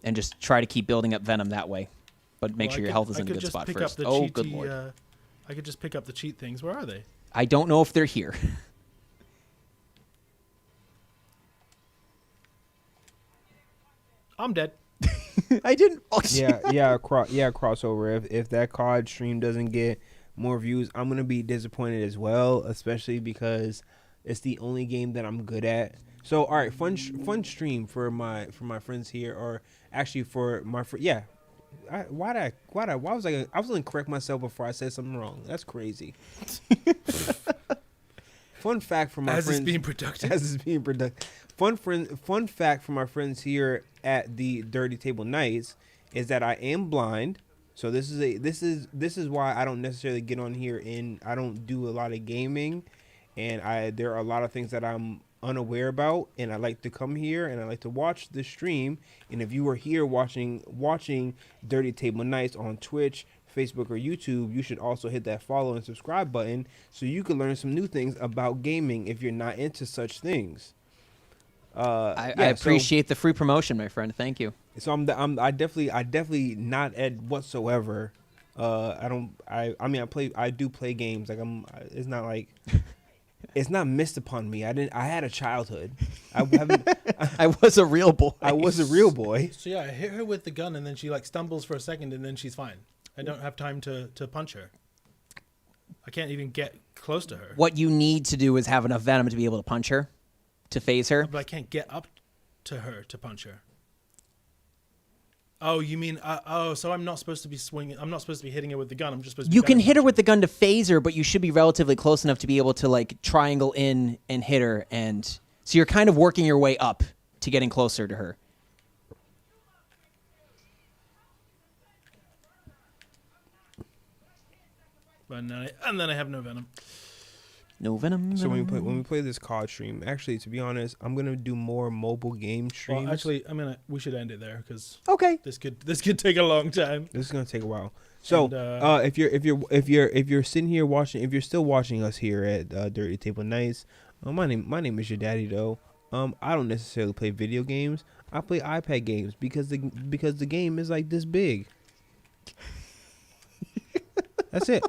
And just try to keep building up venom that way. But make Well, sure I your could- health is I in a could good just spot pick first. Up the Oh, cheaty, good lord. I could just pick up the cheat things. Where are they? I don't know if they're here. I'm dead. I didn't. Oh, crossover. If that COD stream doesn't get more views, I'm gonna be disappointed as well, especially because it's the only game that I'm good at. So, all right, fun stream for my friends here, or actually for my yeah. Why was I was gonna correct myself before I said something wrong. That's crazy. Fun fact for my As friends. it's being productive. As it's being productive. Fun fact for my friends here at the Dirty Table Nights is that I am blind. So this is why I don't necessarily get on here, and I don't do a lot of gaming, and there are a lot of things that I'm unaware about, and I like to come here and I like to watch the stream. And if you are here watching Dirty Table Nights on Twitch, Facebook, or YouTube, you should also hit that follow and subscribe button so you can learn some new things about gaming if you're not into such things. I appreciate the free promotion, my friend. Thank you. So I definitely not at whatsoever. I do play games. Like it's not like it's not missed upon me. I had a childhood. I haven't. I was a real boy. I was a real boy. So yeah, I hit her with the gun, and then she like stumbles for a second, and then she's fine. I don't have time to punch her. I can't even get close to her. What you need to do is have enough venom to be able to punch her, to phase her. But I can't get up to her to punch her. Oh, you mean so I'm not supposed to be swinging. I'm not supposed to be hitting her with the gun. I'm just supposed to. You be can venom hit her punching. with the gun to phase her, but you should be relatively close enough to be able to like triangle in and hit her, and so you're kind of working your way up to getting closer to her. And then I have no venom. No venom. So when we play this COD stream, actually, to be honest, I'm gonna do more mobile game streams. Well, actually, we should end it there because Okay. this could take a long time. This is gonna take a while. So, And, if you're sitting here watching, if you're still watching us here at Dirty Table Nights, my name is your daddy though. I don't necessarily play video games. I play iPad games because the game is like this big. That's it.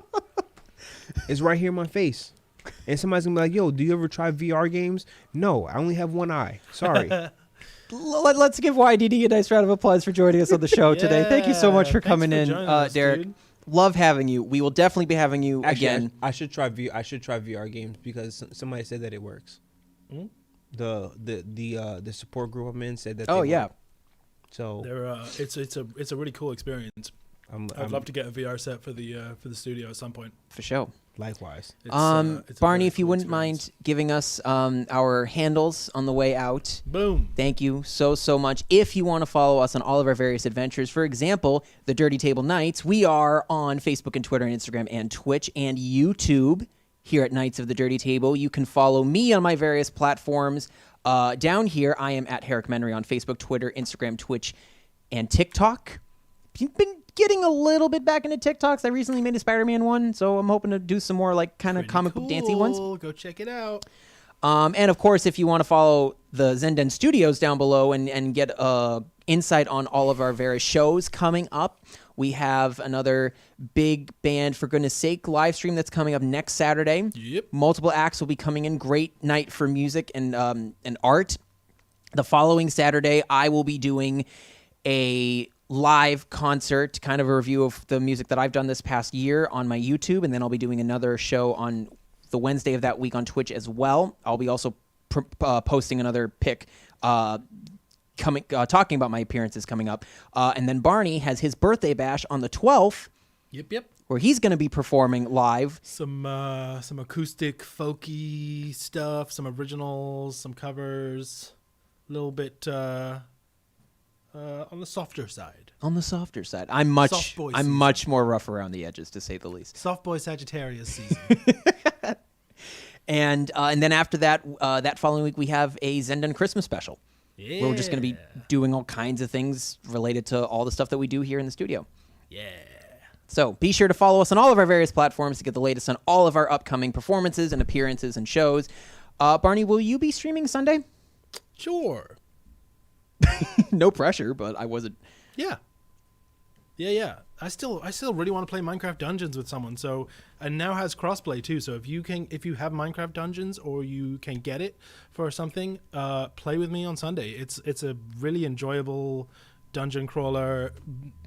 It's right here in my face. And somebody's gonna be like, "Yo, do you ever try VR games?" No, I only have one eye. Sorry. Let's give YDD a nice round of applause for joining us on the show today. Thank you so much for Thanks coming for in, joining us, Derek. dude. Love having you. We will definitely be having you Actually, again. I should try VR games because somebody said that it works. Hmm? The support group I'm in said that. Oh they yeah. work. So They're it's a really cool experience. I'd love to get a VR set for the studio at some point. For sure. likewise. It's a Barney, very if you cool wouldn't experience. mind giving us our handles on the way out. Boom. Thank you so much. If you want to follow us on all of our various adventures, for example, the Dirty Table Nights, we are on Facebook and Twitter and Instagram and Twitch and YouTube here at Knights of the Dirty Table. You can follow me on my various platforms. Down here, I am at Herrick Menry on Facebook, Twitter, Instagram, Twitch, and TikTok. Been getting a little bit back into TikToks. I recently made a Spider-Man one, so I'm hoping to do some more like kind of Pretty comic book dancey ones. cool. Go check it out. And of course, if you want to follow the Zenden Studios down below and get insight on all of our various shows coming up, we have another big band, for goodness sake, live stream that's coming up next Saturday. Yep. Multiple acts will be coming in. Great night for music and art. The following Saturday, I will be doing a live concert, kind of a review of the music that I've done this past year on my YouTube, and then I'll be doing another show on the Wednesday of that week on Twitch as well. I'll be also posting another pic talking about my appearances coming up. And then Barney has his birthday bash on the 12th, Yep. where he's going to be performing live. Some acoustic, folky stuff, some originals, some covers, a little bit on the softer side. On the softer side. I'm Soft boy much season. more rough around the edges, to say the least. Soft boy Sagittarius season. And then after that, that following week, we have a Zenden Christmas special. Yeah. Where we're just going to be doing all kinds of things related to all the stuff that we do here in the studio. Yeah. So be sure to follow us on all of our various platforms to get the latest on all of our upcoming performances and appearances and shows. Barney, will you be streaming Sunday? Sure. No pressure, but I wasn't. Yeah. Yeah. I still really want to play Minecraft Dungeons with someone. So, and now has crossplay too. So if you have Minecraft Dungeons or you can get it for something, play with me on Sunday. It's a really enjoyable dungeon crawler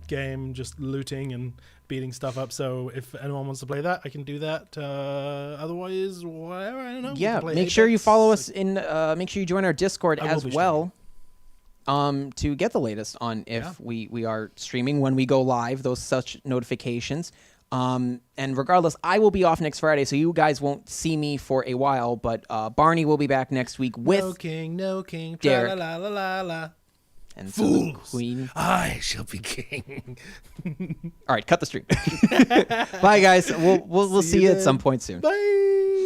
game, just looting and beating stuff up. So if anyone wants to play that, I can do that. Otherwise, whatever, I don't know. We Yeah, can play make sure you Apex. follow us in. Make sure you join our Discord I will as be well. To get the latest on if we are streaming when we go live, those such notifications. And regardless, I will be off next Friday, so you guys won't see me for a while. But Barney will be back next week with No king, Derek. la la la la. and so the Fools. Queen. I shall be king. All right, cut the stream. Bye, guys. We'll see you at some point soon. Bye.